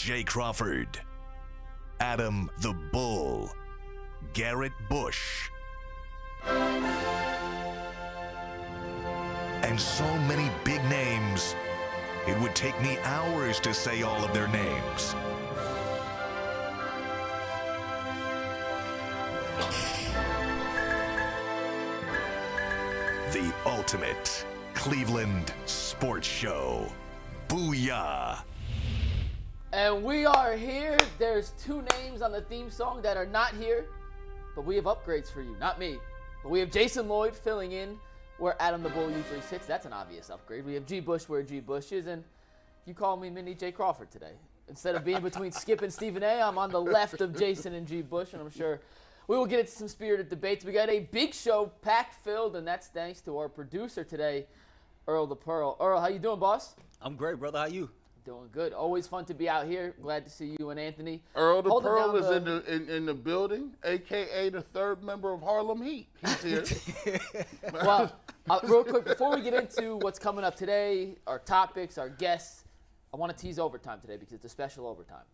Jay Crawford, Adam the Bull, Garrett Bush, and so many big names, it would take me hours to say all of their names. The ultimate Cleveland sports show. Booyah! And we are here. There's two names on the theme song that are not here, but we have upgrades for you. Not me, but we have Jason Lloyd filling in where Adam the Bull usually sits. That's an obvious upgrade. We have G. Bush where G. Bush is, and you call me Mini Jay Crawford today. Instead of being between Skip and Stephen A., I'm on the left of Jason and G. Bush, and I'm sure we will get into some spirited debates. We got a big show, packed filled, and that's thanks to our producer today, Earl the Pearl. Earl, how you doing, boss? I'm great, brother. How you? Doing good. Always fun to be out here. Glad to see you and Anthony. Earl the Pearl is in the building, a.k.a. the third member of Harlem Heat. He's here. Well, real quick, before we get into what's coming up today, our topics, our guests, I want to tease overtime today because it's a special overtime.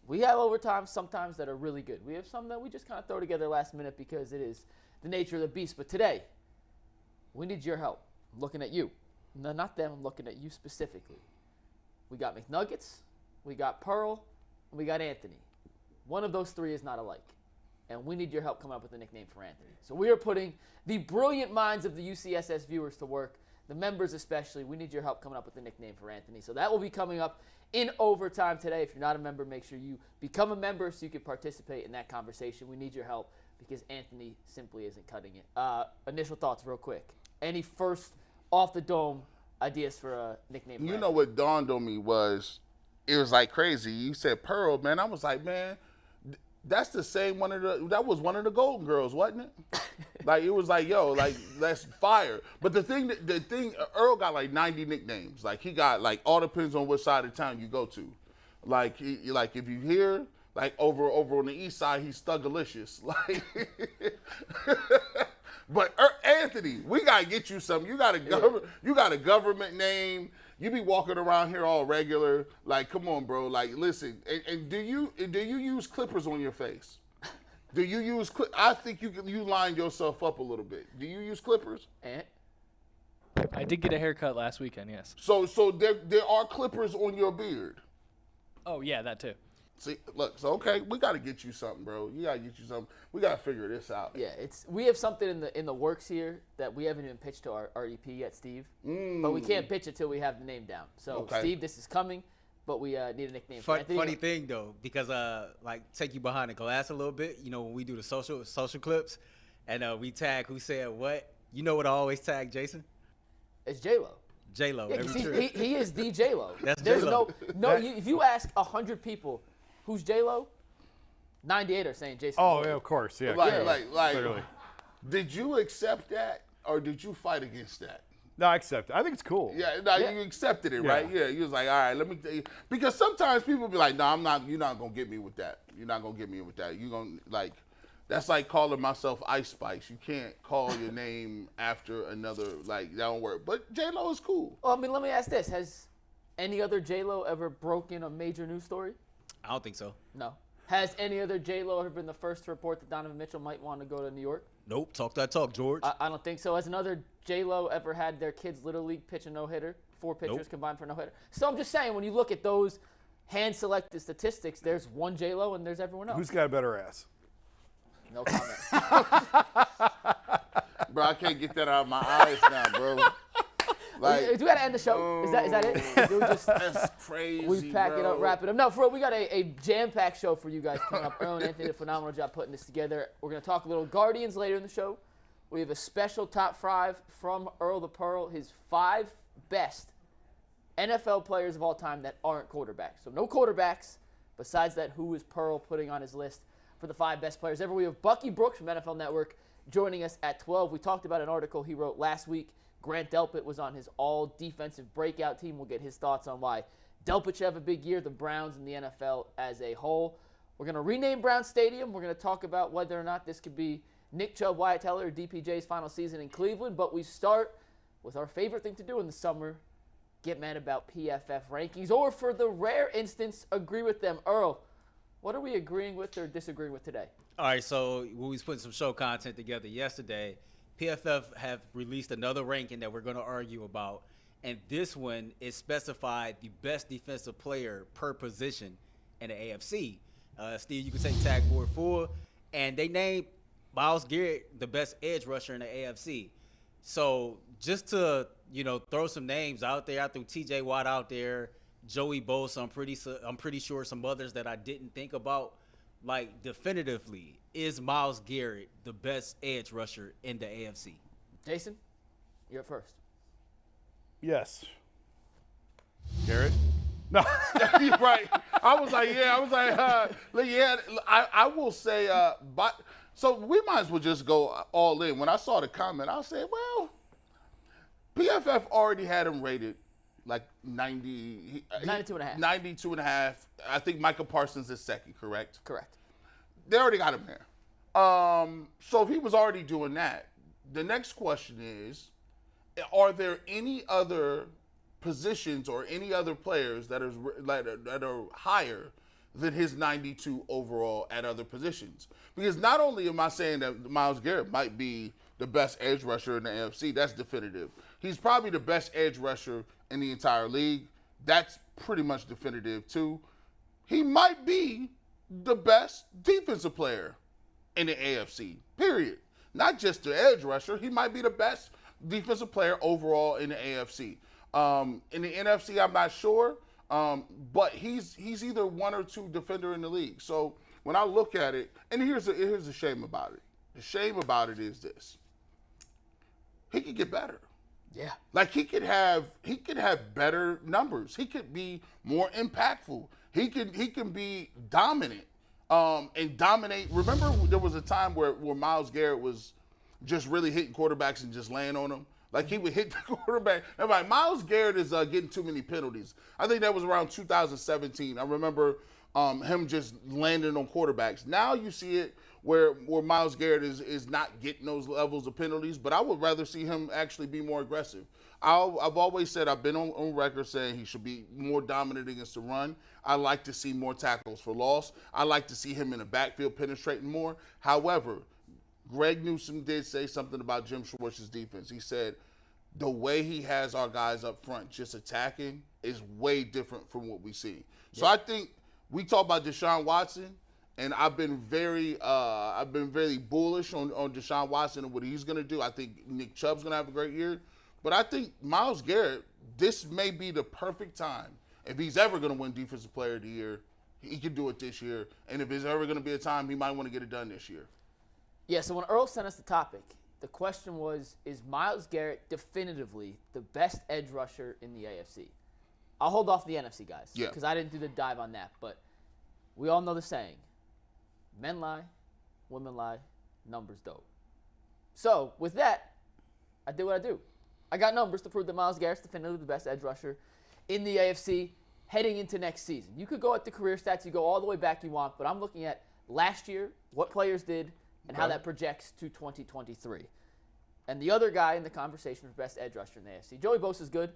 We have overtimes sometimes that are really good. We have some that we just kind of throw together last minute because it is the nature of the beast. But today, we need your help. I'm looking at you. No, not them. I'm looking at you specifically. We got McNuggets, we got Pearl, and we got Anthony. One of those three is not alike. And we need your help coming up with a nickname for Anthony. So we are putting the brilliant minds of the UCSS viewers to work, the members especially. We need your help coming up with a nickname for Anthony. So that will be coming up in overtime today. If you're not a member, make sure you become a member so you can participate in that conversation. We need your help because Anthony simply isn't cutting it. Initial thoughts real quick. Any first off the dome ideas for a nickname? You know what dawned on me was, it was like crazy. You said Pearl, man. I was like, man, that's the same that was one of the Golden Girls, wasn't it? Like, it was like, yo, like, that's fire. But the thing, Earl got like 90 nicknames. Like, he got, like, all depends on which side of town you go to. Like, if you hear, like, over on the east side, he's Thuggalicious. Like, but Anthony, we gotta get you something. You got a government name. You be walking around here all regular. Like, come on, bro. Like, listen. And do you use clippers on your face? Do you use? I think you line yourself up a little bit. Do you use clippers? I did get a haircut last weekend. Yes. So there are clippers on your beard. Oh yeah, that too. See, look, so okay, we got to get you something, bro. You got to get you something. We got to figure this out. Yeah, we have something in the works here that we haven't even pitched to our RDP yet, Steve. But we can't pitch it till we have the name down. So, okay. Steve, this is coming, but we need a nickname for Anthony. Funny thing, though, because, like, take you behind the glass a little bit, you know, when we do the social clips, and we tag who said what, you know what I always tag, Jason? It's J-Lo. J-Lo, yeah, every trip. He is the J-Lo. That's There's J-Lo. If you ask 100 people, who's J-Lo? 98 are saying Jason. Oh, yeah, of course. Yeah. Like, did you accept that or did you fight against that? No, I accept it. I think it's cool. Yeah, you accepted it, right? Yeah, you was like, all right, let me tell you. Because sometimes people be like, no, I'm not, you're not going to get me with that. You're not going to get me with that. You're going to, like, that's like calling myself Ice Spice. You can't call your name after another, like, that don't work. But J-Lo is cool. Well, I mean, let me ask this. Has any other J-Lo ever broken a major news story? I don't think so. No. Has any other J-Lo ever been the first to report that Donovan Mitchell might want to go to New York? Nope. Talk that talk, George. I don't think so. Has another J-Lo ever had their kids' Little League pitch a no-hitter? 4 pitchers combined for a no-hitter. So I'm just saying, when you look at those hand-selected statistics, there's one J-Lo and there's everyone else. Who's got a better ass? No comment. Bro, I can't get that out of my eyes now, bro. Like, we got to end the show. Is that it? That's crazy, we pack it up, wrap it up. No, for real, we got a jam-packed show for you guys coming up. Earl and Anthony did a phenomenal job putting this together. We're going to talk a little Guardians later in the show. We have a special top 5 from Earl the Pearl, his 5 best NFL players of all time that aren't quarterbacks. So no quarterbacks. Besides that, who is Pearl putting on his list for the 5 best players ever? We have Bucky Brooks from NFL Network joining us at 12. We talked about an article he wrote last week. Grant Delpit was on his all-defensive breakout team. We'll get his thoughts on why Delpit should have a big year, the Browns, and the NFL as a whole. We're going to rename Brown Stadium. We're going to talk about whether or not this could be Nick Chubb, Wyatt Teller, or DPJ's final season in Cleveland. But we start with our favorite thing to do in the summer, get mad about PFF rankings, or for the rare instance, agree with them. Earl, what are we agreeing with or disagreeing with today? All right, so we was putting some show content together yesterday. PFF have released another ranking that we're going to argue about, and this one is specified the best defensive player per position in the AFC. Steve, you can take tag board 4, and they named Myles Garrett the best edge rusher in the AFC. So just to throw some names out there, I threw T.J. Watt out there, Joey Bosa. I'm pretty sure some others that I didn't think about. Like, definitively, is Myles Garrett the best edge rusher in the AFC? Jason, you're up first. Yes. Garrett? No. Right. I was like, I will say, but so we might as well just go all in. When I saw the comment, I said, well, PFF already had him rated like 90. 92.5. 92.5. I think Micah Parsons is second, correct? Correct. They already got him there. So if he was already doing that, the next question is, are there any other positions or any other players that are higher than his 92 overall at other positions? Because not only am I saying that Myles Garrett might be the best edge rusher in the AFC, that's definitive. He's probably the best edge rusher in the entire league. That's pretty much definitive too. He might be the best defensive player in the AFC, period. Not just the edge rusher. He might be the best defensive player overall in the AFC. In the NFC, I'm not sure, but he's either one or two defender in the league. So when I look at it, and here's the shame about it. The shame about it is this: he could get better. Yeah. Like he could have better numbers. He could be more impactful. He can be dominant and dominate. Remember, there was a time where Myles Garrett was just really hitting quarterbacks and just laying on them. Like he would hit the quarterback. And like Myles Garrett is getting too many penalties. I think that was around 2017. I remember him just landing on quarterbacks. Now you see it where Myles Garrett is not getting those levels of penalties, but I would rather see him actually be more aggressive. I've always said, I've been on record saying he should be more dominant against the run. I like to see more tackles for loss. I like to see him in the backfield penetrating more. However, Greg Newsome did say something about Jim Schwartz's defense. He said the way he has our guys up front just attacking is way different from what we see. So I think we talk about Deshaun Watson, and I've been very bullish on Deshaun Watson and what he's going to do. I think Nick Chubb's going to have a great year. But I think Myles Garrett, this may be the perfect time. If he's ever going to win Defensive Player of the Year, he can do it this year. And if there's ever going to be a time, he might want to get it done this year. Yeah, so when Earl sent us the topic, the question was, is Myles Garrett definitively the best edge rusher in the AFC? I'll hold off the NFC guys because I didn't do the dive on that. But we all know the saying, men lie, women lie, numbers don't. So with that, I did what I do. I got numbers to prove that Myles Garrett's definitively the best edge rusher in the AFC heading into next season. You could go at the career stats, you go all the way back you want, but I'm looking at last year, what players did, and how that projects to 2023. And the other guy in the conversation for best edge rusher in the AFC, Joey Bosa is good,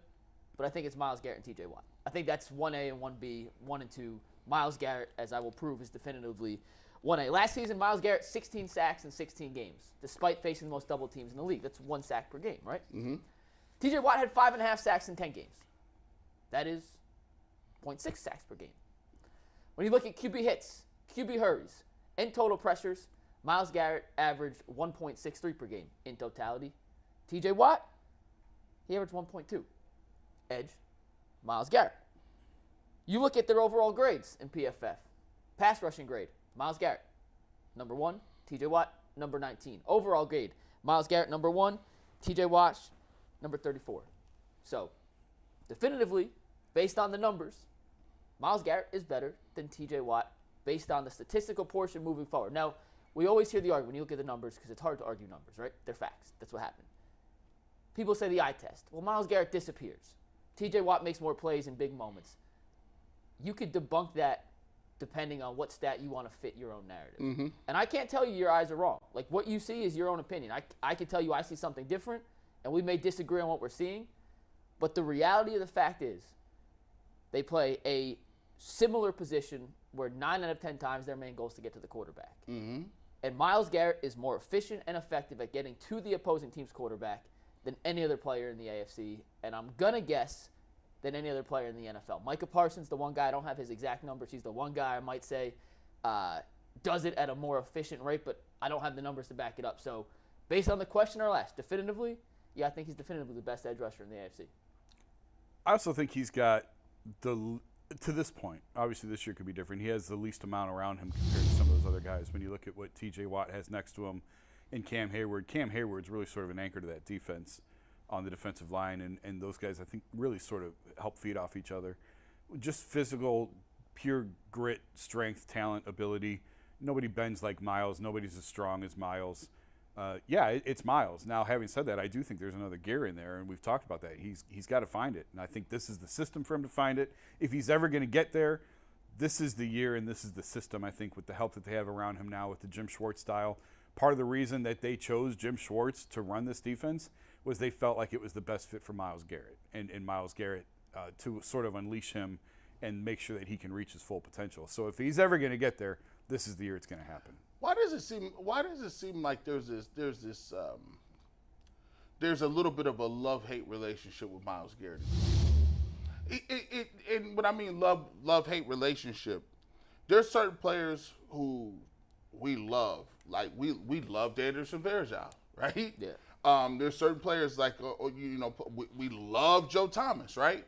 but I think it's Myles Garrett and T.J. Watt. I think that's 1A and 1B, 1 and 2. Myles Garrett, as I will prove, is definitively 1A. Last season, Myles Garrett, 16 sacks in 16 games, despite facing the most double teams in the league. That's 1 sack per game, right? Mm-hmm. T.J. Watt had 5.5 sacks in 10 games. That is 0.6 sacks per game. When you look at QB hits, QB hurries, and total pressures, Myles Garrett averaged 1.63 per game in totality. T.J. Watt, he averaged 1.2. Edge, Myles Garrett. You look at their overall grades in PFF. Pass rushing grade, Myles Garrett, number 1. T.J. Watt, number 19. Overall grade, Myles Garrett, number 1. T.J. Watt, number 34. So, definitively, based on the numbers, Myles Garrett is better than T.J. Watt based on the statistical portion moving forward. Now, we always hear the argument when you look at the numbers because it's hard to argue numbers, right? They're facts. That's what happened. People say the eye test. Well, Myles Garrett disappears. T.J. Watt makes more plays in big moments. You could debunk that depending on what stat you want to fit your own narrative. Mm-hmm. And I can't tell you your eyes are wrong. Like, what you see is your own opinion. I can tell you I see something different, and we may disagree on what we're seeing. But the reality of the fact is they play a similar position where 9 out of 10 times their main goal is to get to the quarterback. Mm-hmm. And Myles Garrett is more efficient and effective at getting to the opposing team's quarterback than any other player in the AFC. And I'm going to guess than any other player in the NFL. Micah Parsons, the one guy, I don't have his exact numbers. He's the one guy I might say does it at a more efficient rate, but I don't have the numbers to back it up. So based on the question or last, definitively, yeah, I think he's definitively the best edge rusher in the AFC. I also think he's got to this point, obviously this year could be different, he has the least amount around him compared to some of those other guys. When you look at what T.J. Watt has next to him and Cam Hayward's really sort of an anchor to that defense on the defensive line, and those guys I think really sort of help feed off each other. Just physical, pure grit, strength, talent, ability. Nobody bends like Myles. Nobody's as strong as Myles. It's Myles. Now, having said that, I do think there's another gear in there, and we've talked about that. He's got to find it, and I think this is the system for him to find it. If he's ever going to get there, this is the year and this is the system, I think, with the help that they have around him now with the Jim Schwartz style. Part of the reason that they chose Jim Schwartz to run this defense was they felt like it was the best fit for Myles Garrett, and Myles Garrett to sort of unleash him and make sure that he can reach his full potential. So if he's ever going to get there, this is the year it's going to happen. Why does it seem like there's a little bit of a love-hate relationship with Myles Garrett? And when I mean love-hate relationship, there's certain players who we love. Like we loved Anderson Varejao, right? Yeah. There's certain players like we love Joe Thomas, right?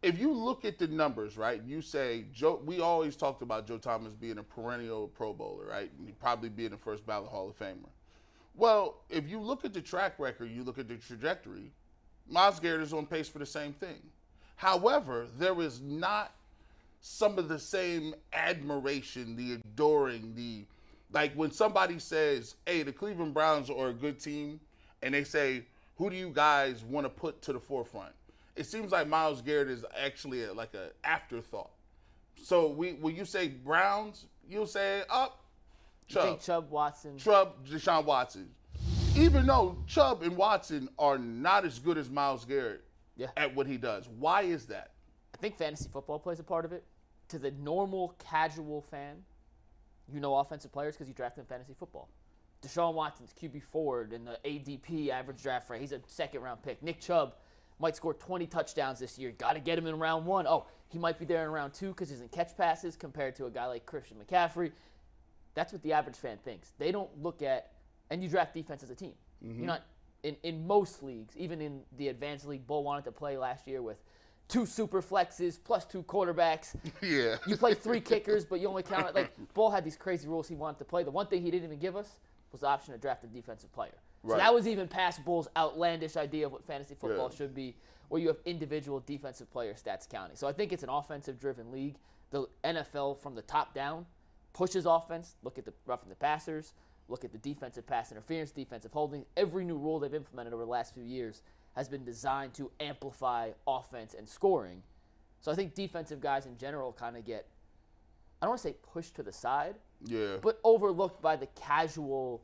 If you look at the numbers, right, you say Joe. We always talked about Joe Thomas being a perennial Pro Bowler, right? And he'd probably being the first ballot Hall of Famer. Well, if you look at the track record, you look at the trajectory, Myles Garrett is on pace for the same thing. However, there is not some of the same admiration, the adoring, like when somebody says, hey, the Cleveland Browns are a good team, and they say, who do you guys want to put to the forefront? It seems like Myles Garrett is actually like an afterthought. So when you say Browns, you'll say, Chubb. You think Chubb, Watson. Deshaun Watson. Even though Chubb and Watson are not as good as Myles Garrett at what he does. Why is that? I think fantasy football plays a part of it. To the normal, casual fan, you know offensive players because you draft them in fantasy football. Deshaun Watson's QB4 in the ADP average draft rate. He's a second-round pick. Nick Chubb might score 20 touchdowns this year. Got to get him in round 1. Oh, he might be there in round 2 because he doesn't catch passes compared to a guy like Christian McCaffrey. That's what the average fan thinks. They don't look at, and you draft defense as a team. Mm-hmm. You're not, in most leagues, even in the advanced league, Bull wanted to play last year with 2 super flexes plus 2 quarterbacks. Yeah. You play 3 kickers, but you only count it. Like, Bull had these crazy rules he wanted to play. The one thing he didn't even give us was the option to draft a defensive player. So that was even past Bull's outlandish idea of what fantasy football should be, where you have individual defensive player stats counting. So I think it's an offensive-driven league. The NFL, from the top down, pushes offense. Look at the roughing the passers. Look at the defensive pass interference, defensive holding. Every new rule they've implemented over the last few years has been designed to amplify offense and scoring. So I think defensive guys in general kind of get, I don't want to say pushed to the side, but overlooked by the casual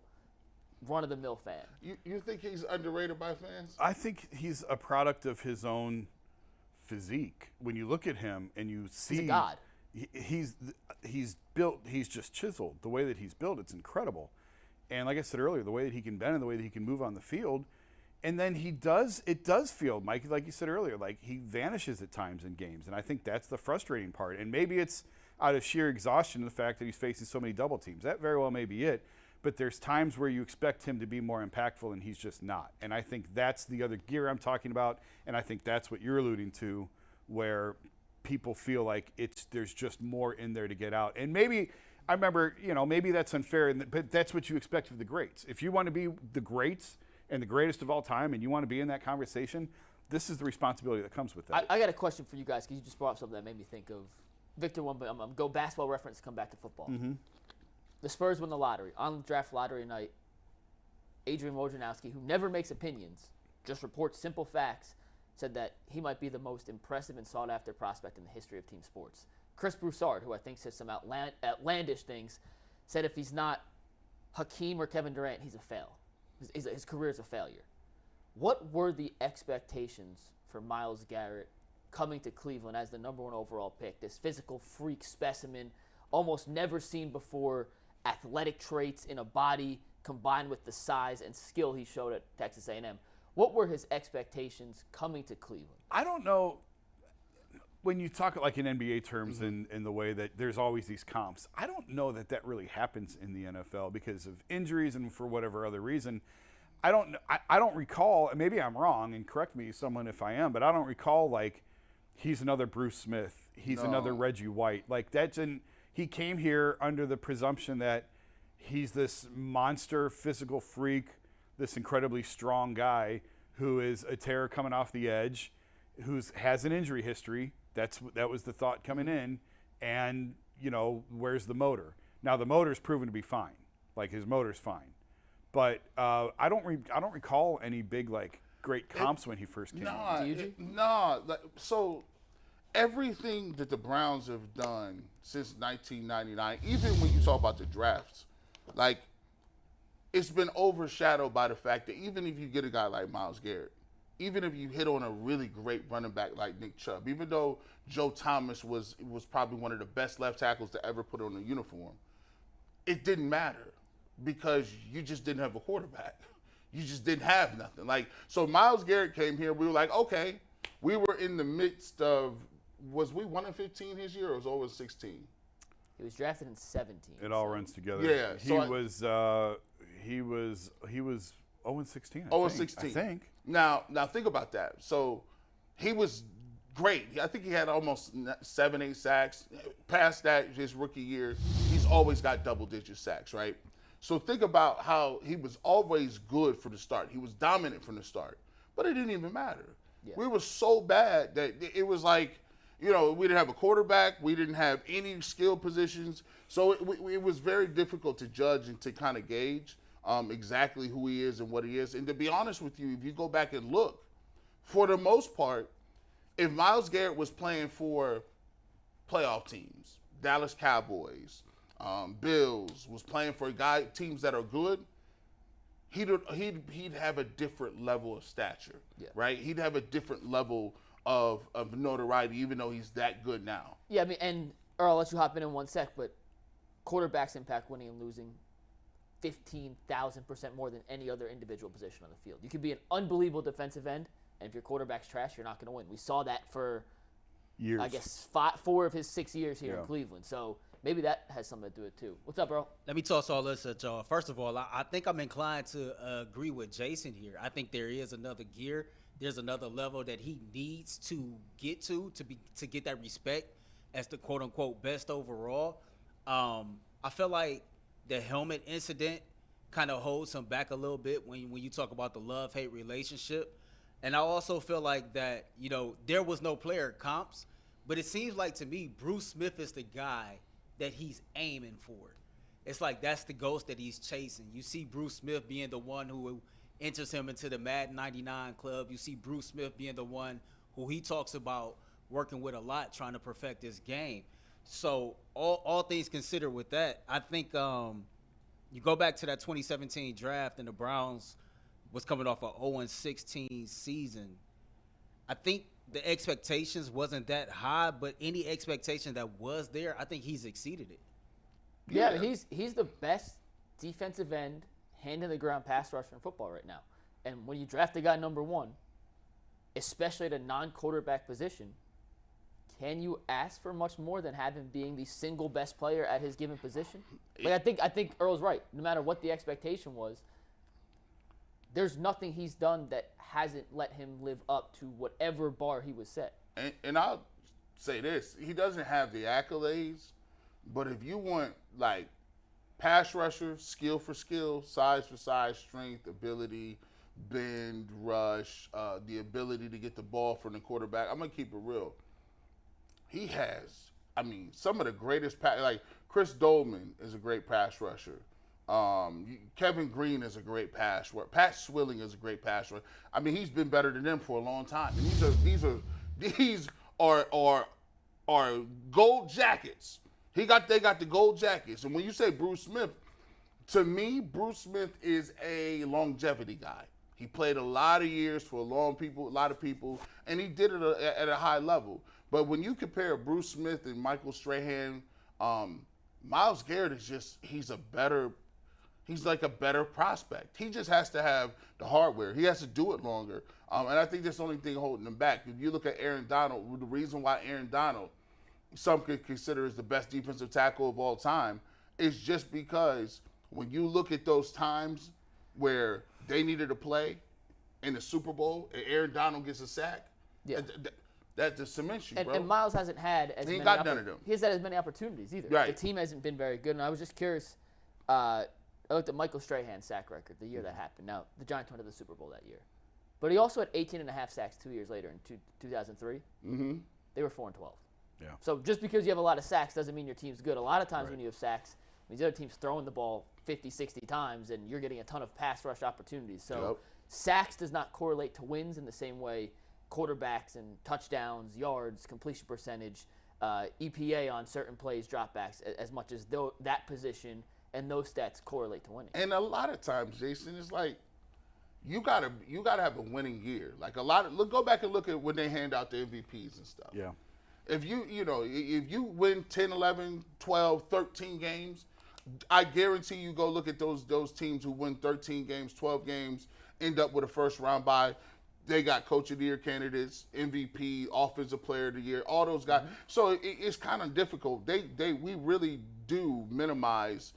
run-of-the-mill fan. You think he's underrated by fans? I think he's a product of his own physique. When you look at him and you see, he's a god. He's built. He's just chiseled. The way that he's built, it's incredible. And like I said earlier, the way that he can bend and the way that he can move on the field, and then it does feel, Mike, like you said earlier, like he vanishes at times in games, and I think that's the frustrating part. And maybe it's out of sheer exhaustion, the fact that he's facing so many double teams. That very well may be it. But there's times where you expect him to be more impactful, and he's just not. And I think that's the other gear I'm talking about, and I think that's what you're alluding to, where people feel like there's just more in there to get out. And maybe, I remember, maybe that's unfair, but that's what you expect of the greats. If you want to be the greats and the greatest of all time, and you want to be in that conversation, this is the responsibility that comes with that. I got a question for you guys, because you just brought up something that made me think of Victor one, but I'm going to go basketball reference, come back to football. Mm-hmm. The Spurs win the lottery. On draft lottery night, Adrian Wojnarowski, who never makes opinions, just reports simple facts, said that he might be the most impressive and sought-after prospect in the history of team sports. Chris Broussard, who I think says some outlandish things, said if he's not Hakeem or Kevin Durant, he's a fail. His career is a failure. What were the expectations for Myles Garrett coming to Cleveland as the #1 overall pick. This physical freak specimen, almost never seen before, athletic traits in a body combined with the size and skill he showed at Texas A&M. What were his expectations coming to Cleveland? I don't know. When you talk like in NBA terms in the way that there's always these comps, I don't know that really happens in the NFL because of injuries and for whatever other reason. I don't recall, and maybe I'm wrong, and correct me someone if I am, but I don't recall like he's another Bruce Smith, he's another Reggie White. Like he came here under the presumption that he's this monster physical freak, this incredibly strong guy who is a terror coming off the edge, who has an injury history. That was the thought coming in, and where's the motor? Now the motor's proven to be fine, like his motor's fine, but I don't recall any big like great comps when he first came. So everything that the Browns have done since 1999, even when you talk about the drafts, like it's been overshadowed by the fact that even if you get a guy like Myles Garrett, even if you hit on a really great running back like Nick Chubb, even though Joe Thomas was probably one of the best left tackles to ever put on a uniform, it didn't matter because you just didn't have a quarterback. You just didn't have nothing. Like, so Myles Garrett came here, we were like, okay, we were in the midst of, was we 1-15 his year or was it 0-16? He was drafted in 17. It all runs together. Yeah. He was 0-16. 0-16. I think. Now think about that. So he was great. I think he had almost 7-8 sacks. Past that, his rookie year, he's always got double-digit sacks, right? So think about how he was always good for the start. He was dominant from the start, but it didn't even matter. Yeah. We were so bad that it was like, we didn't have a quarterback. We didn't have any skill positions. So it was very difficult to judge and to kind of gauge exactly who he is and what he is. And to be honest with you, if you go back and look, for the most part, if Myles Garrett was playing for playoff teams, Dallas Cowboys, Bills, was playing for teams that are good, he'd have a different level of stature, right? He'd have a different level of notoriety, even though he's that good now. Yeah, I mean, and Earl, I'll let you hop in one sec, but quarterbacks impact winning and losing 15,000% more than any other individual position on the field. You could be an unbelievable defensive end, and if your quarterback's trash, you're not going to win. We saw that for years. I guess 4 of his 6 years here in Cleveland. So maybe that has something to do with it too. What's up, Earl? Let me toss all this at y'all. First of all, I think I'm inclined to agree with Jason here. I think there is another gear. There's another level that he needs to get to get that respect as the quote-unquote best overall. I feel like the helmet incident kind of holds him back a little bit when you talk about the love-hate relationship. And I also feel like that, there was no player comps, but it seems like to me Bruce Smith is the guy that he's aiming for. It's like that's the ghost that he's chasing. You see Bruce Smith being the one who enters him into the Mad 99 club. You see Bruce Smith being the one who he talks about working with a lot, trying to perfect his game. So all things considered with that, I think you go back to that 2017 draft and the Browns was coming off a 0-16 season. I think the expectations wasn't that high, but any expectation that was there, I think he's exceeded it. Yeah, he's the best defensive end, hand in the ground pass rusher in football right now. And when you draft a guy #1, especially at a non-quarterback position, can you ask for much more than have him being the single best player at his given position? Like I think Earl's right. No matter what the expectation was, there's nothing he's done that hasn't let him live up to whatever bar he was set. And I'll say this, he doesn't have the accolades, but if you want like pass rusher, skill for skill, size for size, strength, ability, bend, rush, the ability to get the ball from the quarterback, I'm going to keep it real. He has, some of the greatest like Chris Dolman is a great pass rusher. Kevin Green is a great pass rusher. Pat Swilling is a great pass rusher. He's been better than them for a long time. And these are gold jackets. They got the gold jackets. And when you say Bruce Smith, to me, Bruce Smith is a longevity guy. He played a lot of years for a lot of people, and he did it at a high level. But when you compare Bruce Smith and Michael Strahan, Myles Garrett is he's like a better prospect. He just has to have the hardware. He has to do it longer. And I think that's the only thing holding him back. If you look at Aaron Donald, the reason why Aaron Donald, some could consider as the best defensive tackle of all time, is just because when you look at those times where they needed to play in the Super Bowl and Aaron Donald gets a sack, that just cements you, bro. And Myles hasn't had as many none of them. He hasn't had as many opportunities either. Right. The team hasn't been very good. And I was just curious. I looked at Michael Strahan's sack record the year that happened. Now, the Giants went to the Super Bowl that year. But he also had 18.5 sacks 2 years later in 2003. Mm-hmm. They were 4-12. Yeah. So just because you have a lot of sacks doesn't mean your team's good. A lot of times when you have sacks, it means the other team's throwing the ball 50, 60 times, and you're getting a ton of pass rush opportunities. So sacks does not correlate to wins in the same way quarterbacks and touchdowns, yards, completion percentage, EPA on certain plays, dropbacks, as much as that position and those stats correlate to winning. And a lot of times, Jason, it's like you gotta have a winning year. Like go back and look at when they hand out the MVPs and stuff. Yeah. If you win 10, 11, 12, 13 games, I guarantee you go look at those teams who win 13 games, 12 games, end up with a first round bye. They got Coach of the Year candidates, MVP, Offensive Player of the Year, all those guys. Mm-hmm. So it's kind of difficult. We really do minimize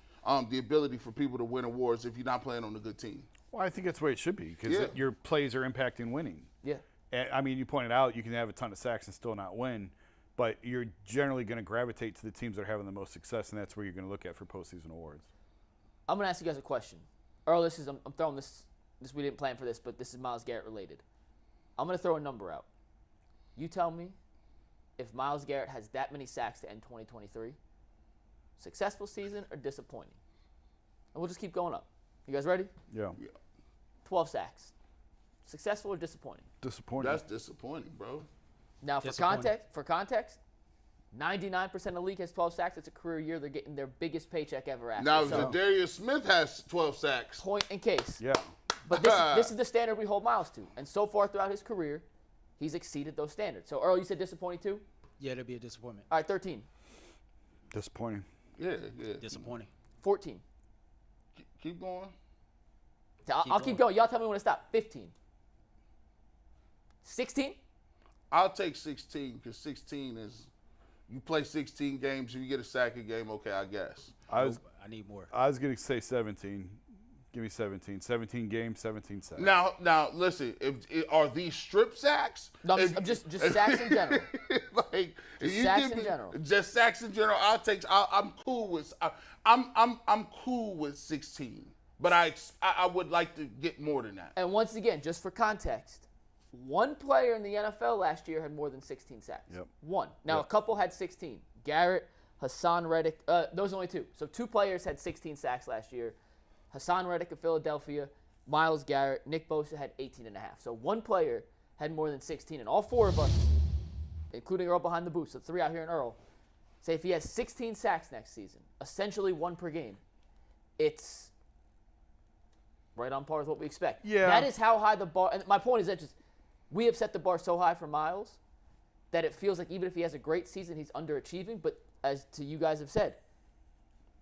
the ability for people to win awards if you're not playing on a good team. Well, I think that's the way it should be because your plays are impacting winning. Yeah. And, I mean, you pointed out you can have a ton of sacks and still not win, but you're generally going to gravitate to the teams that are having the most success, and that's where you're going to look at for postseason awards. I'm going to ask you guys a question. Earl, I'm throwing this. We didn't plan for this, but this is Myles Garrett related. I'm going to throw a number out. You tell me if Myles Garrett has that many sacks to end 2023, successful season or disappointing? And we'll just keep going up. You guys ready? Yeah. 12 sacks. Successful or disappointing? Disappointing. That's disappointing, bro. Now, for context, 99% of the league has 12 sacks. It's a career year. They're getting their biggest paycheck ever after. Now, Zadarius Smith has 12 sacks. Point in case. Yeah. But this is the standard we hold Myles to. And so far throughout his career, he's exceeded those standards. So, Earl, you said disappointing too? Yeah, that'd be a disappointment. All right, 13. Disappointing. Yeah. Disappointing. 14. Keep going. I'll keep going. Y'all tell me when to stop. 15. 16? I'll take 16 because 16 is you play 16 games, you get a sack a game, okay, I guess. I need more. I was going to say 17. Give me 17. 17 games, 17 sacks. Now, listen. Are these strip sacks? No, just sacks in general. Just sacks in general. I'm cool with. I'm cool with 16, but I would like to get more than that. And once again, just for context, one player in the NFL last year had more than 16 sacks. Yep. One. Now, a couple had 16. Garrett, Hassan Reddick. Those are only two. So 2 players had 16 sacks last year. Hassan Reddick of Philadelphia, Myles Garrett, Nick Bosa had 18.5. So one player had more than 16. And all 4 of us, including Earl behind the booth, so 3 out here in Earl, say if he has 16 sacks next season, essentially 1 per game, it's right on par with what we expect. Yeah. That is how high the bar – and my point is that we have set the bar so high for Myles that it feels like even if he has a great season, he's underachieving. But as to you guys have said,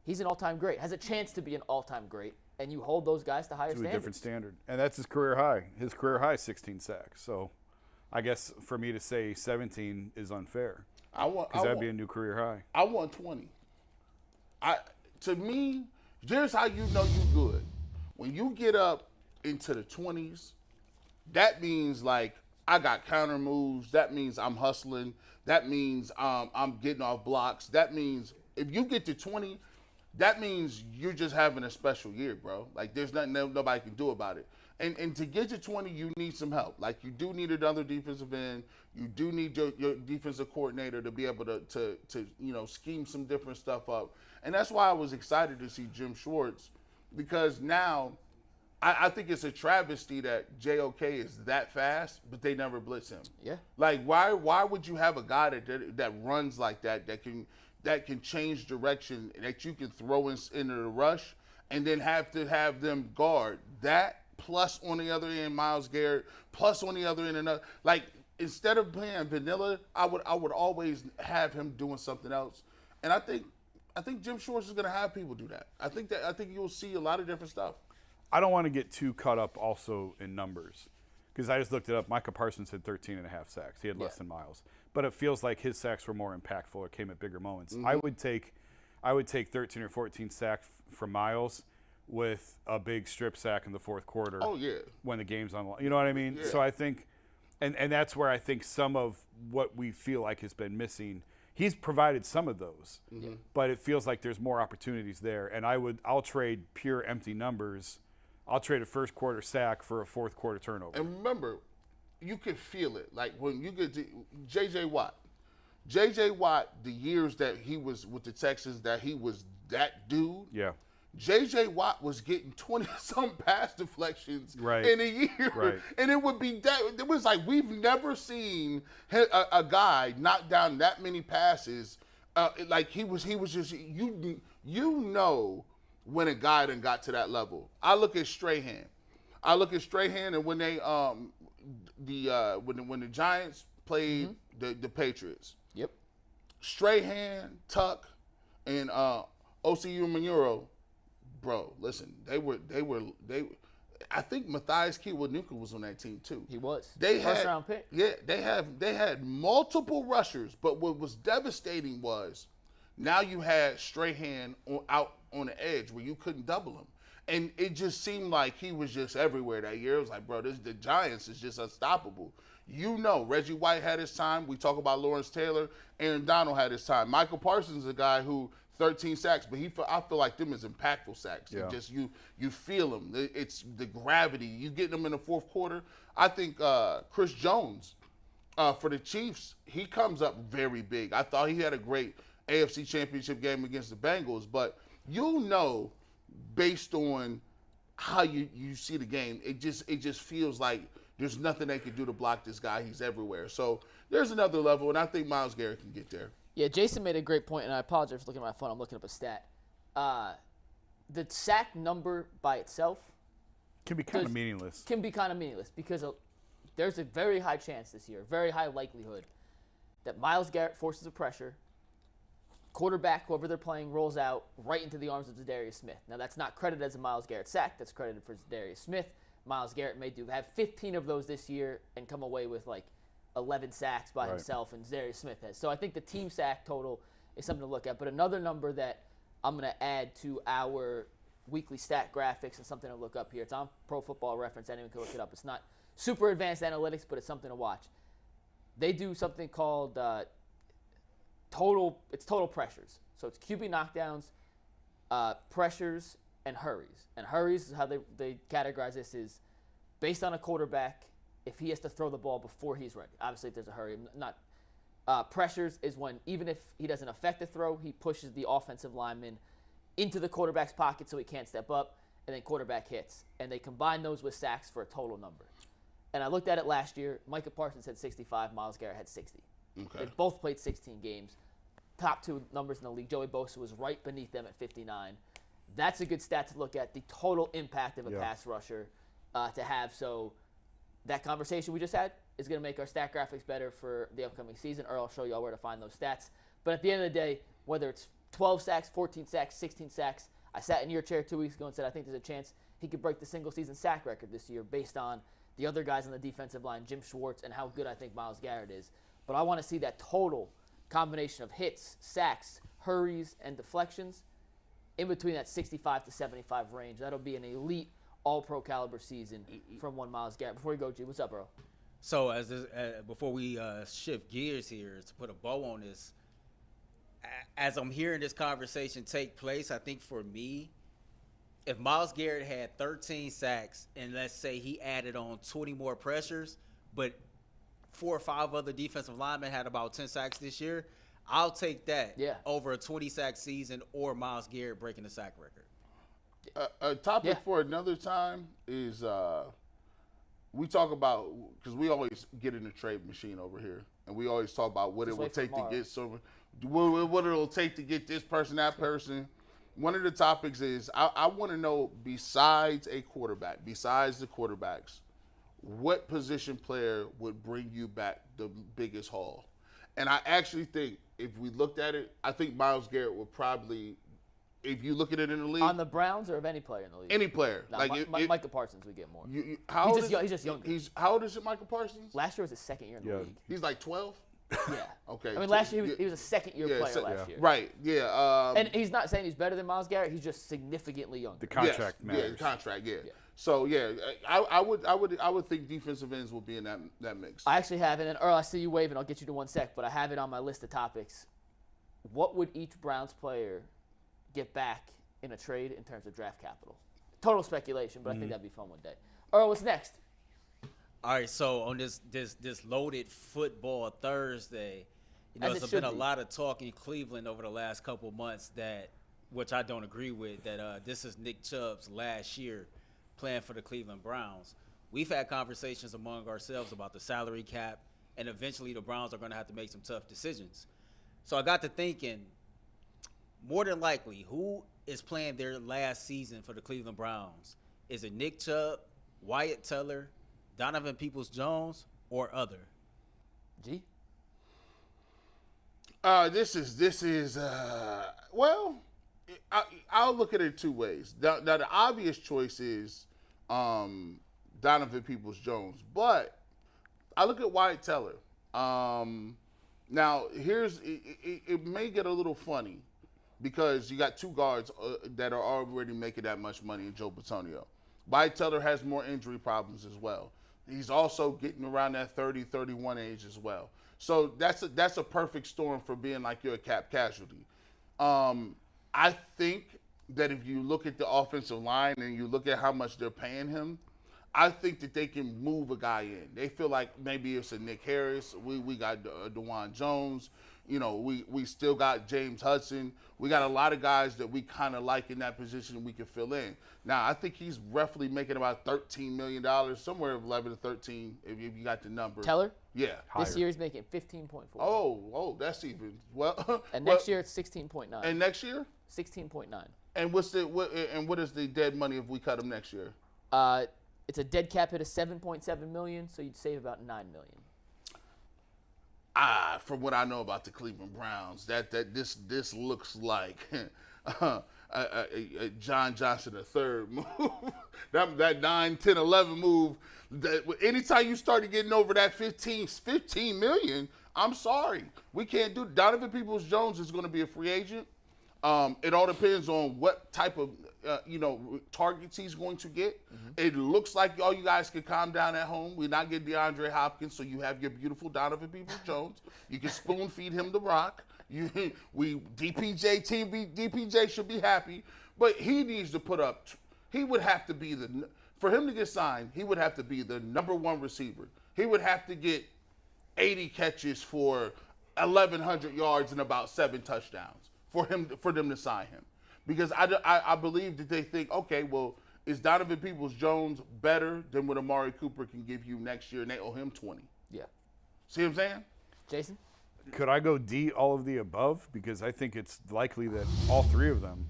he's an all-time great, has a chance to be an all-time great, and you hold those guys to higher standards. To a different standard. And that's his career high. His career high is 16 sacks. So I guess for me to say 17 is unfair. Because that'd be a new career high. I want 20. To me, here's how you know you're good. When you get up into the 20s, that means like I got counter moves. That means I'm hustling. That means I'm getting off blocks. That means if you get to 20, that means you're just having a special year, bro. Like there's nothing nobody can do about it. And to get to 20, you need some help. Like you do need another defensive end. You do need your defensive coordinator to be able to scheme some different stuff up. And that's why I was excited to see Jim Schwartz, because now I think it's a travesty that JOK is that fast, but they never blitz him. Yeah. Like why would you have a guy that runs like that can change direction, that you can throw into the rush and then have to have them guard that plus on the other end Myles Garrett, plus on the other end another. Like, instead of playing vanilla, I would always have him doing something else. And I think Jim Schwartz is going to have people do that. I think you'll see a lot of different stuff. I don't want to get too caught up also in numbers because I just looked it up. Micah Parsons had 13 and a half sacks. He had less than Myles. But it feels like his sacks were more impactful or came at bigger moments. I would take 13 or 14 sacks from Myles with a big strip sack in the fourth quarter. Oh, yeah. When the game's on. You know what I mean? Yeah. So I think and that's where I think some of what we feel like has been missing. He's provided some of those, but it feels like there's more opportunities there. And I'll trade pure empty numbers. I'll trade a first quarter sack for a fourth quarter turnover. And remember, you can feel it. Like when you get to J.J. Watt. J.J. Watt, the years that he was with the Texans, that he was that dude. Yeah. J.J. Watt was getting 20-some pass deflections in a year. Right. And it would be that. It was like we've never seen a guy knock down that many passes. Like he was just, you know when a guy done got to that level. I look at Strahan. And when they when the Giants played the Patriots. Yep. Strahan, Tuck, and OCU Manuro. Bro, listen, they were. I think Matthias Kiwanuka was on that team too. He was. First round pick. Yeah, they had multiple rushers, but what was devastating was now you had Strahan out on the edge where you couldn't double him, and it just seemed like he was just everywhere that year. It was like, bro, the Giants is just unstoppable. You know, Reggie White had his time. We talk about Lawrence Taylor. Aaron Donald had his time. Michael Parsons is a guy who 13 sacks, but I feel like them is impactful sacks. Yeah. Just you feel them. It's the gravity. You get them in the fourth quarter. I think Chris Jones for the Chiefs, he comes up very big. I thought he had a great AFC Championship game against the Bengals, but you'll know based on how you see the game, it just feels like there's nothing they can do to block this guy. He's everywhere. So there's another level, and I think Myles Garrett can get there. Yeah, Jason made a great point, and I apologize for looking at my phone. I'm looking up a stat. The sack number by itself Can be kind of meaningless. Because there's a very high chance this year, very high likelihood, that Myles Garrett forces a pressure, quarterback, whoever they're playing, rolls out right into the arms of Zadarius Smith. Now, that's not credited as a Myles Garrett sack. That's credited for Zadarius Smith. Myles Garrett may have 15 of those this year and come away with like 11 sacks by himself, and Zadarius Smith has. So I think the team sack total is something to look at. But another number that I'm going to add to our weekly stat graphics and something to look up here. It's on Pro Football Reference. Anyone can look it up. It's not super advanced analytics, but it's something to watch. They do something called total pressures. So it's QB knockdowns, pressures, and hurries. And hurries is how they categorize this is based on a quarterback if he has to throw the ball before he's ready. Obviously, if there's a hurry. Pressures is when even if he doesn't affect the throw, he pushes the offensive lineman into the quarterback's pocket so he can't step up, and then quarterback hits. And they combine those with sacks for a total number. And I looked at it last year. Micah Parsons had 65. Myles Garrett had 60. Okay. They both played 16 games. Top two numbers in the league. Joey Bosa was right beneath them at 59. That's a good stat to look at, the total impact of a pass rusher to have. So that conversation we just had is going to make our stat graphics better for the upcoming season, or I'll show you all where to find those stats. But at the end of the day, whether it's 12 sacks, 14 sacks, 16 sacks, I sat in your chair 2 weeks ago and said I think there's a chance he could break the single-season sack record this year based on the other guys on the defensive line, Jim Schwartz, and how good I think Myles Garrett is. But I want to see that total combination of hits, sacks, hurries, and deflections in between that 65 to 75 range. That'll be an elite all-pro caliber season from one Myles Garrett. Before you go, G, what's up, bro? So before we shift gears here to put a bow on this, as I'm hearing this conversation take place, I think for me, if Myles Garrett had 13 sacks and let's say he added on 20 more pressures, but 4 or 5 other defensive linemen had about 10 sacks this year, I'll take that over a 20-sack season or Myles Garrett breaking the sack record. A topic for another time is we talk about, because we always get in the trade machine over here, and we always talk about what it will take to get some, what it'll take to get this person, that person. one of the topics is I want to know, besides the quarterbacks, what position player would bring you back the biggest haul? And I actually think, if we looked at it, I think Myles Garrett would probably, if you look at it in the league. On the Browns or of any player in the league? Any player. No, like Micah Parsons would get more. How old he's just younger. How old is it, Michael Parsons? Last year was his second year in the league. He's like 12? Yeah. Okay. I mean, last year he was a second-year player last year. Right, yeah. And he's not saying he's better than Myles Garrett. He's just significantly younger. The contract matters. Yeah, the contract, yeah. So, yeah, I would think defensive ends will be in that mix. I actually have it. And Earl, I see you waving. I'll get you to 1 sec. But I have it on my list of topics. What would each Browns player get back in a trade in terms of draft capital? Total speculation, but I think that'd be fun one day. Earl, what's next? All right, so on this loaded football Thursday, there's been a lot of talk in Cleveland over the last couple of months which I don't agree with, that this is Nick Chubb's last year playing for the Cleveland Browns. We've had conversations among ourselves about the salary cap, and eventually the Browns are going to have to make some tough decisions. So I got to thinking, more than likely, who is playing their last season for the Cleveland Browns? Is it Nick Chubb, Wyatt Teller, Donovan Peoples-Jones, or other? G? This is well, I'll look at it two ways. Now the obvious choice is Donovan Peoples-Jones, but I look at Wyatt Teller. Now it may get a little funny because you got two guards that are already making that much money in Joe Bitonio. Wyatt Teller has more injury problems as well. He's also getting around that 30, 31 age as well. So that's a perfect storm for being like you're a cap casualty. I think that if you look at the offensive line and you look at how much they're paying him, I think that they can move a guy in. They feel like maybe it's a Nick Harris. We got DeJuan Jones. We still got James Hudson. We got a lot of guys that we kind of like in that position we can fill in. Now, I think he's roughly making about $13 million, somewhere 11 to 13, if you got the number. Teller? Yeah. This year he's making 15.4. Oh, that's even, well. And next year it's 16.9. And next year? 16.9. And what is the dead money if we cut him next year? It's a dead cap hit of $7.7 million, so you'd save about $9 million. From what I know about the Cleveland Browns, this looks like a John Johnson III move. that 9, 10, 11 move. That anytime you started getting over that 15 million, I'm sorry, we can't do. Donovan Peoples-Jones is going to be a free agent. It all depends on what type of targets he's going to get. Mm-hmm. It looks like all you guys can calm down at home. We're not getting DeAndre Hopkins, so you have your beautiful Donovan Peoples-Jones. You can spoon feed him the rock. DPJ should be happy, but he needs to put up. He would have to be for him to get signed. He would have to be the number one receiver. He would have to get 80 catches for 1,100 yards and about 7 touchdowns for them to sign him. Because I believe that they think, okay, well, is Donovan Peoples-Jones better than what Amari Cooper can give you next year, and they owe him 20? Yeah. See what I'm saying? Jason? Could I go D, all of the above? Because I think it's likely that all three of them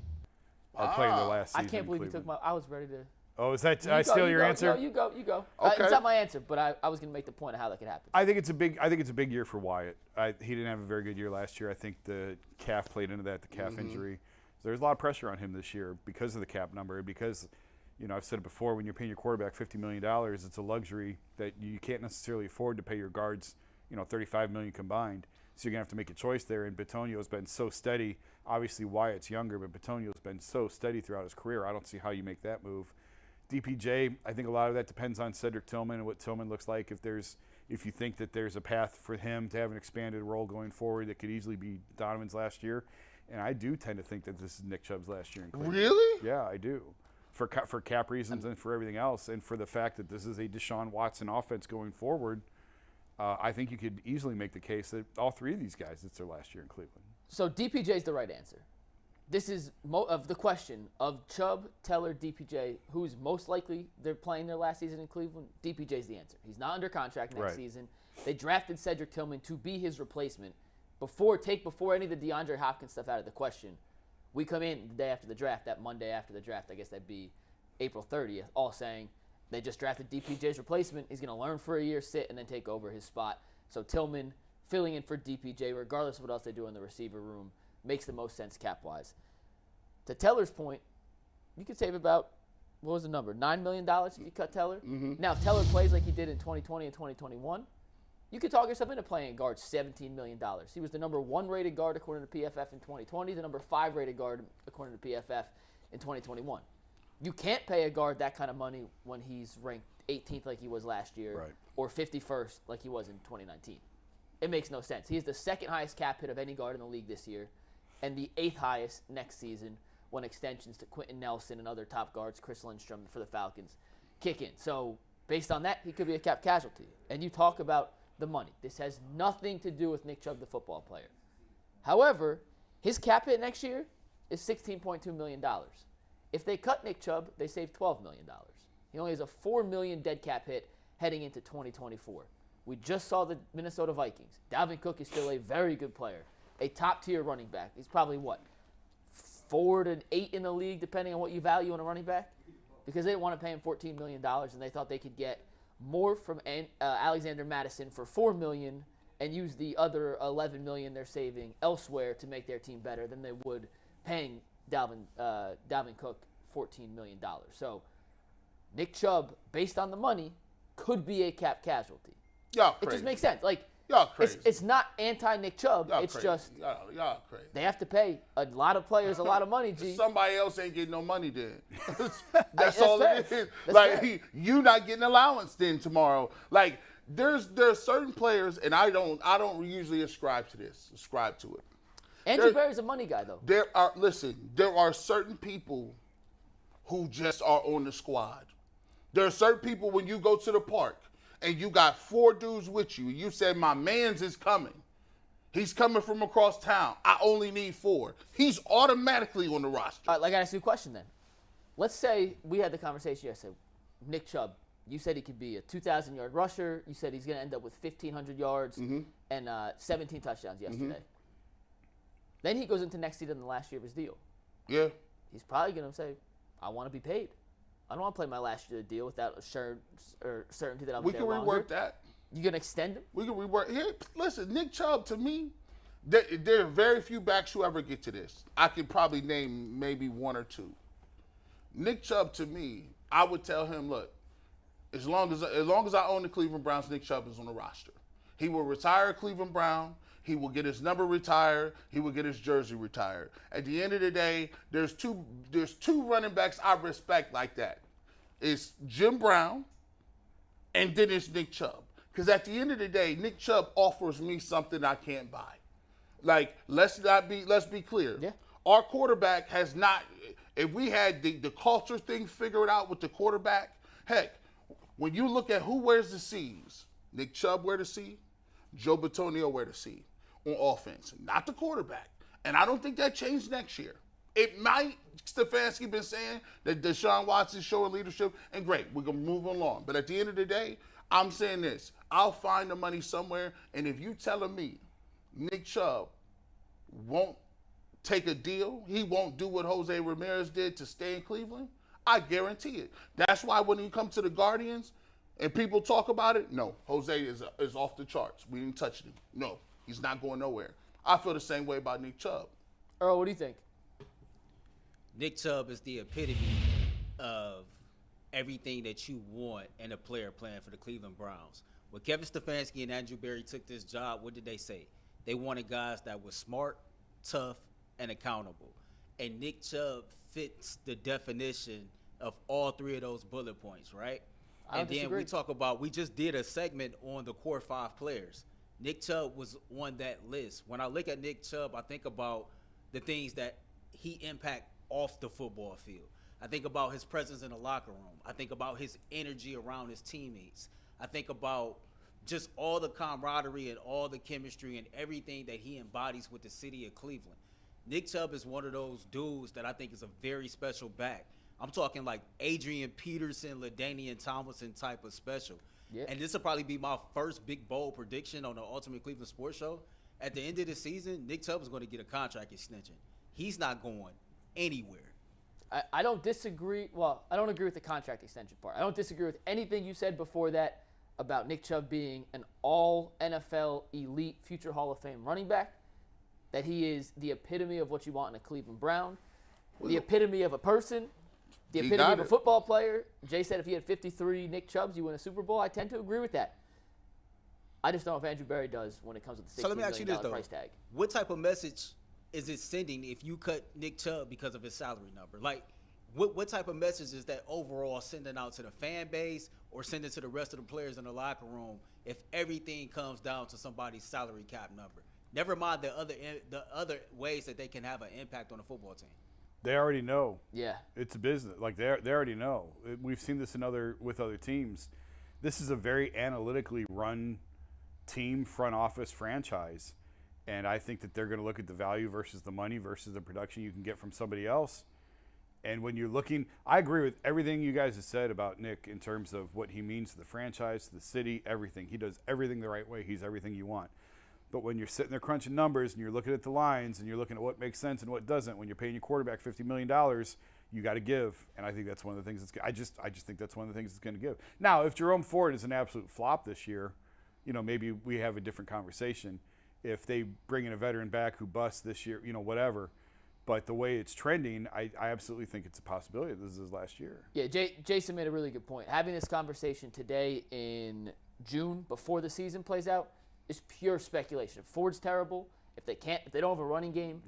are playing their last season. I can't believe you took I was ready to. Oh, is that? I steal your answer? No, you go. Okay. It's not my answer, but I was going to make the point of how that could happen. I think it's a big year for Wyatt. He didn't have a very good year last year. I think the calf played into that, the calf injury. So there's a lot of pressure on him this year because of the cap number. Because, I've said it before, when you're paying your quarterback $50 million, it's a luxury that you can't necessarily afford to pay your guards, $35 million combined. So you're going to have to make a choice there. And Bitonio's been so steady. Obviously, Wyatt's younger, but Bitonio's been so steady throughout his career. I don't see how you make that move. DPJ, I think a lot of that depends on Cedric Tillman and what Tillman looks like. If you think that there's a path for him to have an expanded role going forward, that could easily be Donovan's last year. And I do tend to think that this is Nick Chubb's last year in Cleveland. Really? Yeah, I do. For cap reasons and for everything else, and for the fact that this is a Deshaun Watson offense going forward, I think you could easily make the case that all three of these guys, it's their last year in Cleveland. So DPJ is the right answer. This is of the question of Chubb, Teller, DPJ, who's most likely they're playing their last season in Cleveland. DPJ's the answer. He's not under contract next season. They drafted Cedric Tillman to be his replacement. Before any of the DeAndre Hopkins stuff out of the question, We come in the day after the draft, that Monday after the draft, I guess that'd be April 30th, all saying they just drafted DPJ's replacement. He's going to learn for a year, sit, and then take over his spot. So Tillman filling in for DPJ, regardless of what else they do in the receiver room, makes the most sense cap-wise. To Teller's point, you could save about, what was the number, $9 million if you cut Teller? Mm-hmm. Now, if Teller plays like he did in 2020 and 2021, you could talk yourself into playing guard $17 million. He was the number 1 rated guard according to PFF in 2020, the number 5 rated guard according to PFF in 2021. You can't pay a guard that kind of money when he's ranked 18th like he was last year, Right. or 51st like he was in 2019. It makes no sense. He is the second highest cap hit of any guard in the league this year, and the 8th highest next season when extensions to Quentin Nelson and other top guards, Chris Lindstrom for the Falcons, kick in. So based on that, he could be a cap casualty. And you talk about the money. This has nothing to do with Nick Chubb, the football player. However, his cap hit next year is $16.2 million. If they cut Nick Chubb, they save $12 million. He only has a $4 million dead cap hit heading into 2024. We just saw the Minnesota Vikings. Dalvin Cook is still a very good player, a top-tier running back. He's probably, 4 to 8 in the league, depending on what you value in a running back? Because they didn't want to pay him $14 million, and they thought they could get more from Alexander Mattison for $4 million and use the other $11 million they're saving elsewhere to make their team better than they would paying Dalvin Cook $14 million. So Nick Chubb, based on the money, could be a cap casualty. Y'all It crazy. just makes sense. Like, Y'all crazy. it's not anti-Nick Chubb. Y'all It's crazy. just y'all crazy. they have to pay a lot of players a lot of money, G. Somebody else ain't getting no money then. That's That's all fair. it is. That's Like fair. you not getting allowance then tomorrow. Like there's certain players, and I don't usually ascribe to it. Andrew Berry's a money guy, though. There are certain people who just are on the squad. There are certain people when you go to the park and you got 4 dudes with you, and you said, my man's is coming. He's coming from across town. I only need 4. He's automatically on the roster. All right, I got to ask you a question then. Let's say we had the conversation yesterday. Nick Chubb, you said he could be a 2,000-yard rusher. You said he's going to end up with 1,500 yards and 17 touchdowns yesterday. Then he goes into next season in the last year of his deal. Yeah. He's probably going to say, I want to be paid. I don't want to play my last year of the deal without certainty that I'll be We there can longer. rework that. You going to extend him? We can rework. Here, listen, Nick Chubb, to me, there are very few backs who ever get to this. I could probably name maybe 1 or 2. Nick Chubb, to me, I would tell him, look, as long as I own the Cleveland Browns, Nick Chubb is on the roster. He will retire Cleveland Brown. He will get his number retired. He will get his jersey retired. At the end of the day, there's two running backs I respect like that. It's Jim Brown, and then it's Nick Chubb. Because at the end of the day, Nick Chubb offers me something I can't buy. Like, let's be clear. Yeah. Our quarterback has not. If we had the culture thing figured out with the quarterback, heck, when you look at who wears the C's, Nick Chubb wear the C, Joe Bitonio wear the C on offense, not the quarterback. And I don't think that changed next year. It might. Stefanski been saying that Deshaun Watson's showing leadership, and great, we're going to move along. But at the end of the day, I'm saying this. I'll find the money somewhere, and if you telling me Nick Chubb won't take a deal, he won't do what Jose Ramirez did to stay in Cleveland, I guarantee it. That's why when you come to the Guardians and people talk about it, no, Jose is off the charts. We didn't touch him. No, he's not going nowhere. I feel the same way about Nick Chubb. Earl, what do you think? Nick Chubb is the epitome of everything that you want in a player playing for the Cleveland Browns. When Kevin Stefanski and Andrew Berry took this job, what did they say? They wanted guys that were smart, tough, and accountable. And Nick Chubb fits the definition of all 3 of those bullet points, right? I don't and then disagree. we talk about, we just did a segment on the core 5 players. Nick Chubb was on that list. When I look at Nick Chubb, I think about the things that he impact off the football field. I think about his presence in the locker room. I think about his energy around his teammates. I think about just all the camaraderie and all the chemistry and everything that he embodies with the city of Cleveland. Nick Chubb is one of those dudes that I think is a very special back. I'm talking like Adrian Peterson, LaDainian Tomlinson type of special. Yeah. And this will probably be my first big bold prediction on the Ultimate Cleveland Sports Show. At the end of the season, Nick Chubb is going to get a contract extension. He's not going anywhere. I don't disagree. Well, I don't agree with the contract extension part. I don't disagree with anything you said before that about Nick Chubb being an all NFL elite future Hall of Fame running back, that he is the epitome of what you want in a Cleveland Brown, the epitome of a person, the epitome of a football player. Jay said if he had 53 Nick Chubbs, you win a Super Bowl. I tend to agree with that. I just don't know if Andrew Berry does when it comes with the $16 million price tag. What type of message is it sending if you cut Nick Chubb because of his salary number? Like, what type of message is that overall sending out to the fan base or sending to the rest of the players in the locker room if everything comes down to somebody's salary cap number? Never mind the other ways that they can have an impact on the football team. They already know. Yeah. It's a business. Like, they already know. We've seen this with other teams. This is a very analytically run team, front office franchise. And I think that they're going to look at the value versus the money versus the production you can get from somebody else. And when you're looking, I agree with everything you guys have said about Nick in terms of what he means to the franchise, to the city, everything. He does everything the right way. He's everything you want. But when you're sitting there crunching numbers and you're looking at the lines and you're looking at what makes sense and what doesn't, when you're paying your quarterback $50 million, you got to give. And I think that's one of the things I just think that's one of the things it's going to give. Now, if Jerome Ford is an absolute flop this year, maybe we have a different conversation. If they bring in a veteran back who busts this year, whatever. But the way it's trending, I absolutely think it's a possibility that this is his last year. Yeah, Jason made a really good point. Having this conversation today in June before the season plays out is pure speculation. If Ford's terrible, if they don't have a running game,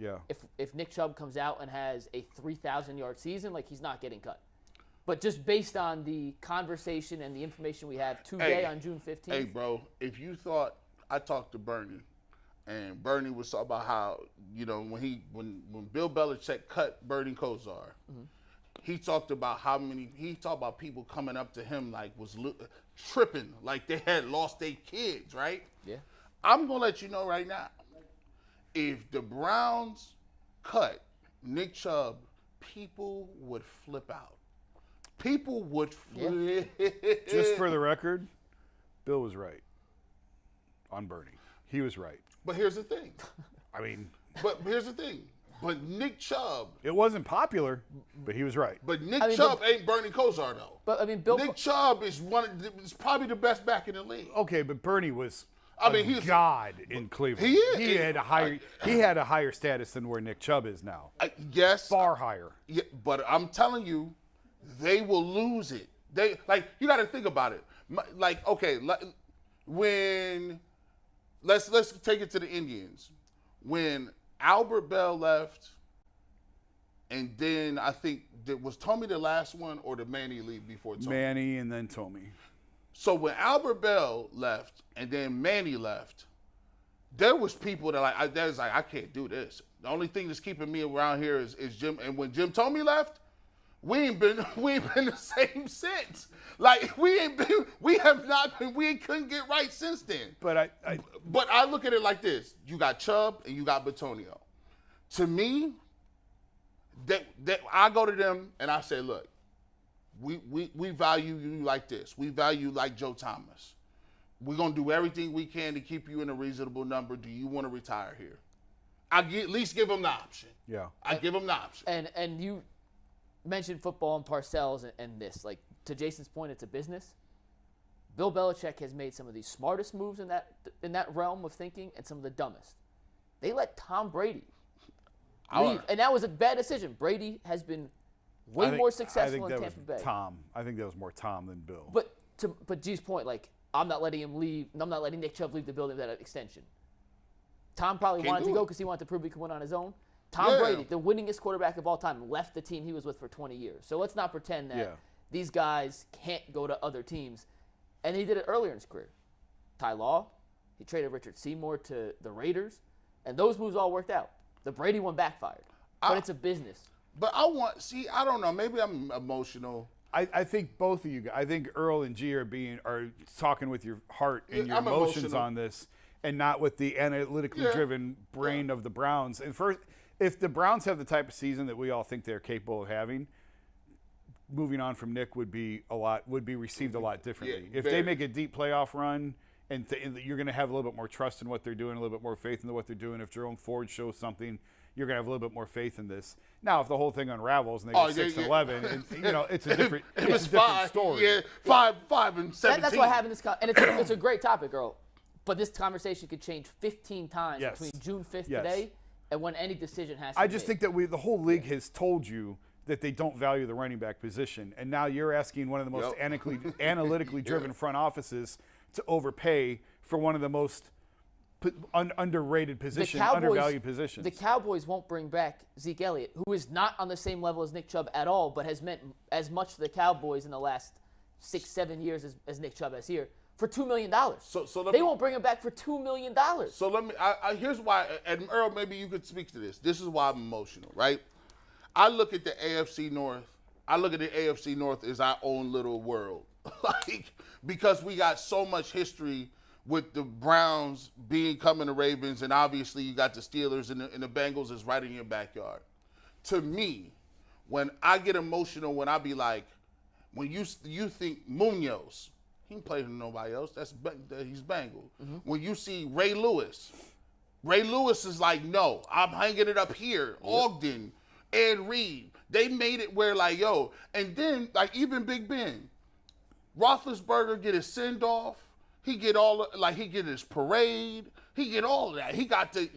if Nick Chubb comes out and has a 3,000-yard season, he's not getting cut. But just based on the conversation and the information we have today on June 15th. Hey, bro, if you thought – I talked to Bernie. And Bernie was talking about how, when Bill Belichick cut Bernie Kosar, he talked about people coming up to him tripping, like they had lost their kids, right? Yeah. I'm going to let you know right now, if the Browns cut Nick Chubb, people would flip out. People would flip. Yeah. Just for the record, Bill was right on Bernie. He was right. But here's the thing. But Nick Chubb. It wasn't popular, but he was right. But Nick Chubb ain't Bernie Kosar, though. But, Nick Chubb is probably the best back in the league. Okay, but Bernie was he's god in Cleveland. He is. He had a higher status than where Nick Chubb is now. Yes. Far higher. Yeah, but I'm telling you, they will lose it. You got to think about it. When let's take it to the Indians. When Albert Bell left, and then I think was Tommy the last one, or did Manny leave before Tommy? Manny and then Tommy. So when Albert Bell left and then Manny left, there was people that I can't do this. The only thing that's keeping me around here is Jim. And when Jim Tomey left, we ain't been the same since. We couldn't get right since then. But I look at it like this: you got Chubb and you got Batonio. To me, that I go to them and I say, look, we value you like this. We value you like Joe Thomas. We're gonna do everything we can to keep you in a reasonable number. Do you want to retire here? At least give them the option. Yeah, give them the option. And you mentioned football and Parcells and this. To Jason's point, it's a business. Bill Belichick has made some of the smartest moves in that realm of thinking and some of the dumbest. They let Tom Brady leave, and that was a bad decision. Brady has been way more successful in Tampa Bay. I think that was more Tom than Bill. But G's point, I'm not letting him leave. I'm not letting Nick Chubb leave the building with that extension. Tom probably wanted to go because he wanted to prove he could win on his own. Tom Brady, the winningest quarterback of all time, left the team he was with for 20 years. So let's not pretend that these guys can't go to other teams. And he did it earlier in his career. Ty Law, he traded Richard Seymour to the Raiders, and those moves all worked out. The Brady one backfired, but it's a business. But I don't know, maybe I'm emotional. I think both of you guys, I think Earl and G are talking with your heart and your emotions on this, and not with the analytically driven brain of the Browns. And first, if the Browns have the type of season that we all think they're capable of having, moving on from Nick would be received a lot differently. If they make a deep playoff run, and you're going to have a little bit more trust in what they're doing, a little bit more faith in what they're doing. If Jerome Ford shows something, you're going to have a little bit more faith in this. Now, if the whole thing unravels and they Oh, get yeah, 6-11, it's a different, It was it's a different 5. story. Yeah, 5 and 17. That's why having this and it's a great topic, girl. But this conversation could change 15 times Yes. between June 5th Yes. today and when any decision has to I be just made. think that the whole league has told you that they don't value the running back position, and now you're asking one of the most analytically driven front offices to overpay for one of the most underrated position, undervalued positions. The Cowboys won't bring back Zeke Elliott, who is not on the same level as Nick Chubb at all, but has meant as much to the Cowboys in the last 6-7 years as Nick Chubb has here, for $2 million. So they won't bring him back for $2 million. So let me. Here's why, and Earl, maybe you could speak to this. This is why I'm emotional, right? I look at the AFC North. I look at the AFC North as our own little world, like because we got so much history with the Browns becoming the Ravens, and obviously you got the Steelers and the Bengals is right in your backyard. To me, when I get emotional, when I be like, when you think Munoz, he ain't playing with nobody else. He's Bengal. Mm-hmm. When you see Ray Lewis is like, no, I'm hanging it up here. Yep. Ogden, Ed Reed, they made it where like, yo, and then like even Big Ben, Roethlisberger get his send off. He get his parade. He get all of that. He got to,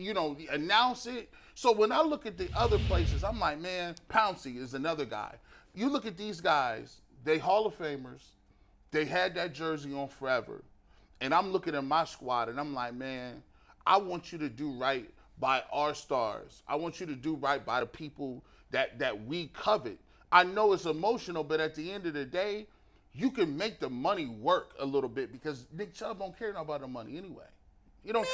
announce it. So when I look at the other places, I'm like, man, Pouncey is another guy. You look at these guys, they Hall of Famers. They had that jersey on forever. And I'm looking at my squad, and I'm like, man, I want you to do right by our stars. I want you to do right by the people that we covet. I know it's emotional, but at the end of the day, you can make the money work a little bit because Nick Chubb don't care about the money anyway. You don't.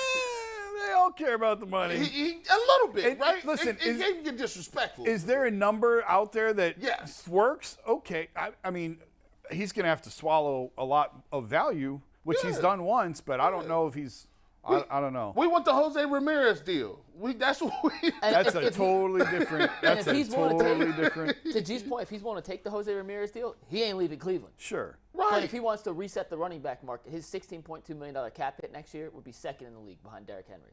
They all care about the money. A little bit, right? Listen, it can't get disrespectful. Is there a number out there that yes. works? Okay. I mean, he's going to have to swallow a lot of value, which he's done once, but I don't know if he's I don't know. We want the Jose Ramirez deal. That's what we. That's a totally different. That's a totally different. To G's point, if he's willing to take the Jose Ramirez deal, he ain't leaving Cleveland. Sure. Right. But if he wants to reset the running back market, his $16.2 million cap hit next year would be second in the league behind Derrick Henry.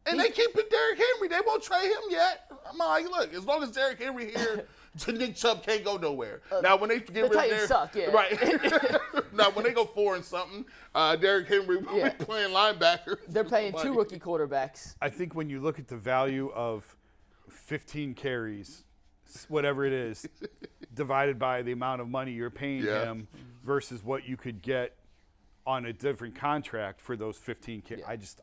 And they keeping Derrick Henry. They won't trade him yet. I'm like, look, as long as Derrick Henry here, Nick Chubb can't go nowhere. Now, when they get rid of Derrick, suck, yeah. Right. Now, when they go 4 and something, Derrick Henry will be playing linebacker. They're paying 2 rookie quarterbacks. I think when you look at the value of 15 carries, whatever it is, divided by the amount of money you're paying him versus what you could get on a different contract for those 15 carries,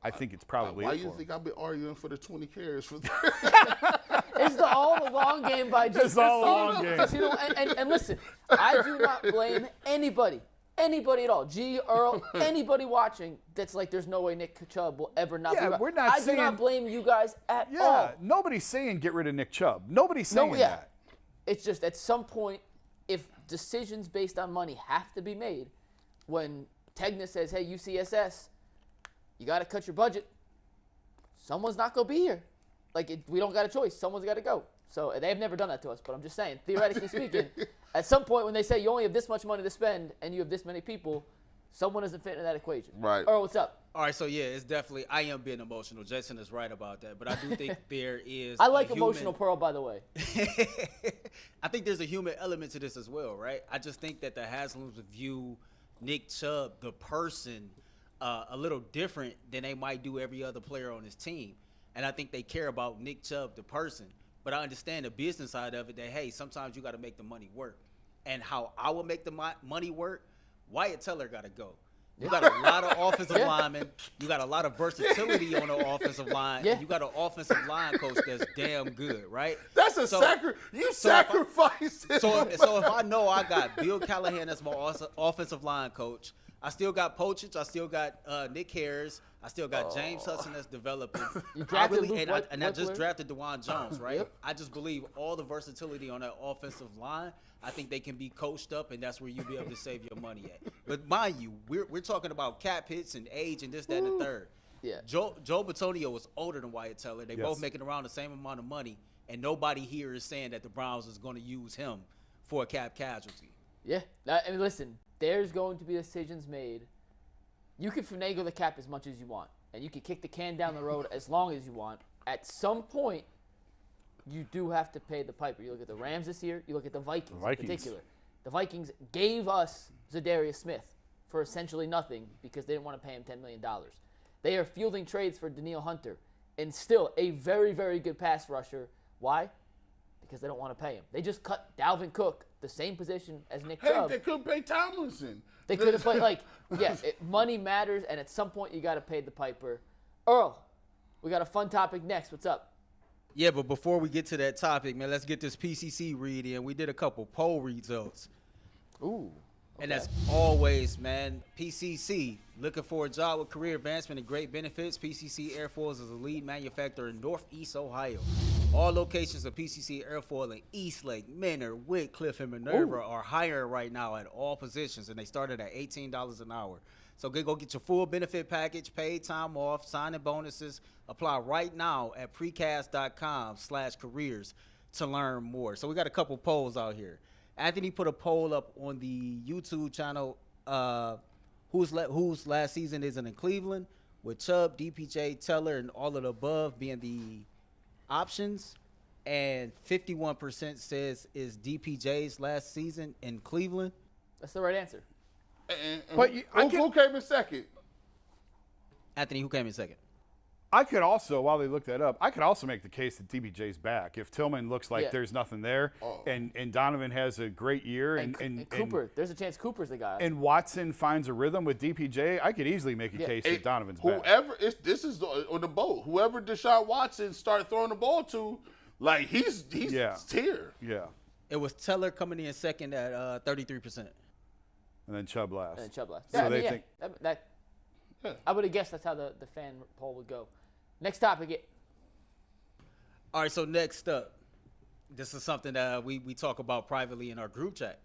I think it's probably. Why do you think I've been arguing for the 20 carries for It's all the long game by G. It's all the long game. And listen, I do not blame anybody at all. G, Earl, anybody watching that's like, there's no way Nick Chubb will ever not be right. We're not I do not blame you guys at all. Nobody's saying get rid of Nick Chubb. Nobody's saying that. It's just at some point, if decisions based on money have to be made, when Tegna says, hey, UCSS, you got to cut your budget, someone's not going to be here. We don't got a choice. Someone's got to go. So they've never done that to us, but I'm just saying, theoretically speaking, at some point when they say you only have this much money to spend and you have this many people, someone isn't fitting in that equation. Right. Earl, what's up? All right, so it's definitely, I am being emotional. Jason is right about that, but I do think there is I like emotional Pearl, by the way. I think there's a human element to this as well, right? I just think that the Haslams view Nick Chubb, the person, a little different than they might do every other player on his team. And I think they care about Nick Chubb, the person. But I understand the business side of it that, hey, sometimes you got to make the money work. And how I will make the money work, Wyatt Teller got to go. You got a lot of offensive linemen. You got a lot of versatility on the offensive line. Yeah. And you got an offensive line coach that's damn good, right? That's a sacrifice. So if I know I got Bill Callahan as my offensive line coach, I still got Pochich. I still got Nick Harris. I still got James Hudson that's developing. You drafted I just drafted DeJuan Jones, right? I just believe all the versatility on that offensive line, I think they can be coached up, and that's where you'll be able to save your money at. But mind you, we're talking about cap hits and age and this, that, and the third. Yeah. Joe Bitonio was older than Wyatt Teller. They both making around the same amount of money, and nobody here is saying that the Browns is going to use him for a cap casualty. Yeah. I mean, listen, there's going to be decisions made. You can finagle the cap as much as you want, and you can kick the can down the road as long as you want. at some point, you do have to pay the piper. You look at the Rams this year. You look at the Vikings in particular. The Vikings gave us Zadarius Smith for essentially nothing because they didn't want to pay him $10 million. They are fielding trades for Danielle Hunter and still a very, very good pass rusher. Why? Because they don't want to pay him. They just cut Dalvin Cook, the same position as Nick Chubb. They could pay Tomlinson. They could have played, money matters, and at some point you got to pay the piper. Earl, we got a fun topic next. What's up? Yeah, but before we get to that topic, man, let's get this PCC read in. We did a couple poll results. Ooh. And as always, man, PCC, looking for a job with career advancement and great benefits. PCC Airfoils is a lead manufacturer in Northeast Ohio. All locations of PCC Airfoil in Eastlake, Menor, Whitcliffe, and Minerva are hiring right now at all positions, and they started at $18 an hour. So go get your full benefit package, paid time off, signing bonuses. Apply right now at precast.com/careers to learn more. So we got a couple polls out here. Anthony put a poll up on the YouTube channel, whose last season isn't in Cleveland, with Chubb, DPJ, Teller, and all of the above being the options. And 51% says is DPJ's last season in Cleveland. That's the right answer. But who came in second? Anthony, who came in second? I could also, while they look that up, I could also make the case that DPJ's back. If Tillman looks like there's nothing there, and Donovan has a great year, and Cooper, there's a chance Cooper's the guy. And Watson finds a rhythm with DPJ, I could easily make a case that Donovan's back. This is on the boat. Whoever Deshaun Watson start throwing the ball to, like he's here. Yeah. It was Teller coming in second at 33%. And then Chubb last. Yeah, I would have guessed that's how the fan poll would go. Next topic. All right, so next up, this is something that we talk about privately in our group chat.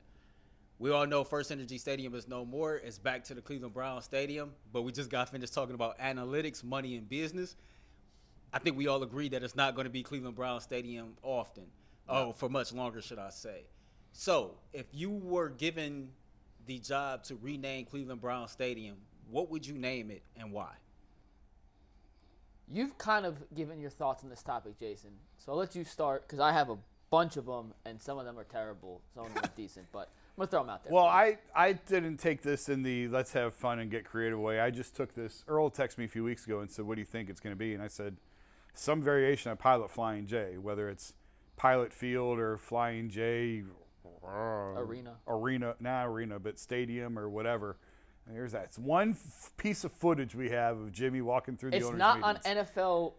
We all know First Energy Stadium is no more. It's back to the Cleveland Browns Stadium, but we just got finished talking about analytics, money, and business. I think we all agree that it's not going to be Cleveland Browns Stadium often. For much longer, should I say. So if you were given the job to rename Cleveland Browns Stadium, what would you name it and why? You've kind of given your thoughts on this topic, Jason. So I'll let you start because I have a bunch of them, and some of them are terrible. Some of them are decent, but I'm going to throw them out there. Well, I didn't take this in the let's have fun and get creative way. I just took this. Earl texted me a few weeks ago and said, what do you think it's going to be? And I said, some variation of Pilot Flying J, whether it's Pilot Field or Flying J Arena, but stadium or whatever. And here's that. It's one piece of footage we have of Jimmy walking through the owners' meetings. It's not on NFL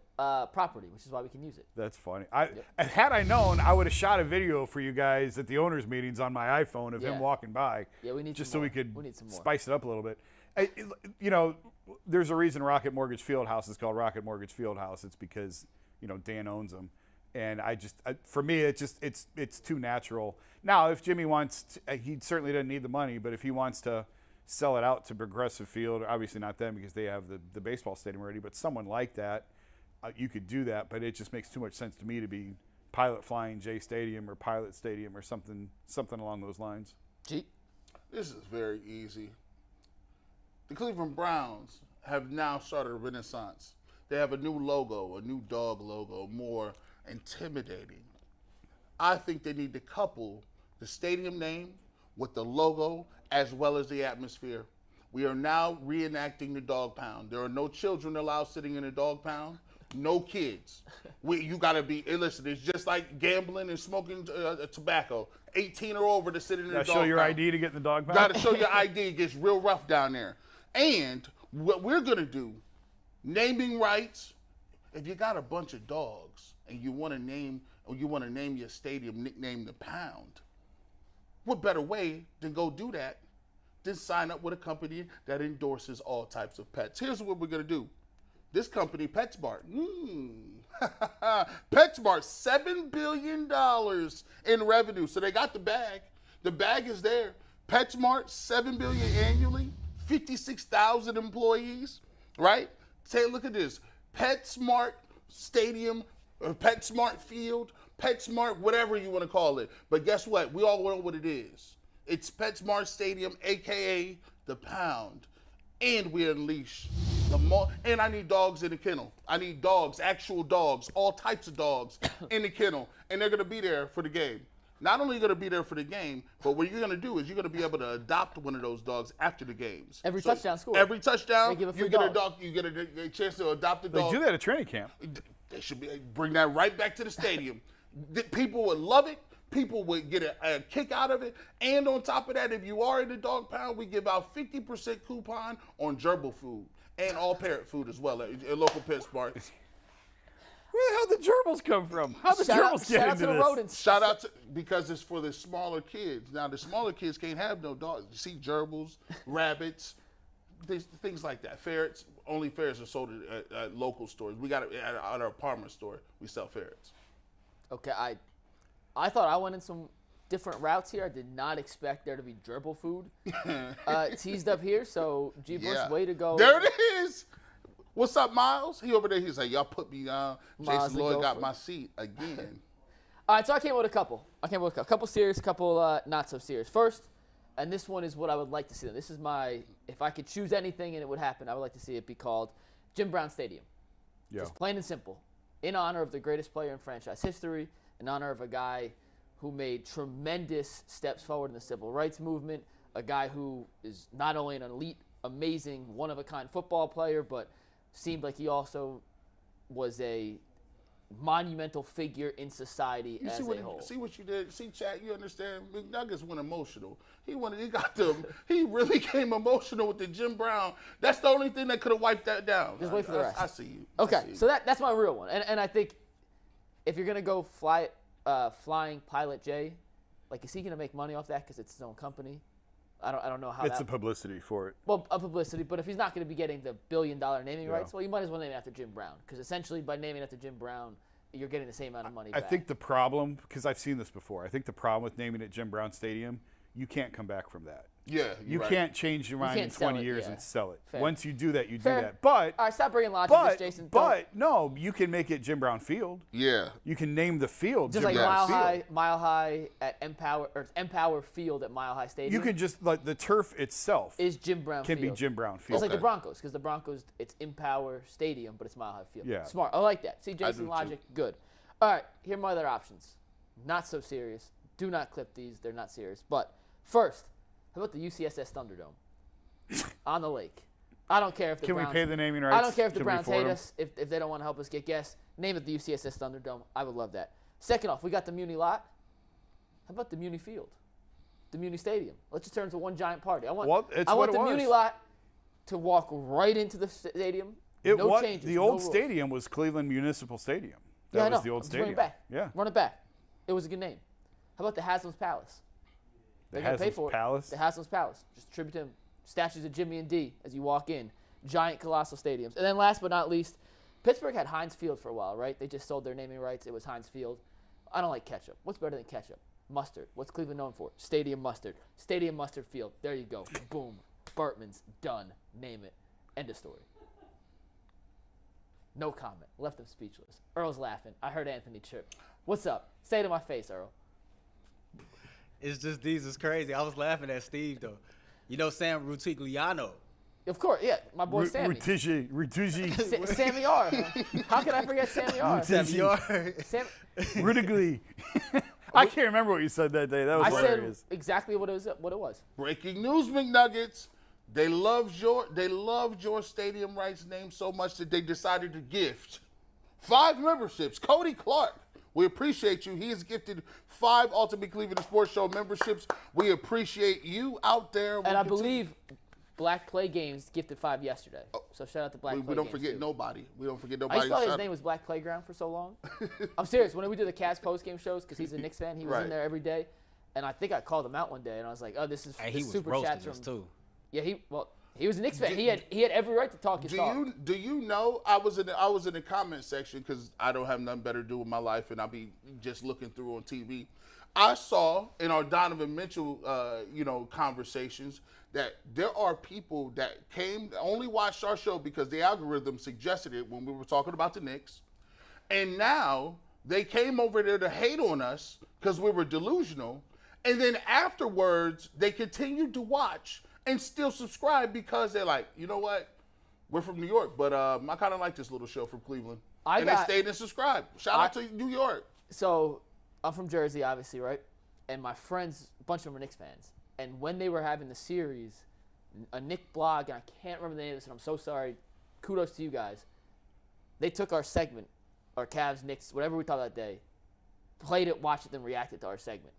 property, which is why we can use it. That's funny. Had I known, I would have shot a video for you guys at the owners' meetings on my iPhone of him walking by. Yeah, we need just some so more. we could some more. spice it up a little bit. There's a reason Rocket Mortgage Fieldhouse is called Rocket Mortgage Fieldhouse. It's because Dan owns them. And for me, it's too natural. Now, if Jimmy wants, he certainly doesn't need the money, but if he wants to sell it out to Progressive Field, obviously not them because they have the baseball stadium already, but someone like that, you could do that. But it just makes too much sense to me to be Pilot Flying J Stadium or Pilot Stadium or something along those lines. G? This is very easy. The Cleveland Browns have now started a renaissance. They have a new logo, a new dog logo, more intimidating. I think they need to couple the stadium name with the logo as well as the atmosphere. We are now reenacting the dog pound. There are no children allowed sitting in a dog pound. No kids. You got to be, listen, it's just like gambling and smoking tobacco. 18 or over to sit in the dog pound. Show your ID to get in the dog pound? Got to show your ID. It gets real rough down there. And what we're going to do, naming rights, if you got a bunch of dogs and you want to name your stadium, nickname the Pound, what better way than go do that than sign up with a company that endorses all types of pets? Here's what we're going to do. This company, PetSmart. PetSmart, $7 billion in revenue. So they got the bag. The bag is there. PetSmart, $7 billion annually, 56,000 employees, right? Look at this. PetSmart Stadium, or PetSmart Field, PetSmart, whatever you want to call it. But guess what? We all know what it is. It's PetSmart Stadium, a.k.a. the Pound. And we unleash And I need dogs in the kennel. I need dogs, actual dogs, all types of dogs in the kennel, and they're going to be there for the game. Not only going to be there for the game, but what you're going to do is you're going to be able to adopt one of those dogs after the games. Every touchdown score. Every touchdown, They give a free you get a dog. dog. You get a chance to adopt a They dog. do that at training camp. They should bring that right back to the stadium. People would love it. People would get a kick out of it. And on top of that, if you are in the dog pound, we give out 50% coupon on gerbil food and all parrot food as well at local pet spots. Where the hell did gerbils come from? How the Shout out, gerbils get shout out into to the this? rodents. Shout out to, because it's for the smaller kids. Now, the smaller kids can't have no dogs. You see gerbils, rabbits, things like that. Ferrets, only ferrets are sold at local stores. We got it at our apartment store. We sell ferrets. Okay, I thought I went in some different routes here. I did not expect there to be gerbil food teased up here. So, G. Bush, way to go. There it is. What's up, Myles? He over there. He's like, y'all put me on. Myles Jason the Lloyd got Gopher. my seat again. All right, so I came with a couple. Couple serious, couple not so serious. First, and this one is what I would like to see. This is my, if I could choose anything and it would happen, I would like to see it be called Jim Brown Stadium. Yeah. Just plain and simple. In honor of the greatest player in franchise history, in honor of a guy who made tremendous steps forward in the civil rights movement, a guy who is not only an elite, amazing, one-of-a-kind football player, but seemed like he also was a monumental figure in society You as see a what whole. see what you did? See, chat, you understand? McNuggets went emotional. He got them. He really came emotional with the Jim Brown. That's the only thing that could have wiped that down. Just wait for the rest. I see you. Okay, I see you. so that's my real one, and I think if you're gonna go flying Pilot J, like is he gonna make money off that because it's his own company? I don't know how It's that. the publicity for it. Well, a publicity, but if he's not going to be getting the $1 billion naming Yeah. rights, well, you might as well name it after Jim Brown, because essentially by naming it after Jim Brown, you're getting the same amount of money I back. think the problem, because I've seen this before, I think the problem with naming it Jim Brown Stadium, you can't come back from that. Yeah, You you're right. can't change your mind in can't sell 20 it, years yeah. and sell it. Fair. Once you do that, you Fair. do that. But All right, stop bringing logic, to this, Jason. Don't- no, you can make it Jim Brown Field. Yeah. You can name the field just Jim like Brown Field. Mile High at Empower Field at Mile High Stadium. You can just, like, the turf itself is Jim Brown can Field. be Jim Brown Field. It's like the Okay. Broncos, because the Broncos, it's Empower Stadium, but it's Mile High Field. Yeah. Smart. I like that. See, do Jason too. logic, good. All right, here are my other options. Not so serious. Do not clip these. They're not serious. But first, how about the UCSS Thunderdome on the lake? I don't care if the Can we Browns, pay the naming rights? I don't care if the Can we Browns afford hate them? us. If they don't want to help us get guests, name it the UCSS Thunderdome. I would love that. Second off, we got the Muni lot. How about the Muni Field? The Muni Stadium. Let's just turn it into one giant party. I want It's I what want it the Muni was. lot to walk right into the stadium. No changes. The no old rules. stadium was Cleveland Municipal Stadium. That Yeah, I was know. the old I'm just running stadium. back. Yeah. Run it back. It was a good name. How about the Haslam's Palace? They're gonna pay Haslam's for Palace? it. The Haslam's Palace. Just tribute to him. Statues of Jimmy and D as you walk in. Giant, colossal stadiums. And then last but not least, Pittsburgh had Heinz Field for a while, right? They just sold their naming rights. It was Heinz Field. I don't like ketchup. What's better than ketchup? Mustard. What's Cleveland known for? Stadium mustard. Stadium Mustard Field. There you go. Boom. Bartman's done. Name it. End of story. No comment. Left him speechless. Earl's laughing. I heard Anthony chirp. What's up? Say it to my face, Earl. It's just these is crazy. I was laughing at Steve though. You know Sam Rutigliano. Of course, yeah. My boy Sammy. Rutigi. Sammy R. Huh? How can I forget Sammy R? Sam Sam, Rudigly. I can't remember what you said that day. That was I said hilarious. exactly what it was. Breaking news, McNuggets. They loved your stadium rights name so much that they decided to gift 5 memberships. Cody Clark, we appreciate you. He has gifted 5 Ultimate Cleveland Sports Show memberships. We appreciate you out there. And I believe Black Play Games gifted 5 yesterday. So shout out to Black Play we don't Games, forget too. nobody. We don't forget I nobody. used to thought his Shout- name was Black Playground for so long. I'm serious. When we do the Cavs post-game shows, because he's a Knicks fan, he was Right. in there every day. And I think I called him out one day, and I was like, oh, this is And he this was super roasting chats us from too. Yeah, he was a Knicks fan. He had every right to talk his talk. Do you know I was in the comment section because I don't have nothing better to do with my life and I'll be just looking through on TV. I saw in our Donovan Mitchell conversations that there are people that only watched our show because the algorithm suggested it when we were talking about the Knicks, and now they came over there to hate on us because we were delusional, and then afterwards they continued to watch and still subscribe because they're like, you know what? We're from New York, but I kind of like this little show from Cleveland. They stayed and subscribed. Shout out to New York. So I'm from Jersey, obviously, right? And my friends, a bunch of them are Knicks fans. And when they were having the series, a Knick blog, and I can't remember the name of this, and I'm so sorry. Kudos to you guys. They took our segment, our Cavs, Knicks, whatever we thought that day, played it, watched it, then reacted to our segment.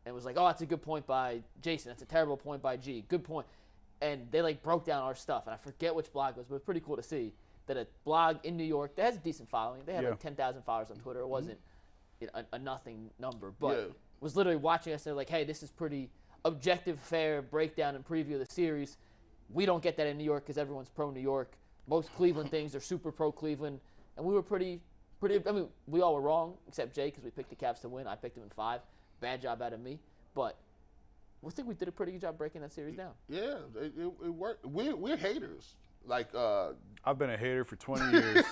And was like, oh, that's a good point by Jason. That's a terrible point by G. Good point. And they, broke down our stuff. And I forget which blog it was, but it was pretty cool to see that a blog in New York that has a decent following. They had 10,000 followers on Twitter. It wasn't a nothing number. But was literally watching us. They're like, hey, this is pretty objective, fair breakdown and preview of the series. We don't get that in New York because everyone's pro-New York. Most Cleveland things are super pro-Cleveland. And we were pretty. I mean, we all were wrong except Jay because we picked the Cavs to win. I picked them in 5. Bad job out of me. But I think we did a pretty good job breaking that series down. Yeah, it worked. We're haters. I've been a hater for 20 years.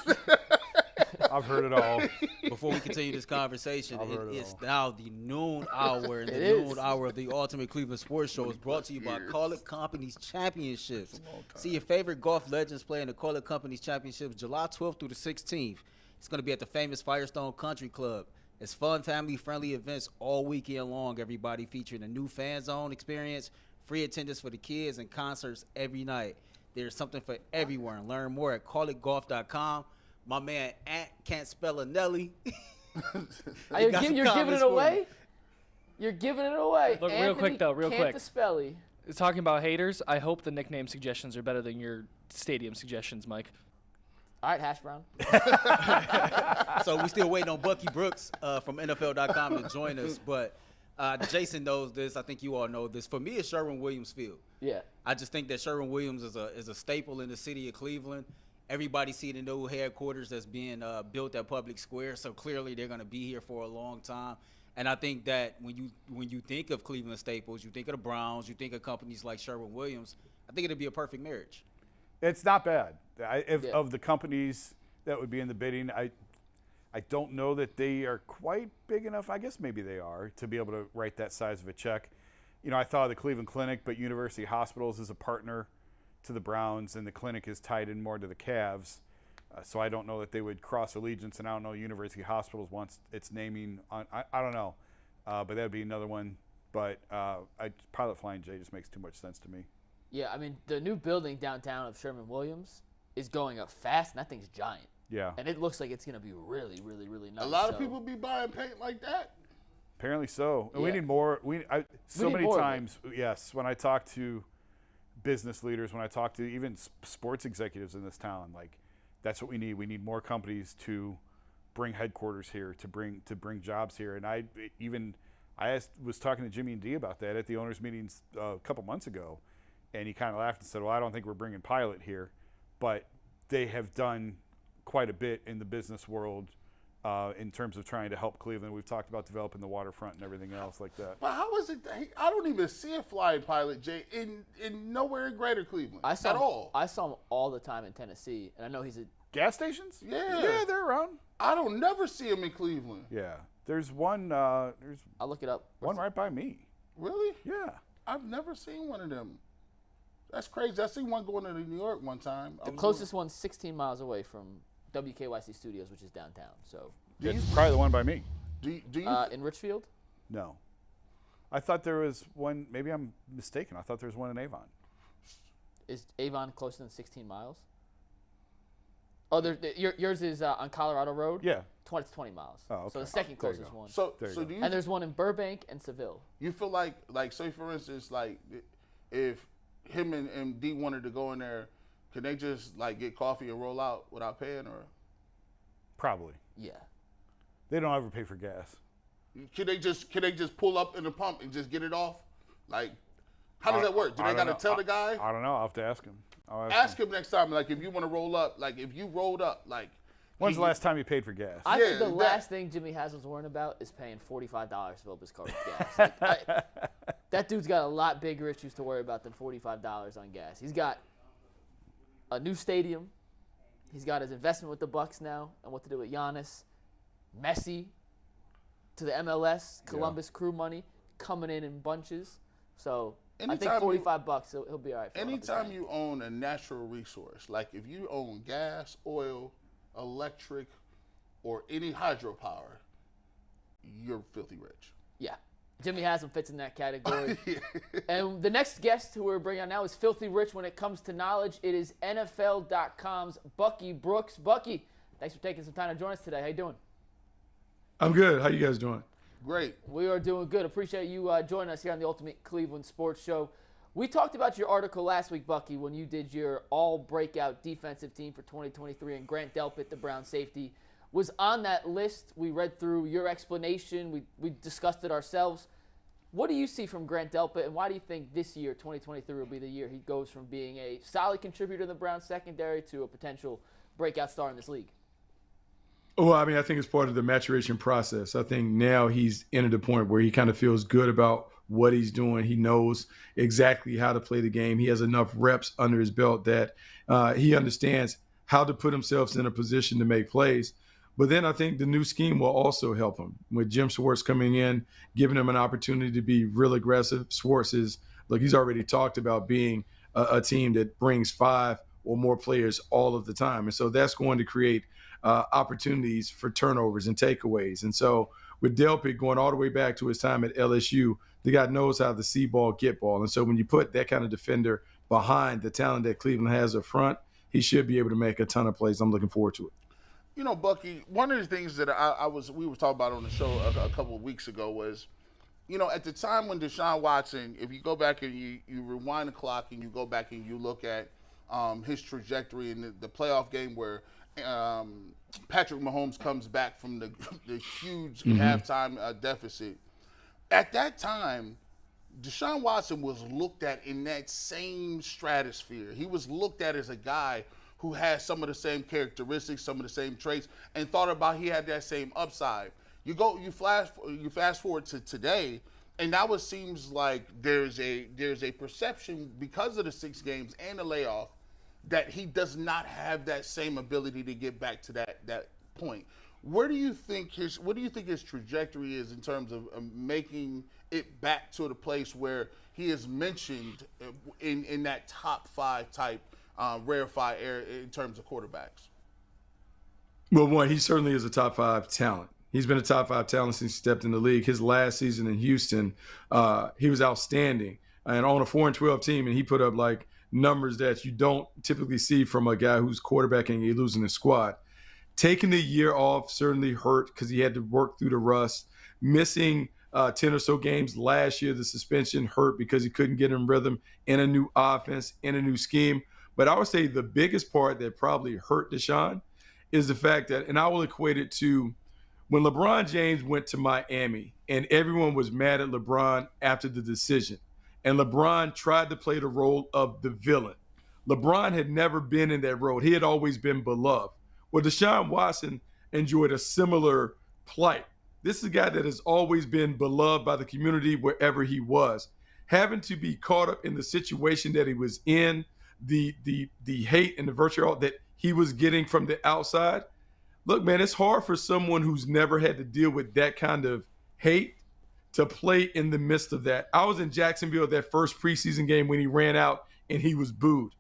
I've heard it all. Before we continue this conversation, it's now the noon hour, and the It noon hour of the Ultimate Cleveland Sports Show is brought to you by Call It Companies Championships. See your favorite golf legends play in the Call It Companies Championships July 12th through the 16th. It's going to be at the famous Firestone Country Club. It's fun, family-friendly events all weekend long, everybody, featuring a new fan zone experience, free attendance for the kids, and concerts every night. There's something for everyone. Learn more at callitgolf.com. My man, Ant Can't Spell a Nelly. You're giving it away? You're giving it away. Look, real quick, though, real quick. Spelly. Talking about haters, I hope the nickname suggestions are better than your stadium suggestions, Mike. All right, Hash Brown. So we still waiting on Bucky Brooks from NFL.com to join us. But Jason knows this. I think you all know this. For me, it's Sherwin-Williams Field. Yeah. I just think that Sherwin-Williams is a staple in the city of Cleveland. Everybody see the new headquarters that's being built at Public Square, so clearly they're going to be here for a long time. And I think that when you think of Cleveland staples, you think of the Browns, you think of companies like Sherwin-Williams. I think it'd be a perfect marriage. It's not bad. Of the companies that would be in the bidding, I don't know that they are quite big enough. I guess maybe they are to be able to write that size of a check. You know, I thought of the Cleveland Clinic, but University Hospitals is a partner to the Browns, and the clinic is tied in more to the Cavs. So I don't know that they would cross allegiance, and I don't know University Hospitals wants its naming on. I don't know, but that would be another one. But Pilot Flying J just makes too much sense to me. Yeah, I mean, the new building downtown of Sherwin-Williams is going up fast, and that thing's giant. Yeah. And it looks like it's going to be really, really, really nice. A lot of people be buying paint like that. Apparently so. And Yeah. we need more. So need many more of it. times, yes, when I talk to business leaders, when I talk to even sports executives in this town, like, that's what we need. We need more companies to bring headquarters here, to bring jobs here. And I was talking to Jimmy and Dee about that at the owners' meetings a couple months ago. And he kind of laughed and said, well, I don't think we're bringing Pilot here. But they have done quite a bit in the business world in terms of trying to help Cleveland. We've talked about developing the waterfront and everything else like that. But how is it that I don't even see a flying Pilot, Jay, in nowhere in Greater Cleveland at all. I saw him all the time in Tennessee, and I know he's a Gas stations? Yeah. Yeah, they're around. I don't never see him in Cleveland. Yeah. There's one. I'll look it up. One right by me. Really? Yeah. I've never seen one of them. That's crazy. I seen one going to New York one time. The closest one's 16 miles away from WKYC Studios, which is downtown. So It's probably the one by me. Do you in Richfield? No. I thought there was one. Maybe I'm mistaken. I thought there was one in Avon. Is Avon closer than 16 miles? Oh, yours is on Colorado Road? Yeah. 20 miles. Oh, okay. So the second There you closest go. one. So There you go. do you And there's one in Burbank and Seville. you feel like say for instance like if him and D wanted to go in there, can they just like get coffee and roll out without paying, or Probably. Yeah. They don't ever pay for gas. can they just pull up in the pump and just get it off? Like, how does that work? Do I they don't gotta know. tell the guy? I don't know. I'll have to ask him. Ask him next time. Like, if you want to roll up, like if you rolled up, like. When's the last time you paid for gas? I think the that- last thing Jimmy Haslam's worrying about is paying $45 to fill up his car with gas. That dude's got a lot bigger issues to worry about than $45 on gas. He's got a new stadium. He's got his investment with the Bucks now and what to do with Giannis. Messi to the MLS, Columbus Crew money coming in bunches. So I think $45, he'll be all right. Anytime you own a natural resource, like if you own gas, oil, electric, or any hydropower, you're filthy rich. Yeah. Jimmy Haslam fits in that category. And the next guest who we're bringing on now is filthy rich when it comes to knowledge. It is NFL.com's Bucky Brooks. Bucky, thanks for taking some time to join us today. How you doing? I'm good. How you guys doing? Great. We are doing good. Appreciate you joining us here on the Ultimate Cleveland Sports Show. We talked about your article last week, Bucky, when you did your all-breakout defensive team for 2023, and Grant Delpit, the Brown safety, was on that list. We read through your explanation. We discussed it ourselves. What do you see from Grant Delpit, and why do you think this year, 2023, will be the year he goes from being a solid contributor in the Browns secondary to a potential breakout star in this league? Well, I mean, I think it's part of the maturation process. I think now he's entered a point where he kind of feels good about what he's doing. He knows exactly how to play the game. He has enough reps under his belt that he understands how to put himself in a position to make plays. But then I think the new scheme will also help him. With Jim Schwartz coming in, giving him an opportunity to be real aggressive. Schwartz is, look, he's already talked about being a team that brings 5 or more players all of the time. And so that's going to create opportunities for turnovers and takeaways. And so with Delpit going all the way back to his time at LSU, the guy knows how to see ball, get ball. And so when you put that kind of defender behind the talent that Cleveland has up front, he should be able to make a ton of plays. I'm looking forward to it. You know, Bucky, one of the things that we were talking about on the show a couple of weeks ago was, you know, at the time when Deshaun Watson, if you go back and you rewind the clock and you go back and you look at his trajectory in the playoff game where Patrick Mahomes comes back from the huge halftime deficit. At that time, Deshaun Watson was looked at in that same stratosphere. He was looked at as a guy who has some of the same characteristics, some of the same traits, and thought about he had that same upside. You fast forward to today, and now it seems like there's a perception because of the 6 games and the layoff that he does not have that same ability to get back to that point. Where do you think his trajectory is in terms of making it back to the place where he is mentioned in that top 5 type rarefied air in terms of quarterbacks? Well, one, he certainly is a top 5 talent. He's been a top 5 talent since he stepped in the league. His last season in Houston, he was outstanding. And on a 4-12 team, and he put up like numbers that you don't typically see from a guy who's quarterbacking a losing squad. Taking the year off certainly hurt because he had to work through the rust. Missing 10 or so games last year, the suspension hurt because he couldn't get in rhythm in a new offense, in a new scheme. But I would say the biggest part that probably hurt Deshaun is the fact that, and I will equate it to when LeBron James went to Miami and everyone was mad at LeBron after the decision. And LeBron tried to play the role of the villain. LeBron had never been in that role. He had always been beloved. Well, Deshaun Watson enjoyed a similar plight. This is a guy that has always been beloved by the community wherever he was. Having to be caught up in the situation that he was in, the hate and the vitriol that he was getting from the outside. Look, man, it's hard for someone who's never had to deal with that kind of hate to play in the midst of that. I was in Jacksonville that first preseason game when he ran out and he was booed.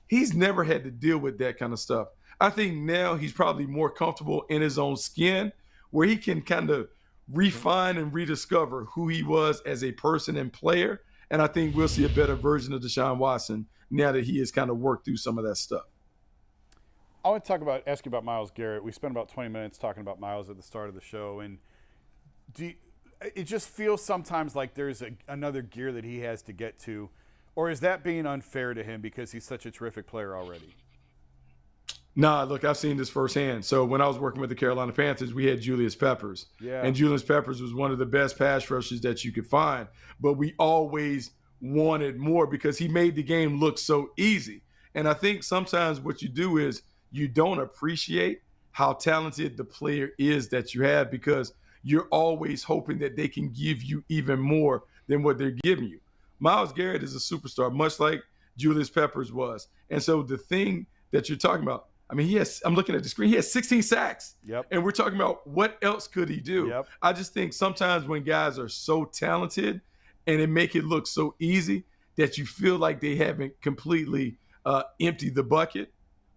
He's never had to deal with that kind of stuff. I think now he's probably more comfortable in his own skin where he can kind of refine and rediscover who he was as a person and player. And I think we'll see a better version of Deshaun Watson now that he has kind of worked through some of that stuff. I want to ask you about Myles Garrett. We spent about 20 minutes talking about Myles at the start of the show, and it just feels sometimes like there's another gear that he has to get to, or is that being unfair to him because he's such a terrific player already? Nah, look, I've seen this firsthand. So when I was working with the Carolina Panthers, we had Julius Peppers. Yeah. And Julius Peppers was one of the best pass rushers that you could find. But we always wanted more because he made the game look so easy. And I think sometimes what you do is you don't appreciate how talented the player is that you have because you're always hoping that they can give you even more than what they're giving you. Myles Garrett is a superstar, much like Julius Peppers was. And so the thing that you're talking about, I mean, I'm looking at the screen, he has 16 sacks. Yep. And we're talking about what else could he do? Yep. I just think sometimes when guys are so talented and they make it look so easy, that you feel like they haven't completely emptied the bucket,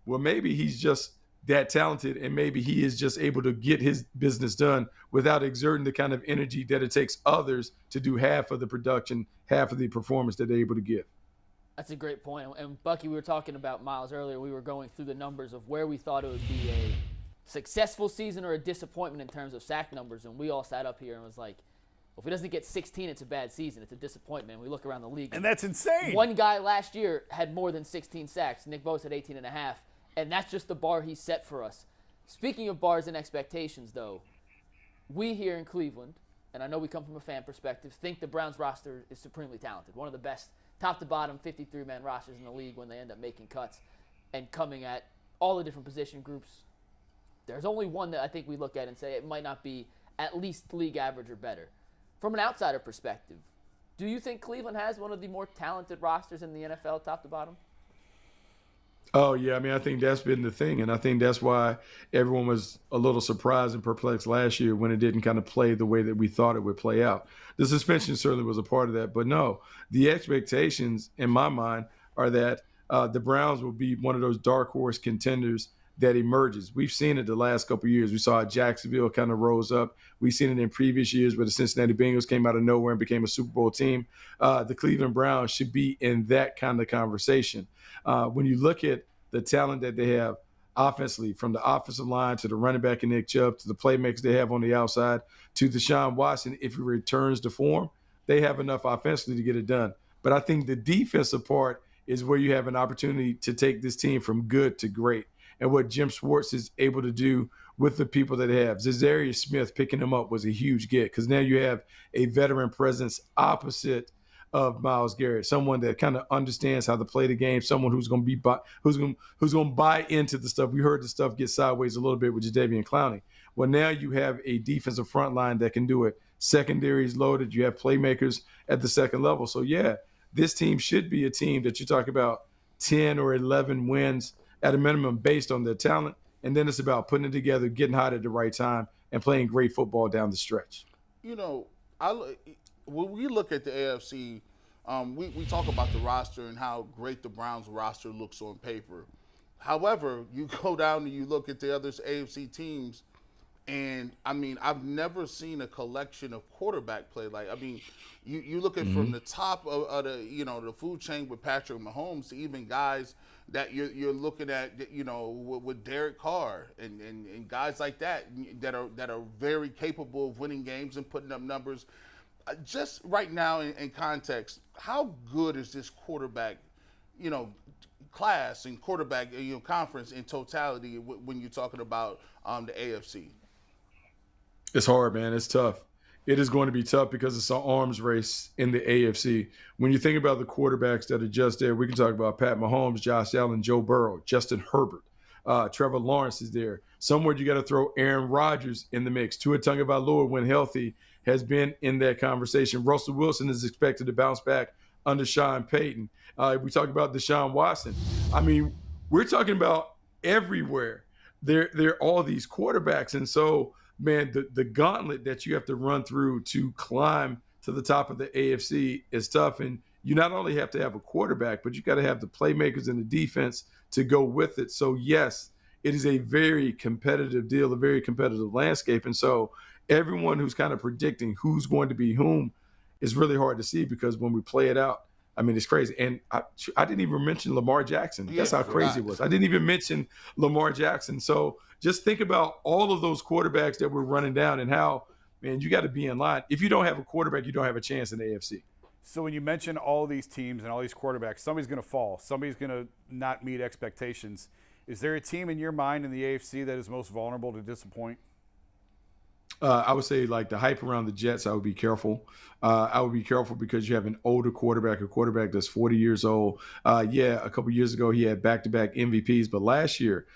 well, maybe he's just that talented, and maybe he is just able to get his business done without exerting the kind of energy that it takes others to do half of the production, half of the performance that they're able to give. That's a great point. And Bucky, we were talking about Myles earlier. We were going through the numbers of where we thought it would be a successful season or a disappointment in terms of sack numbers. And we all sat up here and was like, well, if he doesn't get 16, it's a bad season. It's a disappointment. We look around the league. And that's insane. One guy last year had more than 16 sacks. Nick Bosa had 18 and a half. And that's just the bar he set for us. Speaking of bars and expectations, though, we here in Cleveland, and I know we come from a fan perspective, think the Browns roster is supremely talented. One of the best top to bottom 53-man rosters in the league when they end up making cuts and coming at all the different position groups. There's only one that I think we look at and say it might not be at least league average or better. From an outsider perspective, do you think Cleveland has one of the more talented rosters in the NFL top to bottom? Oh, yeah. I mean, I think that's been the thing. And I think that's why everyone was a little surprised and perplexed last year when it didn't kind of play the way that we thought it would play out. The suspension certainly was a part of that. But no, the expectations in my mind are that the Browns will be one of those dark horse contenders that emerges. We've seen it the last couple of years. We saw Jacksonville kind of rose up. We've seen it in previous years where the Cincinnati Bengals came out of nowhere and became a Super Bowl team. The Cleveland Browns should be in that kind of conversation. When you look at the talent that they have offensively, from the offensive line to the running back in Nick Chubb to the playmakers they have on the outside to Deshaun Watson, if he returns to form, they have enough offensively to get it done. But I think the defensive part is where you have an opportunity to take this team from good to great. And what Jim Schwartz is able to do with the people that they have. Za'Darius Smith picking him up was a huge get because now you have a veteran presence opposite of Myles Garrett, someone that kind of understands how to play the game, someone who's going to buy into the stuff. We heard the stuff get sideways a little bit with Jadeveon Clowney. Well, now you have a defensive front line that can do it. Secondary's loaded. You have playmakers at the second level. So, yeah, this team should be a team that you talk about 10 or 11 wins at a minimum based on their talent. And then it's about putting it together, getting hot at the right time, and playing great football down the stretch. You know, when we look at the AFC, we talk about the roster and how great the Browns roster looks on paper. However, you go down and you look at the other AFC teams, and, I mean, I've never seen a collection of quarterback play. Like, I mean, you look at from the top of the, you know, the food chain with Patrick Mahomes to even guys that you're looking at, you know, with Derek Carr and guys like that are very capable of winning games and putting up numbers. Just right now in context, how good is this quarterback, you know, class and quarterback, you know, conference in totality when you're talking about the AFC? It's hard, man. It's tough. It is going to be tough because it's an arms race in the AFC. When you think about the quarterbacks that are just there, we can talk about Pat Mahomes, Josh Allen, Joe Burrow, Justin Herbert. Trevor Lawrence is there. Somewhere you got to throw Aaron Rodgers in the mix. Tua Tagovailoa, when healthy, has been in that conversation. Russell Wilson is expected to bounce back under Sean Payton. We talk about Deshaun Watson. I mean, we're talking about everywhere. There are all these quarterbacks. And so, man, the gauntlet that you have to run through to climb to the top of the AFC is tough. And you not only have to have a quarterback, but you got to have the playmakers and the defense to go with it. So, yes, it is a very competitive deal, a very competitive landscape. And so everyone who's kind of predicting who's going to be whom is really hard to see because when we play it out, I mean, it's crazy. And I didn't even mention Lamar Jackson. That's how crazy it was. I didn't even mention Lamar Jackson. So just think about all of those quarterbacks that we're running down and how, man, you got to be in line. If you don't have a quarterback, you don't have a chance in the AFC. So when you mention all these teams and all these quarterbacks, somebody's going to fall. Somebody's going to not meet expectations. Is there a team in your mind in the AFC that is most vulnerable to disappoint? I would say like the hype around the Jets, I would be careful. I would be careful because you have an older quarterback, a quarterback that's 40 years old. Yeah, a couple years ago he had back-to-back MVPs, but last year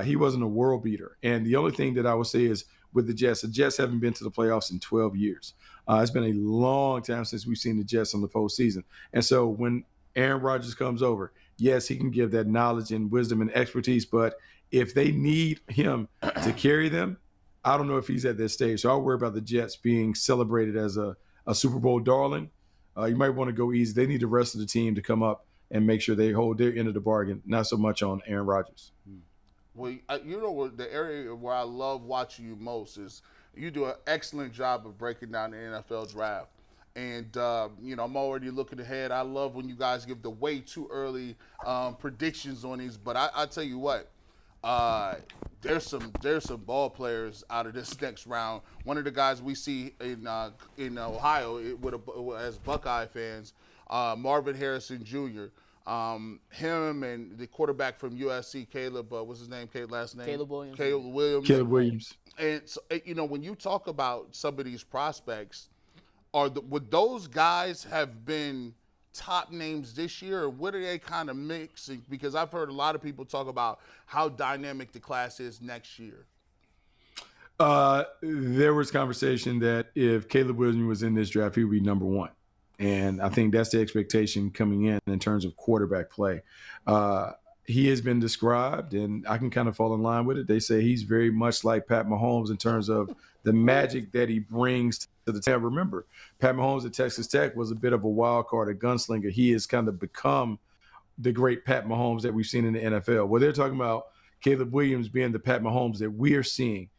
he wasn't a world beater. And the only thing that I would say is with the Jets haven't been to the playoffs in 12 years. It's been a long time since we've seen the Jets on the postseason. And so when Aaron Rodgers comes over, yes, he can give that knowledge and wisdom and expertise, but if they need him to carry them, I don't know if he's at that stage. So I'll worry about the Jets being celebrated as a Super Bowl darling. you might want to go easy. They need the rest of the team to come up and make sure they hold their end of the bargain, not so much on Aaron Rodgers. Well, you know what, the area where I love watching you most is you do an excellent job of breaking down the NFL draft. And, I'm already looking ahead. I love when you guys give the way too early predictions on these. But I tell you what, there's some ball players out of this next round. One of the guys we see in Ohio as Buckeye fans, Marvin Harrison Jr., him and the quarterback from USC, Caleb, what's his name? Last name? Caleb Williams. Caleb Williams. And so, when you talk about some of these prospects, would those guys have been top names this year, or what are they kind of mixing? Because I've heard a lot of people talk about how dynamic the class is next year. There was conversation that if Caleb Williams was in this draft, he would be number one. And I think that's the expectation coming in terms of quarterback play. He has been described, and I can kind of fall in line with it. They say he's very much like Pat Mahomes in terms of the magic that he brings to the team. Remember, Pat Mahomes at Texas Tech was a bit of a wild card, a gunslinger. He has kind of become the great Pat Mahomes that we've seen in the NFL. Well, they're talking about Caleb Williams being the Pat Mahomes that we are seeing.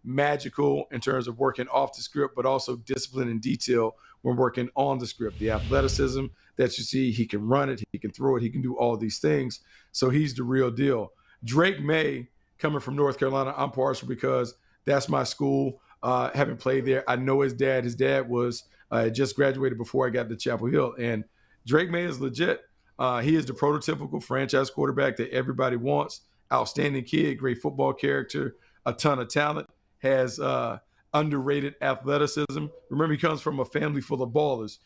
Magical in terms of working off the script, but also discipline and detail when working on the script. The athleticism that you see, he can run it, he can throw it, he can do all these things. So he's the real deal. Drake May, coming from North Carolina, I'm partial because that's my school. Having played there, I know his dad. His dad was just graduated before I got to Chapel Hill. And Drake May is legit. He is the prototypical franchise quarterback that everybody wants. Outstanding kid, great football character, a ton of talent, has underrated athleticism. Remember, he comes from a family full of ballers.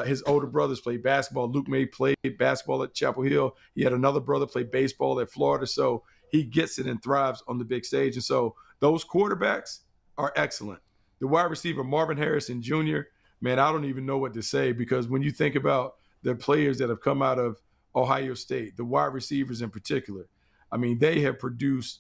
His older brothers played basketball. Luke May played basketball at Chapel Hill. He had another brother play baseball at Florida. So he gets it and thrives on the big stage. And so those quarterbacks are excellent. The wide receiver, Marvin Harrison Jr., man, I don't even know what to say, because when you think about the players that have come out of Ohio State, the wide receivers in particular, I mean, they have produced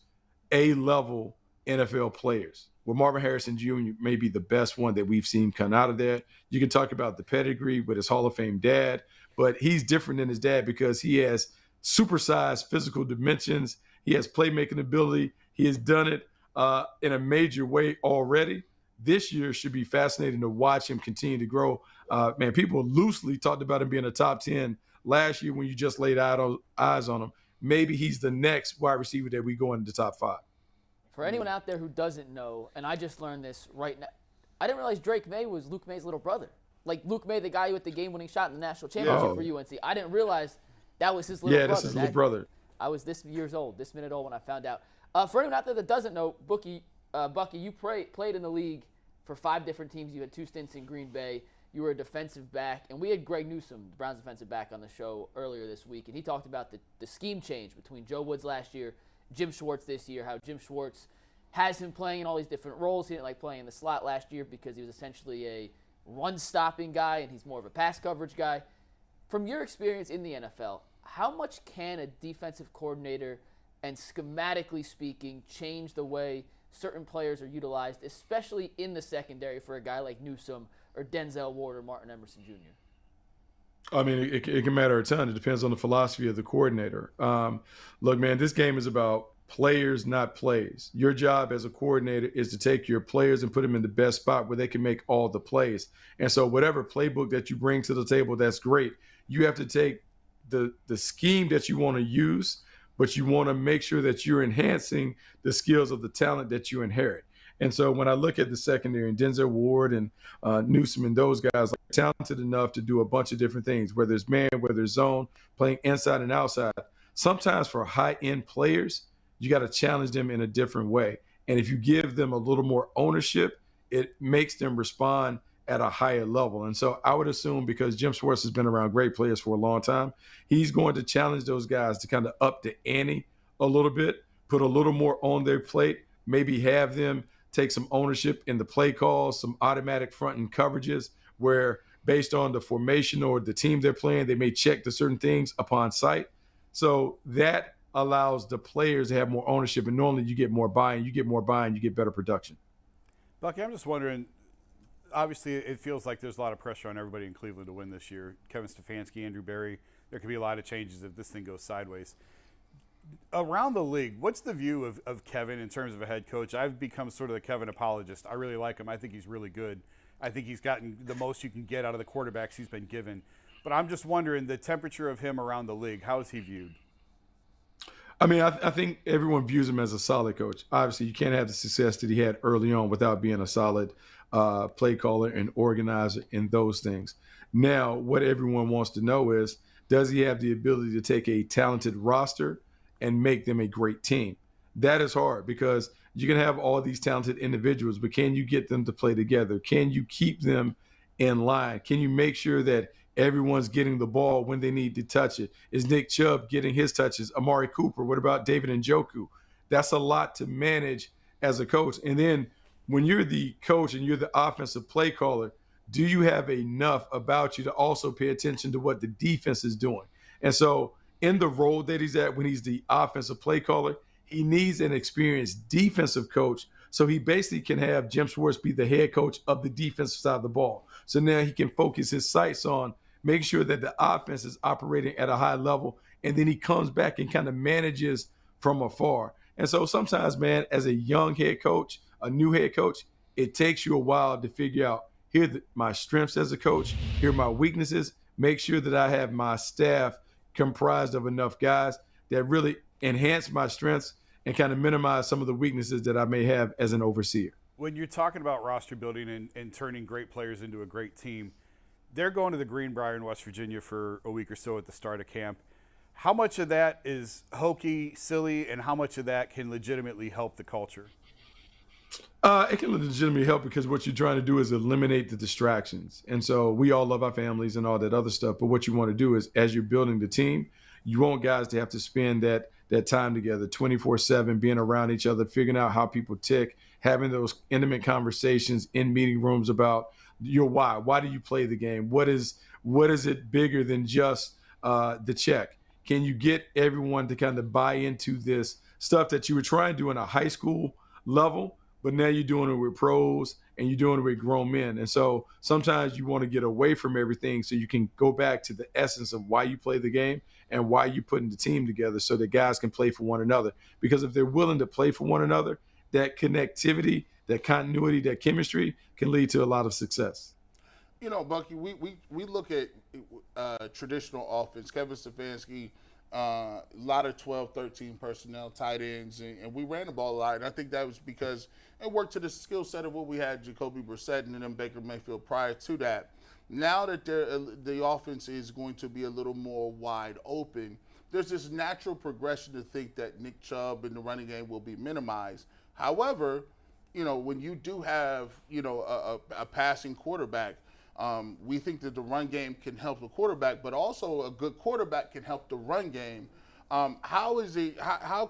A-level NFL players. Well, Marvin Harrison Jr. may be the best one that we've seen come out of there. You can talk about the pedigree with his Hall of Fame dad, but he's different than his dad because he has supersized physical dimensions. He has playmaking ability. He has done it in a major way already. This year should be fascinating to watch him continue to grow. Man, people loosely talked about him being a top 10 last year when you just laid eyes on him. Maybe he's the next wide receiver that we go into the top 5. For anyone out there who doesn't know, and I just learned this right now, I didn't realize Drake May was Luke May's little brother. Like Luke May, the guy with the game-winning shot in the national championship for UNC. I didn't realize that was his little brother. Yeah, that's his little brother. I was this minute old when I found out. For anyone out there that doesn't know, Bucky, you played in the league for 5 different teams. You had 2 stints in Green Bay. You were a defensive back. And we had Greg Newsome, the Browns defensive back, on the show earlier this week. And he talked about the scheme change between Joe Woods last year, Jim Schwartz this year, how Jim Schwartz has him playing in all these different roles. He didn't like playing in the slot last year because he was essentially a run-stopping guy, and he's more of a pass coverage guy. From your experience in the NFL, how much can a defensive coordinator, and schematically speaking, change the way certain players are utilized, especially in the secondary for a guy like Newsome or Denzel Ward or Martin Emerson Jr.? I mean, it can matter a ton. It depends on the philosophy of the coordinator. Look, man, this game is about players, not plays. Your job as a coordinator is to take your players and put them in the best spot where they can make all the plays. And so whatever playbook that you bring to the table, that's great. You have to take the scheme that you want to use, but you want to make sure that you're enhancing the skills of the talent that you inherit. And so when I look at the secondary and Denzel Ward and Newsome and those guys, like, talented enough to do a bunch of different things, whether it's man, whether it's zone, playing inside and outside. Sometimes for high-end players, you got to challenge them in a different way. And if you give them a little more ownership, it makes them respond at a higher level. And so I would assume, because Jim Schwartz has been around great players for a long time, he's going to challenge those guys to kind of up the ante a little bit, put a little more on their plate, maybe have them take some ownership in the play calls, some automatic front end coverages where based on the formation or the team they're playing, they may check the certain things upon sight. So that allows the players to have more ownership, and normally you get more buy-in, you get better production. Bucky, I'm just wondering, obviously it feels like there's a lot of pressure on everybody in Cleveland to win this year. Kevin Stefanski, Andrew Berry. There could be a lot of changes if this thing goes sideways. Around the league, what's the view of Kevin in terms of a head coach? I've become sort of the Kevin apologist. I really like him. I think he's really good. I think he's gotten the most you can get out of the quarterbacks he's been given. But I'm just wondering the temperature of him around the league. How is he viewed? I mean, I think everyone views him as a solid coach. Obviously, you can't have the success that he had early on without being a solid play caller and organizer and those things. Now, what everyone wants to know is, does he have the ability to take a talented roster and make them a great team? That is hard because you can have all these talented individuals, but can you get them to play together? Can you keep them in line? Can you make sure that everyone's getting the ball when they need to touch it? Is Nick Chubb getting his touches? Amari Cooper? What about David Njoku? That's a lot to manage as a coach. And then when you're the coach and you're the offensive play caller, do you have enough about you to also pay attention to what the defense is doing? And so in the role that he's at when he's the offensive play caller, he needs an experienced defensive coach so he basically can have Jim Schwartz be the head coach of the defensive side of the ball. So now he can focus his sights on making sure that the offense is operating at a high level, and then he comes back and kind of manages from afar. And so sometimes, man, as a young head coach, a new head coach, it takes you a while to figure out, here are my strengths as a coach, here are my weaknesses, make sure that I have my staff comprised of enough guys that really enhance my strengths and kind of minimize some of the weaknesses that I may have as an overseer. When you're talking about roster building and turning great players into a great team, they're going to the Greenbrier in West Virginia for a week or so at the start of camp. How much of that is hokey, silly, and how much of that can legitimately help the culture? It can legitimately help because what you're trying to do is eliminate the distractions. And so we all love our families and all that other stuff. But what you want to do is, as you're building the team, you want guys to have to spend that time together 24/7, being around each other, figuring out how people tick, having those intimate conversations in meeting rooms about your why. Why do you play the game? What is it bigger than just the check? Can you get everyone to kind of buy into this stuff that you were trying to do in a high school level, but now you're doing it with pros and you're doing it with grown men? And so sometimes you want to get away from everything so you can go back to the essence of why you play the game and why you're putting the team together so that guys can play for one another. Because if they're willing to play for one another, that connectivity, that continuity, that chemistry can lead to a lot of success. You know, Bucky, we look at traditional offense. Kevin Stefanski, a lot of 12, 13 personnel, tight ends, and we ran the ball a lot. And I think that was because it worked to the skill set of what we had, Jacoby Brissett and then Baker Mayfield prior to that. Now that the offense is going to be a little more wide open, there's this natural progression to think that Nick Chubb in the running game will be minimized. However, you know, when you do have, you know, a passing quarterback, we think that the run game can help the quarterback, but also a good quarterback can help the run game. How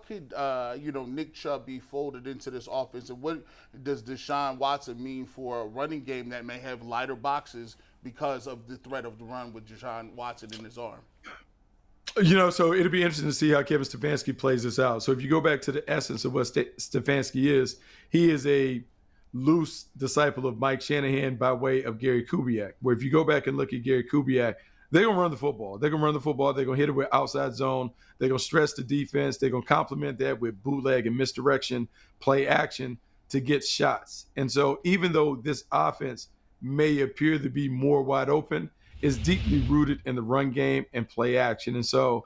could you know, Nick Chubb be folded into this offense, and what does Deshaun Watson mean for a running game that may have lighter boxes because of the threat of the run with Deshaun Watson in his arm? You know, so it'll be interesting to see how Kevin Stefanski plays this out. So if you go back to the essence of what Stefanski is, he is a loose disciple of Mike Shanahan by way of Gary Kubiak, where if you go back and look at Gary Kubiak, they're going to run the football. They're going to run the football. They're going to hit it with outside zone. They're going to stress the defense. They're going to complement that with bootleg and misdirection, play action to get shots. And so even though this offense may appear to be more wide open, is deeply rooted in the run game and play action. And so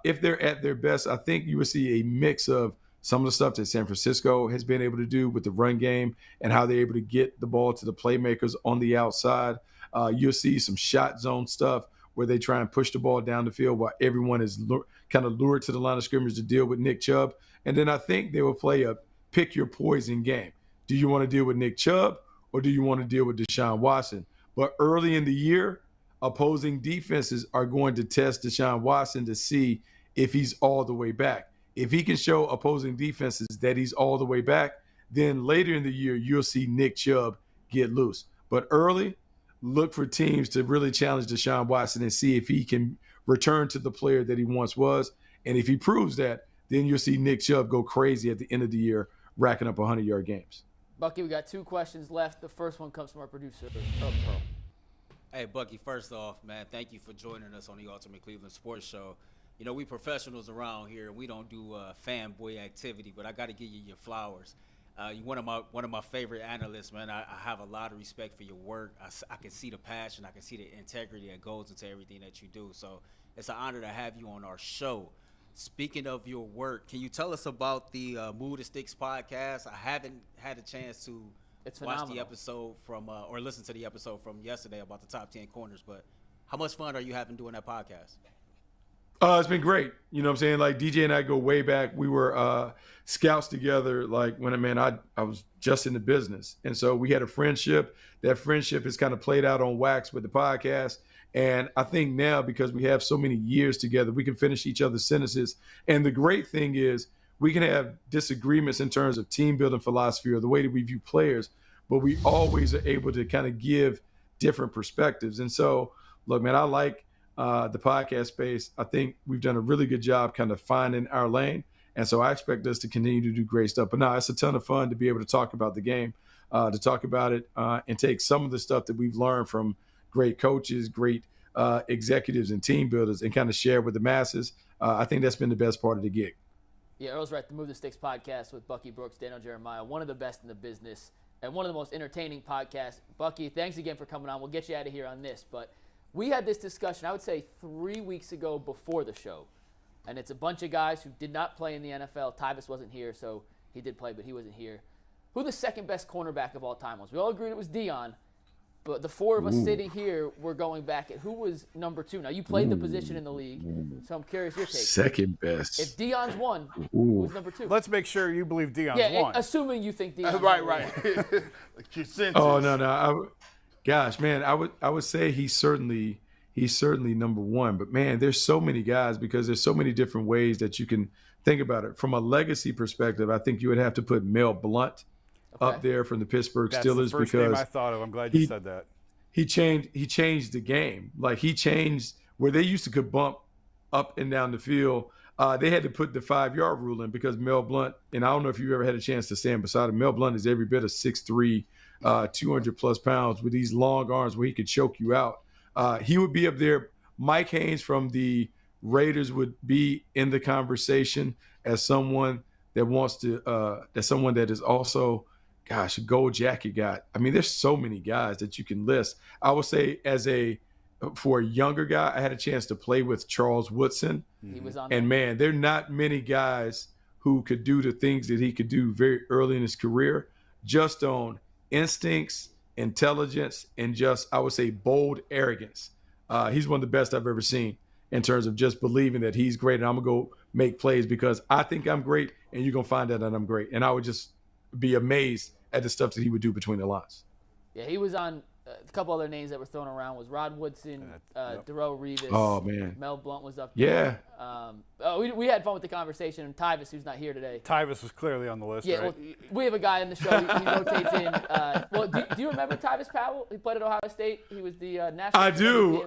if they're at their best, I think you will see a mix of some of the stuff that San Francisco has been able to do with the run game and how they're able to get the ball to the playmakers on the outside. You'll see some shot zone stuff where they try and push the ball down the field while everyone is kind of lured to the line of scrimmage to deal with Nick Chubb. And then I think they will play a pick your poison game. Do you want to deal with Nick Chubb or do you want to deal with Deshaun Watson? But early in the year, opposing defenses are going to test Deshaun Watson to see if he's all the way back. If he can show opposing defenses that he's all the way back, then later in the year, you'll see Nick Chubb get loose. But early, look for teams to really challenge Deshaun Watson and see if he can return to the player that he once was. And if he proves that, then you'll see Nick Chubb go crazy at the end of the year, racking up 100-yard games. Bucky, we got 2 questions left. The first one comes from our producer, Pearl. Hey, Bucky, first off, man, thank you for joining us on the Ultimate Cleveland Sports Show. You know, we professionals around here. We don't do fanboy activity, but I got to give you your flowers. You're one of my favorite analysts, man. I have a lot of respect for your work. I can see the passion. I can see the integrity that goes into everything that you do. So it's an honor to have you on our show. Speaking of your work, can you tell us about the Move the Sticks podcast? I haven't had a chance to watch the episode from or listen to the episode from yesterday about the top 10 corners, but how much fun are you having doing that podcast? It's been great. You know what I'm saying? Like DJ and I go way back. We were scouts together. Like when I was just in the business. And so we had a friendship. That friendship has kind of played out on wax with the podcast. And I think now, because we have so many years together, we can finish each other's sentences. And the great thing is we can have disagreements in terms of team building philosophy or the way that we view players, but we always are able to kind of give different perspectives. And so, look, man, I like the podcast space. I think we've done a really good job kind of finding our lane. And so I expect us to continue to do great stuff. But no, it's a ton of fun to be able to talk about the game, to talk about it and take some of the stuff that we've learned from great coaches, great executives and team builders and kind of share with the masses. I think that's been the best part of the gig. Yeah, Earl's right. The Move the Sticks podcast with Bucky Brooks, Daniel Jeremiah, one of the best in the business and one of the most entertaining podcasts. Bucky, thanks again for coming on. We'll get you out of here on this. But we had this discussion, I would say 3 weeks ago before the show. And it's a bunch of guys who did not play in the NFL. Tyvis wasn't here, so he did play, but he wasn't here. Who the second best cornerback of all time was? We all agreed it was Deion. But the 4 of us sitting here, we're going back at who was number 2. Now, you played the position in the league, so I'm curious your take. Second best. If Deion's 1, who's number 2? Let's make sure you believe Deion's 1. Assuming you think Deion's Right. Oh, no. Gosh, man, I would say he's certainly number 1. But, man, there's so many guys because there's so many different ways that you can think about it. From a legacy perspective, I think you would have to put Mel Blount up there from the Pittsburgh Steelers. That's the first because name I thought of. I'm glad you said that. He changed the game. Like he changed where they used to could bump up and down the field. They had to put the 5-yard rule in because Mel Blount, and I don't know if you've ever had a chance to stand beside him. Mel Blount is every bit of 6'3", 200 plus pounds with these long arms where he could choke you out. He would be up there. Mike Haynes from the Raiders would be in the conversation as someone that wants to, as someone that is also, gosh, a gold jacket guy. I mean, there's so many guys that you can list. I would say for a younger guy, I had a chance to play with Charles Woodson. He was on and man, there are not many guys who could do the things that he could do very early in his career, just on instincts, intelligence, and just, I would say, bold arrogance. He's one of the best I've ever seen in terms of just believing that he's great and I'm going to go make plays because I think I'm great and you're going to find out that I'm great. And I would just be amazed at the stuff that he would do between the lines. Yeah, he was on a couple other names that were thrown around was Rod Woodson, Darrell Revis. Oh, man. Mel Blount was up there. Yeah. We had fun with the conversation. And Tyvis, who's not here today. Tyvis was clearly on the list, Yeah, right? well, we have a guy in the show. He rotates in. Well, do you remember Tyvis Powell? He played at Ohio State. He was the national. I do.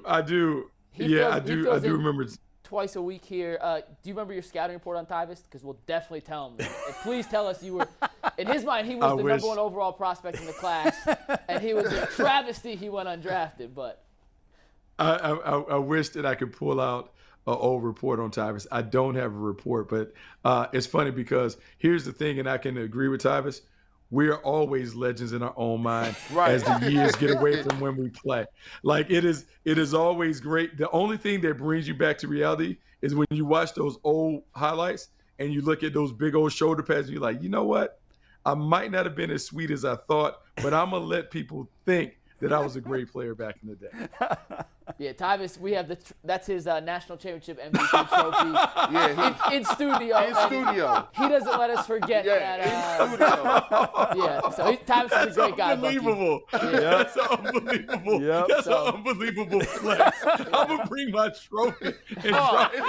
I do remember. Twice a week here. Do you remember your scouting report on Tyvis? Because we'll definitely tell him. Please tell us you were. In his mind, he was the number 1 overall prospect in the class, and he was a travesty he went undrafted. But I wish that I could pull out an old report on Tyvis. I don't have a report, but it's funny because here's the thing, and I can agree with Tyvis. We are always legends in our own mind as the years get away from when we play. Like it is always great. The only thing that brings you back to reality is when you watch those old highlights and you look at those big old shoulder pads and you're like, you know what? I might not have been as sweet as I thought, but I'm going to let people think that I was a great player back in the day. Yeah, Tyvis, we have that's his national championship MVP trophy. Yeah, in studio. In studio. He doesn't let us forget that. In studio. Yeah, so Tyvis is a great guy. Unbelievable. Yeah. That's unbelievable. Yep. That's an unbelievable flex. I'm gonna bring my trophy and drop it.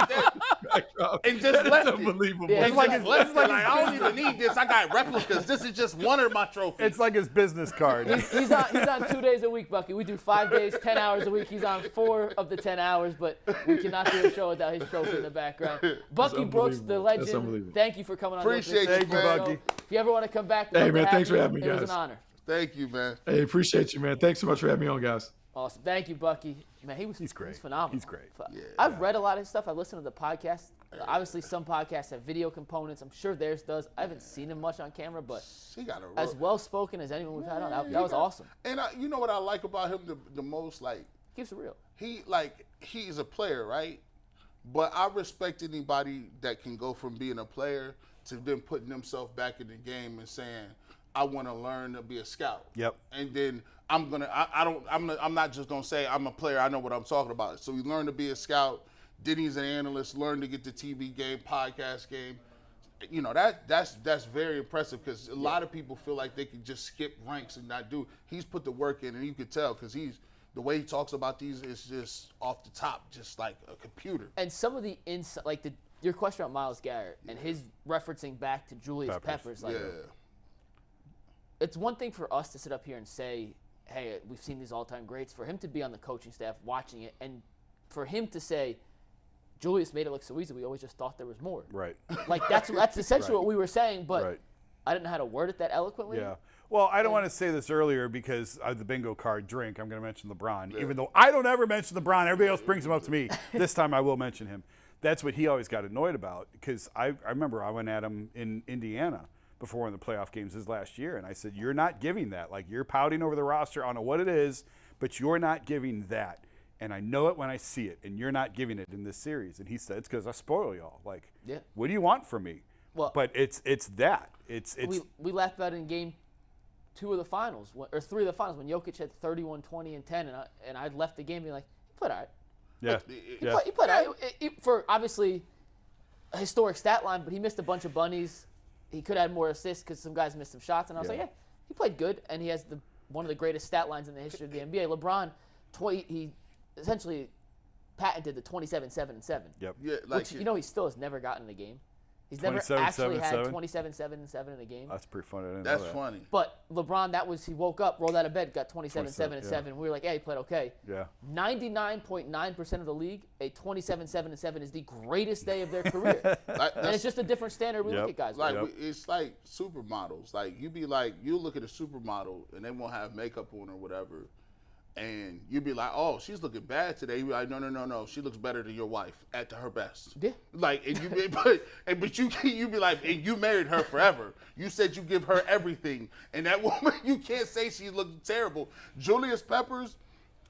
And just left it. Unbelievable. Yeah, It's like I don't even need this. I got replicas. This is just one of my trophies. It's like his business card. He's on 2 days a week, Bucky. We do 5 days, 10 hours a week. He's on 4 of the 10 hours, but we cannot do a show without his trophy in the background. Bucky Brooks, the legend. Thank you for coming on. Appreciate the you, man. Bucky. If you ever want to come back, Hey, man, thanks for having me, It was guys. an honor. Thank you, man. Hey, appreciate you, man. Thanks so much for having me on, guys. Awesome. Thank you, Bucky. Man, he's great. He's phenomenal. He's great. I've read a lot of his stuff. I listened to the podcast. Obviously, some podcasts have video components. I'm sure theirs does. I haven't seen him much on camera, but He got a as well spoken as anyone we've had on, that was awesome. And you know what I like about him the most? Like, Keeps it real. He's a player, right? But I respect anybody that can go from being a player to then putting themselves back in the game and saying, I want to learn to be a scout. Yep. And then I'm not just gonna say I'm a player. I know what I'm talking about. So he learned to be a scout. Then he's an analyst. Learned to get the TV game, podcast game. You know that's very impressive because a lot of people feel like they can just skip ranks and not do. He's put the work in, and you could tell because the way he talks about these is just off the top, just like a computer. And some of the insight, like your question about Myles Garrett and his referencing back to Julius Peppers, like it's one thing for us to sit up here and say, hey, we've seen these all-time greats. For him to be on the coaching staff watching it, and for him to say, Julius made it look so easy, we always just thought there was more. Right. Like that's essentially what we were saying, but Right. I didn't know how to word it that eloquently. Yeah. Well, I don't want to say this earlier because of the bingo card drink. I'm going to mention LeBron. Even though I don't ever mention LeBron, everybody else brings him up to me. This time I will mention him. That's what he always got annoyed about because I remember I went at him in Indiana before one of the playoff games his last year, and I said, you're not giving that. Like, you're pouting over the roster. I don't know what it is, but you're not giving that. And I know it when I see it, and you're not giving it in this series. And he said, it's because I spoil y'all. Like, what do you want from me? Well, but it's that. It's we laughed about it in game 2 of the finals, or 3 of the finals, when Jokic had 31, 20, and 10, and I left the game being like, he played all right. Yeah. Like, he played all right. For, obviously, a historic stat line, but he missed a bunch of bunnies. He could have had more assists because some guys missed some shots. And I was like, yeah, he played good. And he has one of the greatest stat lines in the history of the NBA. LeBron, he essentially patented the 27-7-7. Yep. Yeah, like Which, he still has never gotten in a game. He's never 27-7-7? actually had 27-7-7 in a game. That's pretty funny. I didn't That's know that. funny. But LeBron, he woke up, rolled out of bed, got 27-7-7. We were like, yeah, he played okay. Yeah. 99.9% of the league, a 27-7-7 is the greatest day of their career. And it's just a different standard we look at guys. Like it's like supermodels. Like you look at a supermodel and they won't have makeup on or whatever, and you'd be like, oh, she's looking bad today. You'd be like, no, she looks better than your wife at her best. Yeah. Like, and but you be like, and you married her forever. You said you give her everything, and that woman, you can't say she looked terrible. Julius Peppers,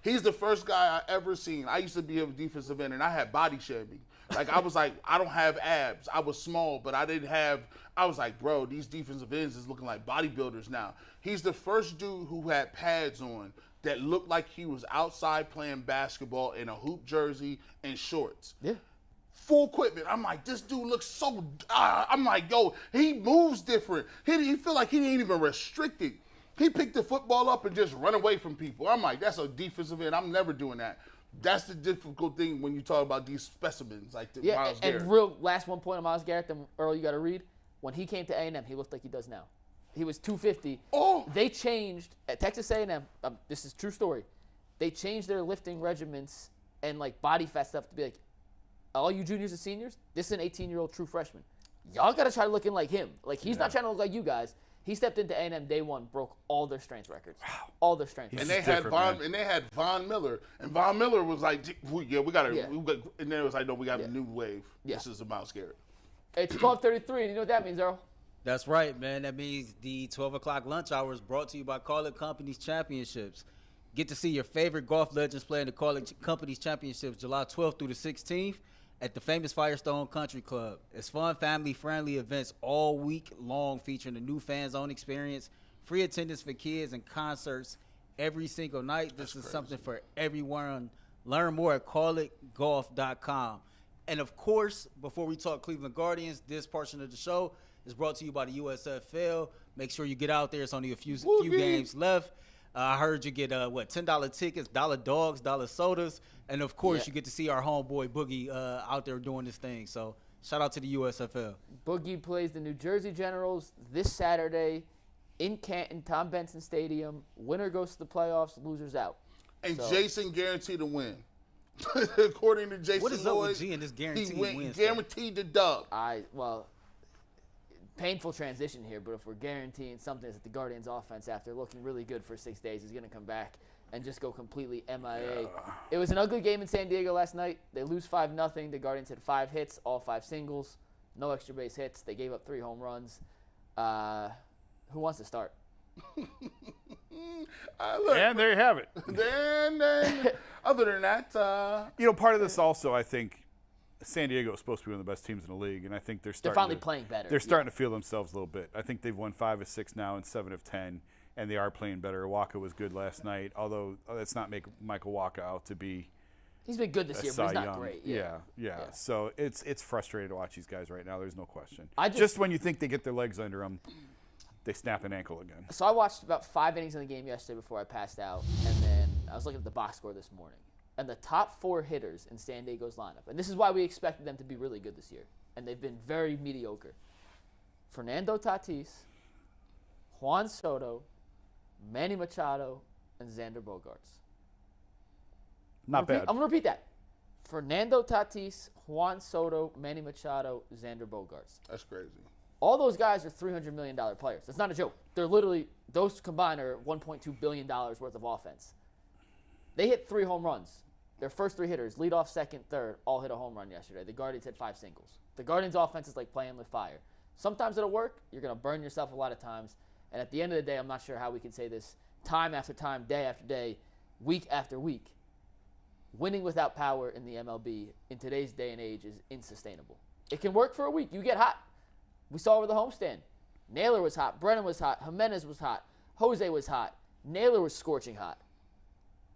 he's the first guy I ever seen. I used to be a defensive end, and I had body shaming. Like, I was like, I don't have abs. I was small, but I was like, bro, these defensive ends is looking like bodybuilders now. He's the first dude who had pads on that looked like he was outside playing basketball in a hoop jersey and shorts. Yeah. Full equipment. I'm like, this dude looks so. I'm like, yo, he moves different. He feel like he ain't even restricted. He picked the football up and just run away from people. I'm like, that's a defensive end. I'm never doing that. That's the difficult thing when you talk about these specimens like the Myles Garrett. And real last one point on Myles Garrett, then Earl, you got to read. When he came to A&M, he looked like he does now. He was 250. Oh. They changed at Texas A&M. This is a true story. They changed their lifting regiments and like body fat stuff to be like, all you juniors and seniors, this is an 18-year-old true freshman. Y'all got to try looking like him. Like, he's not trying to look like you guys. He stepped into A&M day one, broke all their strength records. Wow. All their strength records. And they had Von Miller. And Von Miller was like, we got to, and then it was like, no, we got a new wave. Yeah. This is a Myles Garrett. It's 12:33, and you know what that means, Earl? That's right, man. That means the 12 o'clock lunch hour is brought to you by Call It Companies Championships. Get to see your favorite golf legends play in the Call It Companies Championships July 12th through the 16th at the famous Firestone Country Club. It's fun, family-friendly events all week long featuring a new fan zone experience, free attendance for kids, and concerts every single night. This is something for everyone. Learn more at callitgolf.com. And, of course, before we talk Cleveland Guardians, this portion of the show is brought to you by the USFL. Make sure you get out there. It's only a few games left. I heard you get $10 tickets, dollar dogs, dollar sodas, and of course you get to see our homeboy Boogie out there doing this thing. So shout out to the USFL. Boogie plays the New Jersey Generals this Saturday in Canton, Tom Benson Stadium. Winner goes to the playoffs, losers out. And Jason guaranteed to win. According to Jason What is Lloyd, up with G and this guaranteed win? Guaranteed the dub. Painful transition here, but if we're guaranteeing something, is that the Guardians offense, after looking really good for 6 days, is going to come back and just go completely MIA. It was an ugly game in San Diego last night. They lose 5-0. The Guardians had 5 hits, all 5 singles, no extra base hits. They gave up 3 home runs. Who wants to start? And there you have it. Then, other than that, part of this also, I think, San Diego is supposed to be one of the best teams in the league, and I think they're finally playing better. They're starting to feel themselves a little bit. I think they've won 5 of 6 now and 7 of 10, and they are playing better. Waka was good last night, although let's not make Michael Waka out to be. He's been good this year, but he's not great. Yeah. So it's frustrating to watch these guys right now. There's no question. Just when you think they get their legs under them, they snap an ankle again. So I watched about 5 innings of the game yesterday before I passed out, and then I was looking at the box score this morning. And the top 4 hitters in San Diego's lineup, and this is why we expected them to be really good this year, and they've been very mediocre. Fernando Tatis, Juan Soto, Manny Machado, and Xander Bogaerts. Not bad. I'm going to repeat that. Fernando Tatis, Juan Soto, Manny Machado, Xander Bogaerts. That's crazy. All those guys are $300 million players. That's not a joke. They're literally, those combined are $1.2 billion worth of offense. They hit 3 home runs. Their first 3 hitters, leadoff, second, third, all hit a home run yesterday. The Guardians hit 5 singles. The Guardians' offense is like playing with fire. Sometimes it'll work. You're going to burn yourself a lot of times. And at the end of the day, I'm not sure how we can say this time after time, day after day, week after week. Winning without power in the MLB in today's day and age is insustainable. It can work for a week. You get hot. We saw over the homestand. Naylor was hot. Brennan was hot. Jimenez was hot. Jose was hot. Naylor was scorching hot.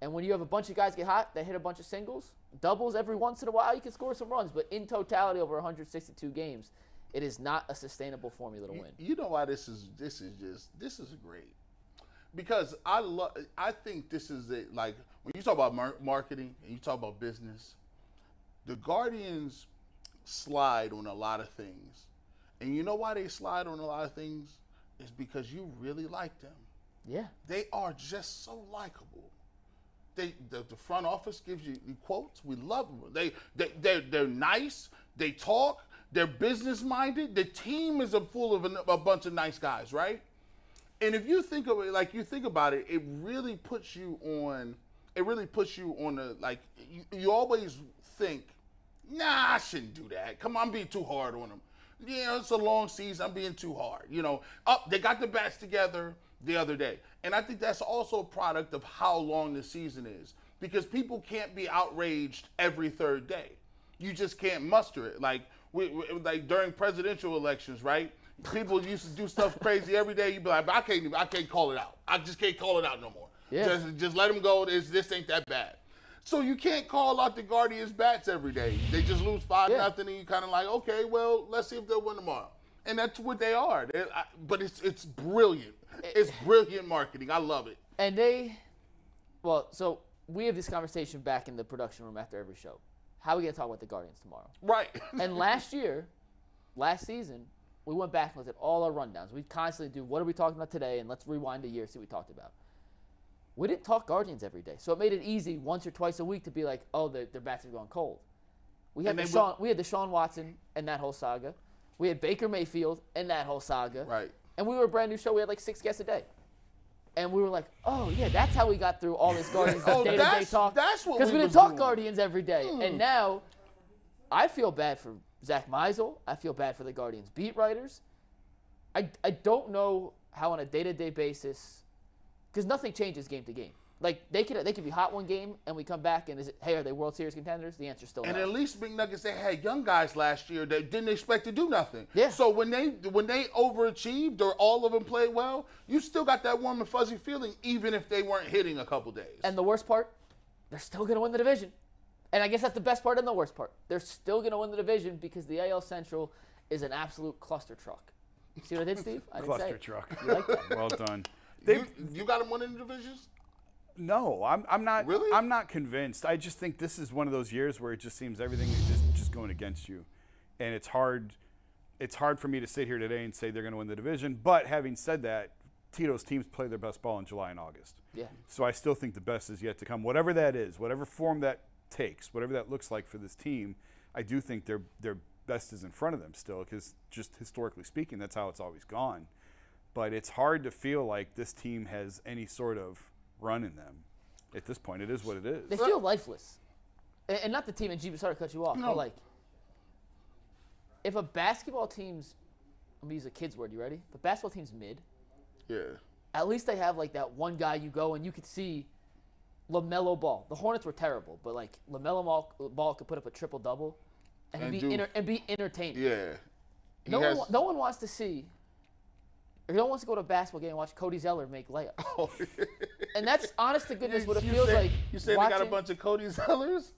And when you have a bunch of guys get hot, they hit a bunch of singles, doubles every once in a while, you can score some runs. But in totality, over 162 games, it is not a sustainable formula to win. You know why this is great? Because I think this is it. Like when you talk about marketing and you talk about business, the Guardians slide on a lot of things. And you know why they slide on a lot of things? It's because you really like them. Yeah. They are just so likable. The front office gives you quotes. We love them. They're nice. They talk. They're business minded. The team is full of a bunch of nice guys, right? And if you think of it, like you think about it, it really puts you on. It really puts you on the like. You always think, nah, I shouldn't do that. Come on, I'm being too hard on them. Yeah, it's a long season. I'm being too hard. They got the bats together the other day. And I think that's also a product of how long the season is. Because people can't be outraged every third day. You just can't muster it. Like during presidential elections, right? People used to do stuff crazy every day. You'd be like, I can't call it out. I just can't call it out no more. Yeah. Just let them go. This ain't that bad. So you can't call out the Guardians bats every day. They just lose 5-0 and you kind of like, okay, well, let's see if they'll win tomorrow. And that's what they are. But it's brilliant. It's brilliant marketing. I love it. And so we have this conversation back in the production room after every show. How are we going to talk about the Guardians tomorrow? Right. And last season, we went back and looked at all our rundowns. We constantly do, what are we talking about today? And let's rewind a year, see what we talked about. We didn't talk Guardians every day. So it made it easy once or twice a week to be like, oh, their bats are going cold. We had Deshaun Watson and that whole saga. We had Baker Mayfield and that whole saga. Right. And we were a brand new show. We had like 6 guests a day. And we were like, oh, yeah, that's how we got through all this Guardians day-to-day talk. That's what because we didn't talk Guardians every day. And now I feel bad for Zach Meisel. I feel bad for the Guardians beat writers. I don't know how on a day-to-day basis, because nothing changes game to game. Like, they could be hot one game, and we come back, and are they World Series contenders? The answer's still no. And at least McNuggets, they had young guys last year that didn't expect to do nothing. Yeah. So when they overachieved or all of them played well, you still got that warm and fuzzy feeling, even if they weren't hitting a couple days. And the worst part, they're still going to win the division. And I guess that's the best part and the worst part. They're still going to win the division because the AL Central is an absolute cluster truck. See what I did, Steve? I didn't say Cluster it. truck. You like that? Well done. You got them winning the divisions? No, I'm not. Really? I'm not convinced. I just think this is one of those years where it just seems everything is just going against you, and it's hard. It's hard for me to sit here today and say they're going to win the division. But having said that, Tito's teams play their best ball in July and August. Yeah. So I still think the best is yet to come. Whatever that is, whatever form that takes, whatever that looks like for this team, I do think their best is in front of them still, because just historically speaking, that's how it's always gone. But it's hard to feel like this team has any sort of run in them at this point. It is what it is. They feel lifeless. And not the team, and G, sorry to cut you off, but like, if a basketball team's, I'm going to use a kid's word, you ready? If a basketball team's mid, Yeah. at least they have like that one guy you go and you could see LaMelo Ball. The Hornets were terrible, but like LaMelo Ball could put up a triple-double and be entertaining. Yeah. No one wants to see, or no one wants to go to a basketball game and watch Cody Zeller make layups. And that's honest to goodness what it feels like. You say they got a bunch of Cody Zellers?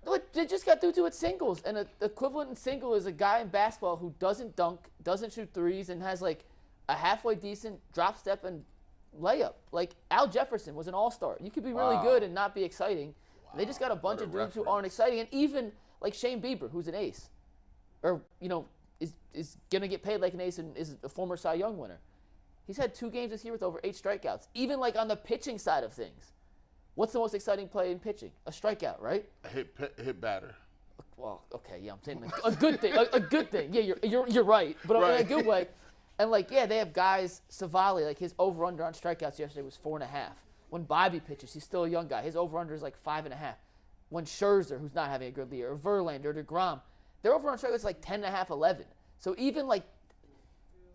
Look, they just got to it singles, and the equivalent in single is a guy in basketball who doesn't dunk, doesn't shoot threes, and has like a halfway decent drop step and layup. Like Al Jefferson was an all-star. You could be really good and not be exciting. They just got a bunch of dudes who aren't exciting, and even like Shane Bieber, who's an ace, or is gonna get paid like an ace and is a former Cy Young winner. He's had 2 games this year with over 8 strikeouts. Even like on the pitching side of things, what's the most exciting play in pitching? A strikeout, right? A hit batter. Well, okay, yeah, I'm saying like a good thing. A good thing. Yeah, you're right, but in a good way. And like, yeah, they have guys. Savali, like his over/under on strikeouts yesterday was 4.5. When Bobby pitches, he's still a young guy. His over/under is like 5.5. When Scherzer, who's not having a good year, or Verlander, or DeGrom, their over/under strikeouts is like 10.5, 11. So even like,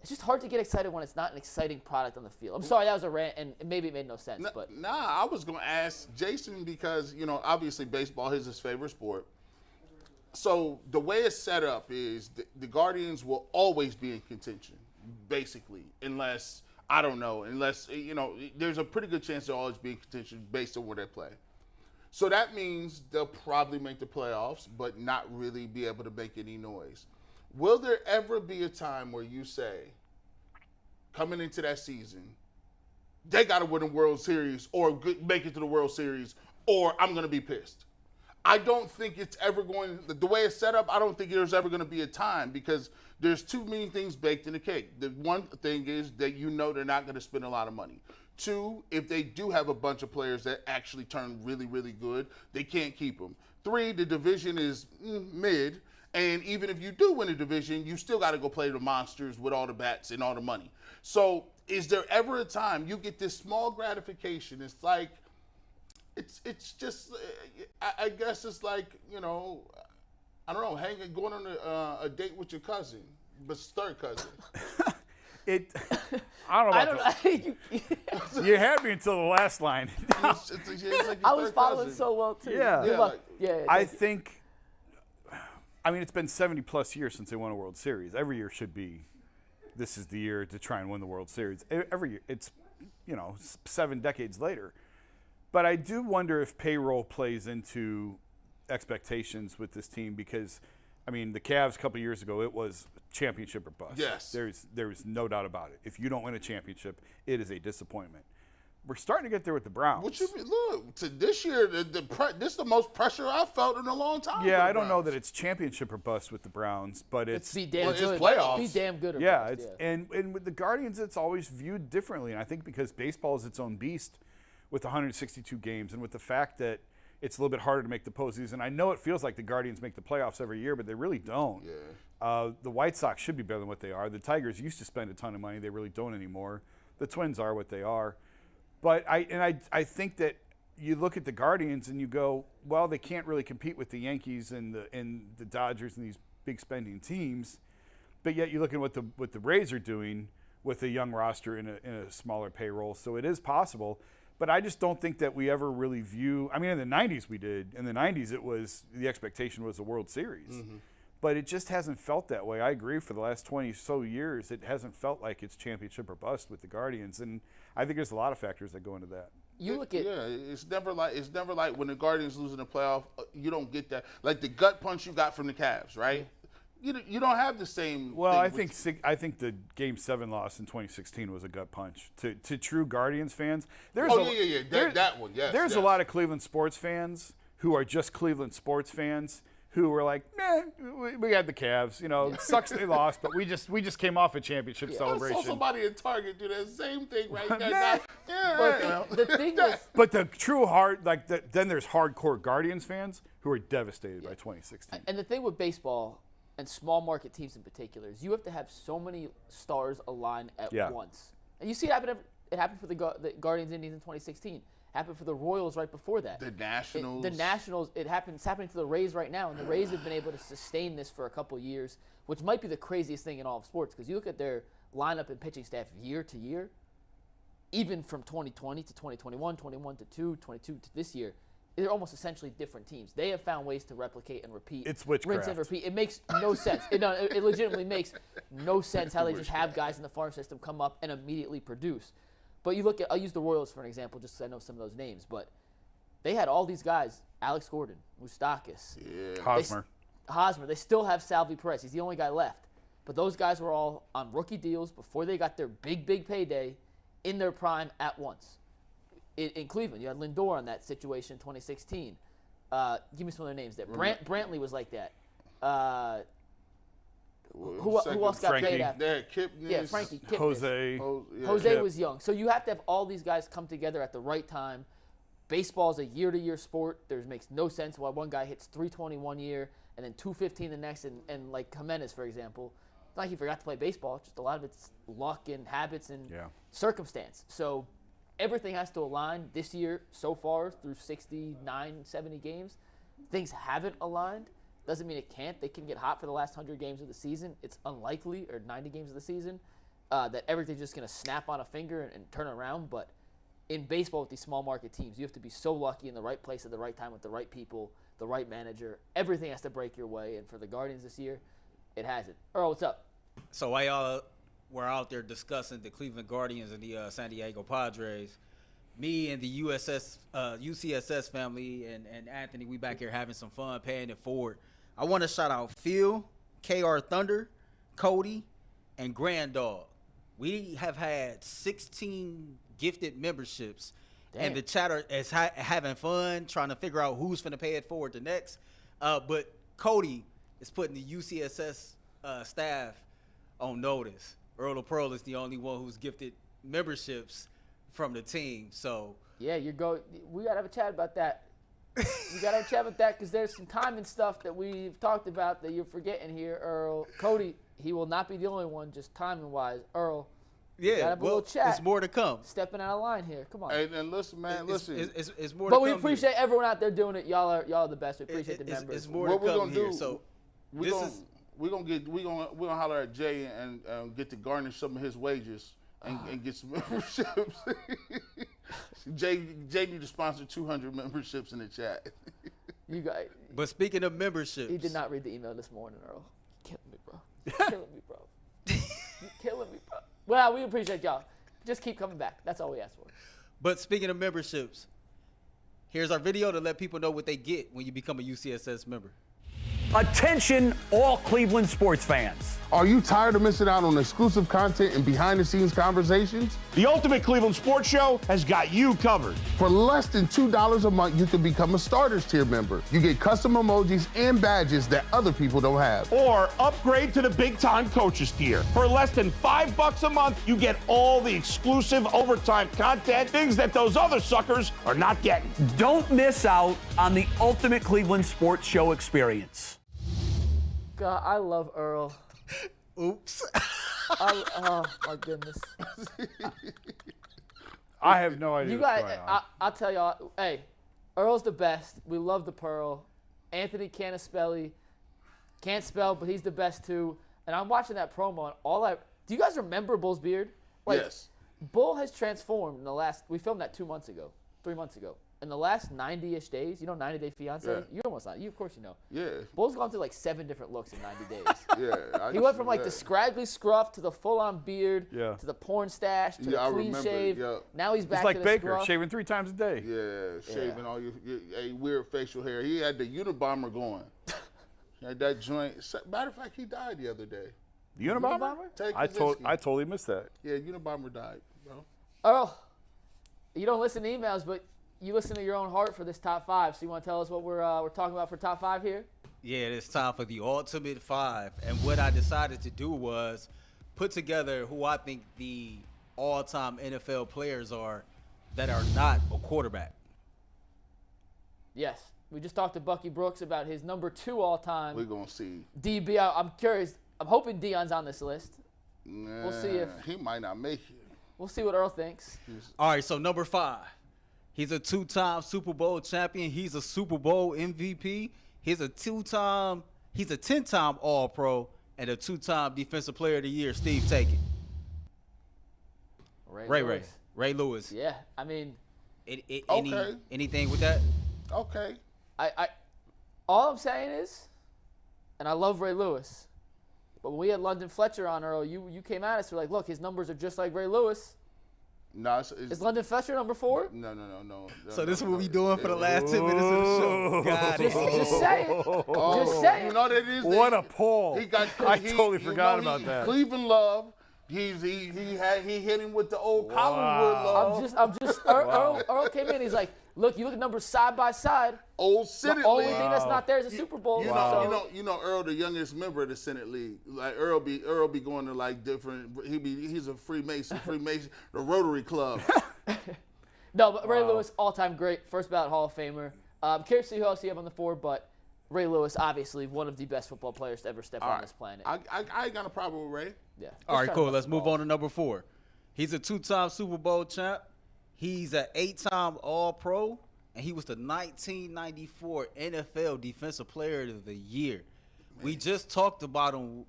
it's just hard to get excited when it's not an exciting product on the field. I'm sorry, that was a rant, and maybe it made no sense. But I was gonna ask Jason because obviously baseball is his favorite sport. So the way it's set up is the Guardians will always be in contention, basically, unless there's a pretty good chance they'll always be in contention based on where they play. So that means they'll probably make the playoffs, but not really be able to make any noise. Will there ever be a time where you say, coming into that season, they got to win a World Series or make it to the World Series, or I'm going to be pissed? I don't think it's ever going – the way it's set up, I don't think there's ever going to be a time because there's too many things baked in the cake. The one thing is that they're not going to spend a lot of money. 2, if they do have a bunch of players that actually turn really, really good, they can't keep them. 3, the division is mid, and even if you do win a division, you still got to go play the monsters with all the bats and all the money. So is there ever a time you get this small gratification? It's like – It's just, I guess it's like, I don't know, going on a date with your cousin, but it's third cousin. I don't know. You had me until the last line. It's like I was following cousin. so well, too. Yeah. I think, it's been 70-plus years since they won a World Series. Every year should be, this is the year to try and win the World Series. Every year. It's, 7 decades later. But I do wonder if payroll plays into expectations with this team because, the Cavs a couple of years ago, it was championship or bust. Yes. There's no doubt about it. If you don't win a championship, it is a disappointment. We're starting to get there with the Browns. What you mean? Look, to this year, this is the most pressure I've felt in a long time. Yeah, I don't know that it's championship or bust with the Browns, but it's be damn good. It's playoffs. Be damn good. Yeah, and with the Guardians, it's always viewed differently. And I think because baseball is its own beast, with 162 games and with the fact that it's a little bit harder to make the postseason. I know it feels like the Guardians make the playoffs every year, but they really don't. Yeah. The White Sox should be better than what they are. The Tigers used to spend a ton of money. They really don't anymore. The Twins are what they are. But I think that you look at the Guardians and you go, well, they can't really compete with the Yankees and the Dodgers and these big spending teams. But yet you look at what the Rays are doing with a young roster in a smaller payroll. So it is possible. But I just don't think that we ever really view – in the 90s we did. In the 90s it was – the expectation was the World Series. Mm-hmm. But it just hasn't felt that way. I agree for the last 20-so years it hasn't felt like it's championship or bust with the Guardians. And I think there's a lot of factors that go into that. You look at it's never like when the Guardians lose in the playoff, you don't get that. Like the gut punch you got from the Cavs, right? you don't have the same. Well, thing I think the Game 7 loss in 2016 was a gut punch to true Guardians fans. That one. Yes. There's a lot of Cleveland sports fans who are just Cleveland sports fans who were like, we had the Cavs. It sucks they lost, but we just came off a championship celebration. I saw somebody at Target do that same thing right But the thing is, but the true then there's hardcore Guardians fans who are devastated by 2016. and the thing with baseball and small market teams in particular is you have to have so many stars align at once. And you see it happen. It happened for the Guardians Indians in 2016. Happened for the Royals right before that. The Nationals. The Nationals. It's happening to the Rays right now, and the Rays have been able to sustain this for a couple years, which might be the craziest thing in all of sports. Because you look at their lineup and pitching staff year to year, even from 2020 to 2021, 21 to 22 to this year, they're almost essentially different teams. They have found ways to replicate and repeat. It's witchcraft. Rinse and repeat. It makes no sense. It legitimately makes no sense how they just have guys in the farm system come up and immediately produce. But you look at, I'll use the Royals for an example just because I know some of those names, but they had all these guys, Alex Gordon, Moustakas, Hosmer. They still have Salvi Perez. He's the only guy left. But those guys were all on rookie deals before they got their big payday in their prime at once. In Cleveland, you had Lindor on that situation in 2016. Give me some of their names there. Brantley was like that. Who else got Frankie. paid after? Frankie Kipnis. Jose was young. So you have to have all these guys come together at the right time. Baseball is a year-to-year sport. There makes no sense why one guy hits 320 one year and then 215 the next. And like Jimenez, for example, it's not like he forgot to play baseball. It's just a lot of it's luck and habits and circumstance. So everything has to align this year so far through 69, 70 games. Things haven't aligned. Doesn't mean it can't. They can get hot for the last 100 games of the season. It's unlikely, or 90 games of the season, that everything's just going to snap on a finger and turn around. But in baseball with these small market teams, you have to be so lucky in the right place at the right time with the right people, the right manager. Everything has to break your way. And for the Guardians this year, it hasn't. Earl, what's up? So while y'all were out there discussing the Cleveland Guardians and the San Deigo Padres, me and the UCSS family and Anthony, we back here having some fun, paying it forward. I want to shout out Phil, KR Thunder, Cody, and Grand Dog. We have had 16 gifted memberships, and the chatter is having fun, trying to figure out who's going to pay it forward to next. But Cody is putting the UCSS staff on notice. Earl of Pearl is the only one who's gifted memberships from the team. So yeah, we gotta have a chat about that. We gotta have a chat about that because there's some timing stuff that we've talked about that you're forgetting here, Earl. Cody, he will not be the only one, just timing wise. Earl, gotta have a little chat. It's more to come. Stepping out of line here. Come on. Hey, and listen, man, listen. It's more. But to we come appreciate here. everyone out there doing it. Y'all are the best. We appreciate the members. It's more What to we're come gonna here. do? So we're gonna holler at Jay and get to garnish some of his wages. And get some memberships. Jay need to sponsor 200 memberships in the chat. You guys. But speaking of memberships, He did not read the email this morning, Earl. You're killing me, bro. You're killing me, bro. Well, we appreciate y'all. Just keep coming back. That's all we ask for. But speaking of memberships, here's our video to let people know what they get when you become a UCSS member. Attention, all Cleveland sports fans. Are you tired of missing out on exclusive content and behind-the-scenes conversations? The Ultimate Cleveland Sports Show has got you covered. For less than $2 a month, you can become a Starters tier member. You get custom emojis and badges that other people don't have. Or upgrade to the big-time coaches tier. For less than $5 a month, you get all the exclusive overtime content, things that those other suckers are not getting. Don't miss out on the Ultimate Cleveland Sports Show experience. God, I love Earl. Oops. Oh, my goodness. I have no idea what's going on. I'll tell y'all, hey, Earl's the best. We love the Pearl. Anthony Canispelli can't spell, but he's the best too. And I'm watching that promo, and do you guys remember Bull's beard? Yes. Bull has transformed in the last, we filmed that 3 months ago. In the last 90-ish days, 90 Day Fiance? Yeah. You almost not. You, of course, you know. Yeah. Bull's gone through like 7 different looks in 90 days. Yeah. He went from like the scraggly scruff to the full-on beard Yeah. to the porn stash to Yeah, I the clean remember, shave. yeah. Now he's back It's like to the Baker, scruff. shaving 3 times a day. Yeah, shaving all your weird facial hair. He had the Unabomber going. Yeah, that joint. Matter of fact, he died the other day. Unabomber? Ted I Kaczynski. totally missed that. Yeah, Unabomber died, bro. Earl, you don't listen to emails, but you listen to your own heart for this top 5. So you want to tell us what we're talking about for top 5 here? Yeah, it's time for the ultimate 5. And what I decided to do was put together who I think the all-time NFL players are that are not a quarterback. Yes. We just talked to Bucky Brooks about his number 2 all-time We're going to see. DB. I'm curious. I'm hoping Deion's on this list. We'll see if He might not make it. we'll see what Earl thinks. All right, so number 5. He's a 2-time Super Bowl champion. He's a Super Bowl MVP. He's a 10-time All-Pro and a 2-time Defensive Player of the Year. Steve, take it. Ray Lewis. Yeah, I mean, Anything with that? Okay. I all I'm saying is, and I love Ray Lewis, but when we had London Fletcher on, Earl, you came at us. You're like, look, his numbers are just like Ray Lewis. No, Is London Fletcher number 4? No. So this is what we doing for the last 10 minutes of the show. Got it. Just say it. Just say it. You know what it is? What a pull. I totally forgot about that. Cleveland Love. He hit him with the old Collinwood Love. I'm just Earl came in. He's like, look, you look at numbers side by side. Old Senate The only League. thing that's not there is a Super Bowl. You know, Earl, the youngest member of the Senate League. Like Earl be going to like different. He's a Freemason, the Rotary Club. No, but Ray Lewis, all-time great, first ballot Hall of Famer. I'm curious to see who else you have on the 4, but Ray Lewis, obviously one of the best football players to ever step on this planet. I ain't got a problem with Ray. Yeah. All right, cool. Let's move on to number 4. He's a 2-time Super Bowl champ. He's an 8-time All-Pro, and he was the 1994 NFL Defensive Player of the Year. Man. We just talked about him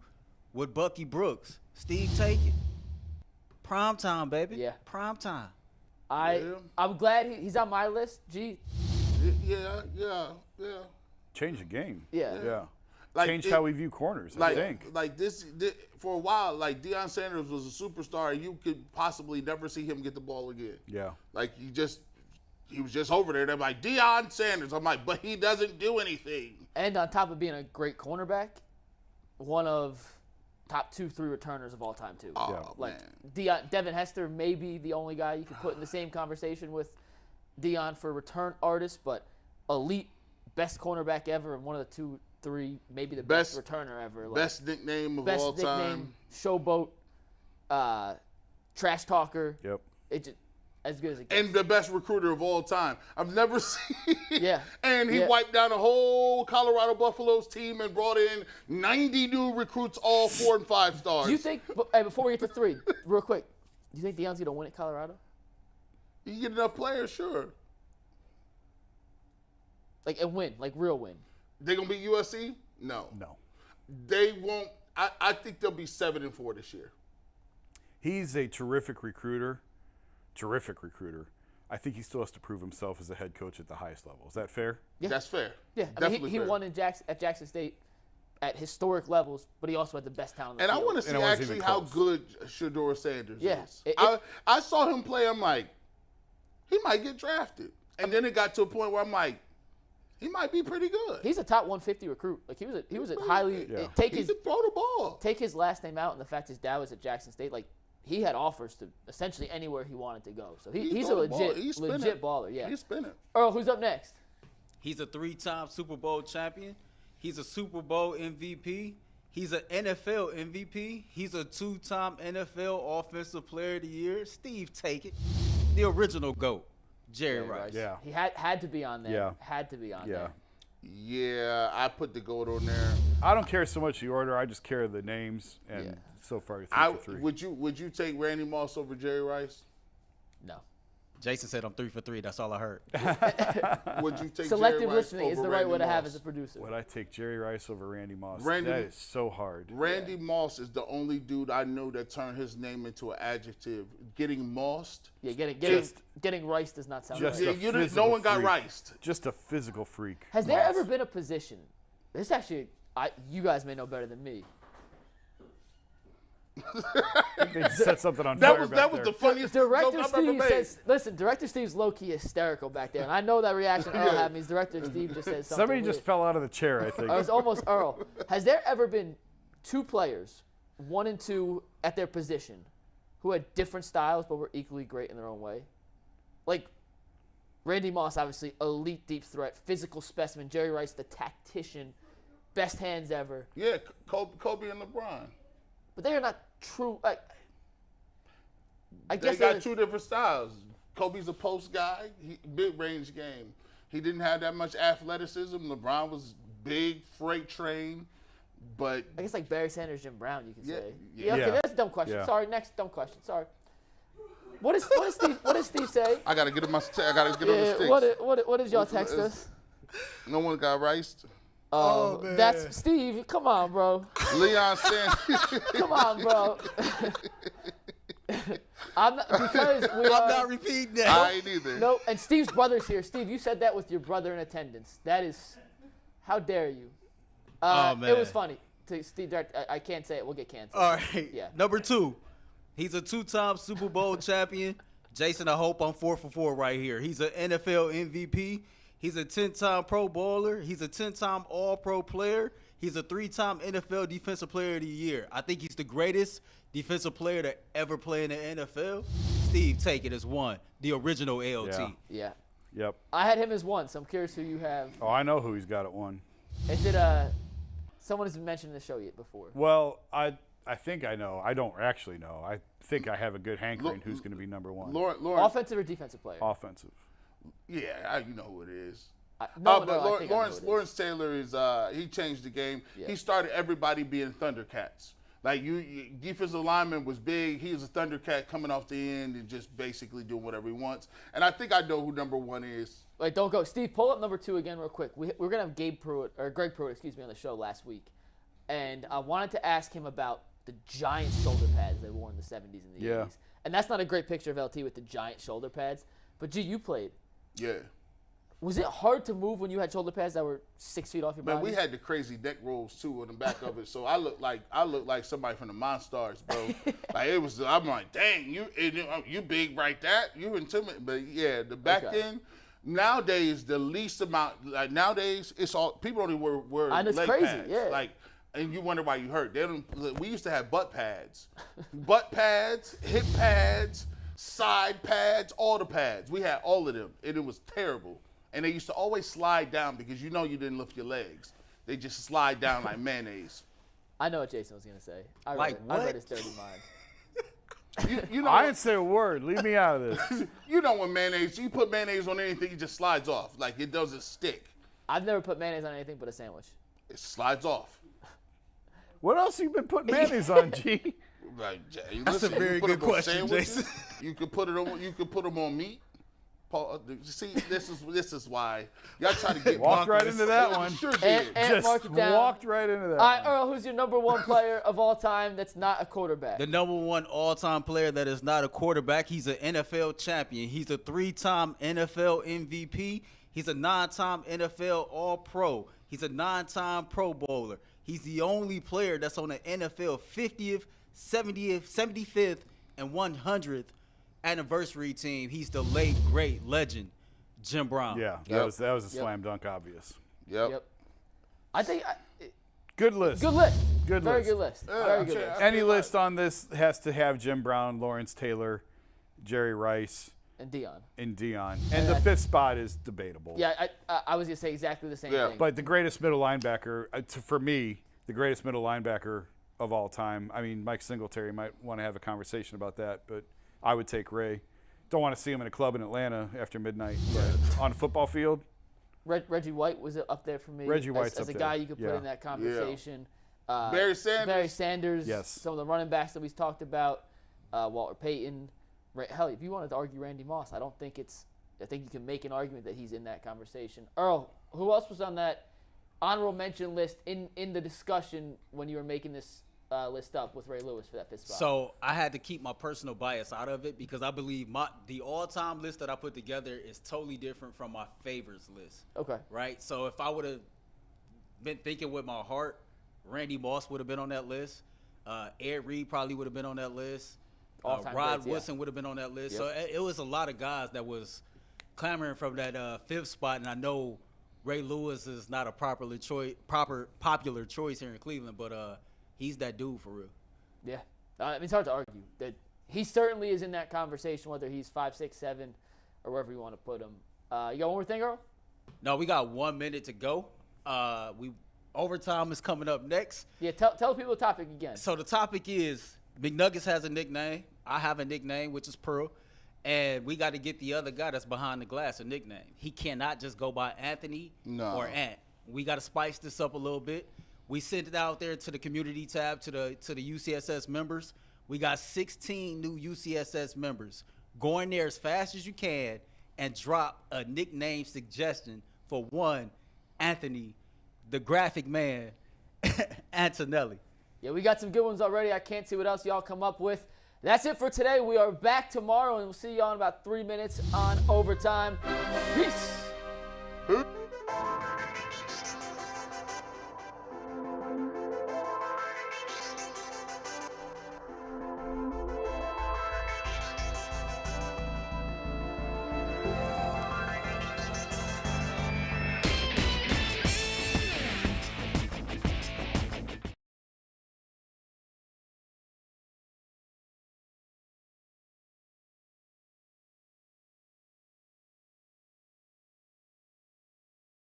with Bucky Brooks. Steve, take it. Prime time, baby. Yeah. Prime time. I'm glad he's on my list. Gee. Yeah. Change the game. Yeah. Like change how we view corners, I think. Like this, for a while, like Deion Sanders was a superstar, and you could possibly never see him get the ball again. Yeah. Like he was just over there. They're like, Deion Sanders. I'm like, but he doesn't do anything. And on top of being a great cornerback, one of top 2-3 returners of all time too. Oh, like man. Devin Hester may be the only guy you could put in the same conversation with Deion for return artist, but elite, best cornerback ever, and one of the 2-3, maybe the best returner ever. Like, best nickname of best all nickname, time. Showboat, trash talker. Yep. It just as good as it gets. And the best recruiter of all time. I've never seen. Yeah. And he wiped down a whole Colorado Buffaloes team and brought in 90 new recruits, all 4 and 5 stars. Do you think? Hey, before we get to 3, real quick, do you think Deion's gonna win at Colorado? You get enough players, sure. Like and win, like real win. They gonna beat USC? No. They won't. I think they'll be 7-4 this year. He's a terrific recruiter. I think he still has to prove himself as a head coach at the highest level. Is that fair? Yeah. That's fair. Yeah, I mean, he won at Jackson State at historic levels, but he also had the best talent. And I want to see actually how good Shedeur Sanders is. I saw him play. I'm like, he might get drafted. And then it got to a point where I'm like, he might be pretty good. He's a top 150 recruit. Like he was a highly he can throw the ball. Take his last name out, and the fact his dad was at Jackson State, like he had offers to essentially anywhere he wanted to go. So he's a legit baller. Yeah, he's spinning. Earl, who's up next? He's a 3-time Super Bowl champion. He's a Super Bowl MVP. He's an NFL MVP. He's a 2-time NFL Offensive Player of the Year. Steve, take it. The original GOAT. Jerry Rice. Yeah. He had to be on there. Yeah. Had to be on there. Yeah, I put the GOAT on there. I don't care so much the order. I just care the names, and so far 3 for 3. Would you take Randy Moss over Jerry Rice? No. Jason said I'm 3 for 3. That's all I heard. Would you take Selective Jerry Rice listening is over the right Randy way to have Moss? as a producer. Would I take Jerry Rice over Randy Moss? That is so hard. Randy Moss is the only dude I know that turned his name into an adjective. Getting mossed. Yeah, getting riced does not sound Just right. No one got freak. riced. Just a physical freak. Has there ever been a position? This actually, you guys may know better than me. They set something on That fire was back the there. funniest Director joke I've ever Steve made. says, listen, Director Steve's low-key hysterical back there. And I know that reaction Earl Yeah. had means Director Steve just said something Somebody weird. just fell out of the chair, I think. It was almost Earl. Has there ever been two players, 1 and 2 at their position, who had different styles but were equally great in their own way? Like Randy Moss, obviously, elite deep threat, physical specimen. Jerry Rice, the tactician, best hands ever. Yeah, Kobe and LeBron. But they are not true. Like, I They guess got they're- two different styles. Kobe's a post guy, big range game. He didn't have that much athleticism. LeBron was big, freight train, but I guess like Barry Sanders, Jim Brown, you could Yeah, say. yeah. Okay, Yeah. that's a dumb question. Yeah. Sorry, next dumb question. Sorry. What does Steve say? I gotta get him on the sticks. What did y'all text us? No one got Rice. Oh, that's Steve. Come on, bro. Leon Sanders. Come on, bro. I'm not, because we I'm are. not repeating that. I ain't either. No, and Steve's brother's here. Steve, you said that with your brother in attendance. That is, how dare you? Oh, It man. was funny. To Steve, I can't say it. We'll get canceled. All right. Yeah. Number 2, he's a 2-time Super Bowl champion. Jason, I hope I'm 4 for 4 right here. He's an NFL MVP. He's a 10-time Pro Bowler. He's a 10-time All-Pro player. He's a 3-time NFL Defensive Player of the Year. I think he's the greatest defensive player to ever play in the NFL. Steve, take it as 1, the original ALT. Yeah. Yep. I had him as 1, so I'm curious who you have. Oh, I know who he's got at 1. Is it someone has been mentioned in the show yet before? Well, I think I know. I don't actually know. I think I have a good hankering who's going to be number 1. Lawrence, Offensive or defensive player? Offensive. yeah, you know who it is. No, But I think I know who it is. Lawrence Taylor is he changed the game. Yeah. He started everybody being Thundercats. Like you defensive lineman was big. He was a Thundercat coming off the end and just basically doing whatever he wants. And I think I know who number 1 is. Wait, don't go. Steve, pull up number 2 again real quick. We're going to have Greg Pruitt, on the show last week. And I wanted to ask him about the giant shoulder pads they wore in the 70s and the 80s. And that's not a great picture of LT with the giant shoulder pads. But, G, you played. Yeah. Was it hard to move when you had shoulder pads that were 6 feet off your Man, body? we had the crazy neck rolls too on the back of it, so I look like somebody from the Monstars, bro. Like it was, I'm like, dang, you big right that, you intimidating. But yeah, the back then, nowadays the least amount, like nowadays it's all people only wear And it's leg crazy, pads, yeah. like. And you wonder why you hurt. They don't. We used to have butt pads, hip pads, side pads, all the pads. We had all of them, and it was terrible. And they used to always slide down because you know you didn't lift your legs. They just slide down like mayonnaise. I know what Jason was going to say. I what? read his dirty mind. You know, I didn't say a word. Leave me out of this. you know when mayonnaise, you put mayonnaise on anything, it just slides off. Like it doesn't stick. I've never put mayonnaise on anything but a sandwich. It slides off. What else have you been putting mayonnaise on, G? Like, That's a listen, you very put good them on question, sandwiches, Jason. You could put it on. You could put them on meat. See, this is why y'all try to get Walked right into that one. Sure did. And mark Just it down. walked right into that. All right, Earl, who's your number 1 player of all time that's not a quarterback? The number 1 all-time player that is not a quarterback. He's an NFL champion. He's a 3-time NFL MVP. He's a 9-time NFL All-Pro. He's a 9-time Pro Bowler. He's the only player that's on the NFL 50th, 70th, 75th, and 100th anniversary team. He's the late, great legend, Jim Brown. Yeah, Yep. that was a slam dunk, obvious. Yep. I think Good list. good list. Good Very list. good list. Very good list. Any list on this has to have Jim Brown, Lawrence Taylor, Jerry Rice, And Dion. and Dion. And the 5th spot is debatable. Yeah, I was going to say exactly the same thing. But the greatest middle linebacker, for me, the greatest middle linebacker of all time. I mean, Mike Singletary might want to have a conversation about that, but I would take Ray. Don't want to see him in a club in Atlanta after midnight, but on a football field. Reggie White was up there for me. Reggie White's as up a there. guy you could put Yeah. in that conversation. Barry Sanders. Barry Sanders. Yes. Some of the running backs that we've talked about. Walter Payton. Hell, if you wanted to argue Randy Moss, I think you can make an argument that he's in that conversation. Earl, who else was on that honorable mention list in the discussion when you were making this list up with Ray Lewis for that 5th spot? So I had to keep my personal bias out of it because I believe the all-time list that I put together is totally different from my favorites list. Okay. Right? So if I would have been thinking with my heart, Randy Moss would have been on that list. Ed Reed probably would have been on that list. All-time Rod greats, yeah. Woodson would have been on that list. Yep. So it was a lot of guys that was clamoring from that fifth spot. And I know Ray Lewis is not a popular choice here in Cleveland, but he's that dude for real. Yeah. I mean, it's hard to argue that he certainly is in that conversation, whether he's 5, 6, 7, or wherever you want to put him. You got one more thing, Earl? No, we got 1 minute to go. Overtime is coming up next. Yeah, tell people the topic again. So the topic is McNuggets has a nickname. I have a nickname, which is Pearl. And we got to get the other guy that's behind the glass a nickname. He cannot just go by Anthony or Ant. We got to spice this up a little bit. We sent it out there to the community tab, to the UCSS members. We got 16 new UCSS members. Go in there as fast as you can and drop a nickname suggestion for one Anthony, the graphic man, Antonelli. Yeah, we got some good ones already. I can't see what else y'all come up with. That's it for today. We are back tomorrow, and we'll see y'all in about 3 minutes on Overtime. Peace.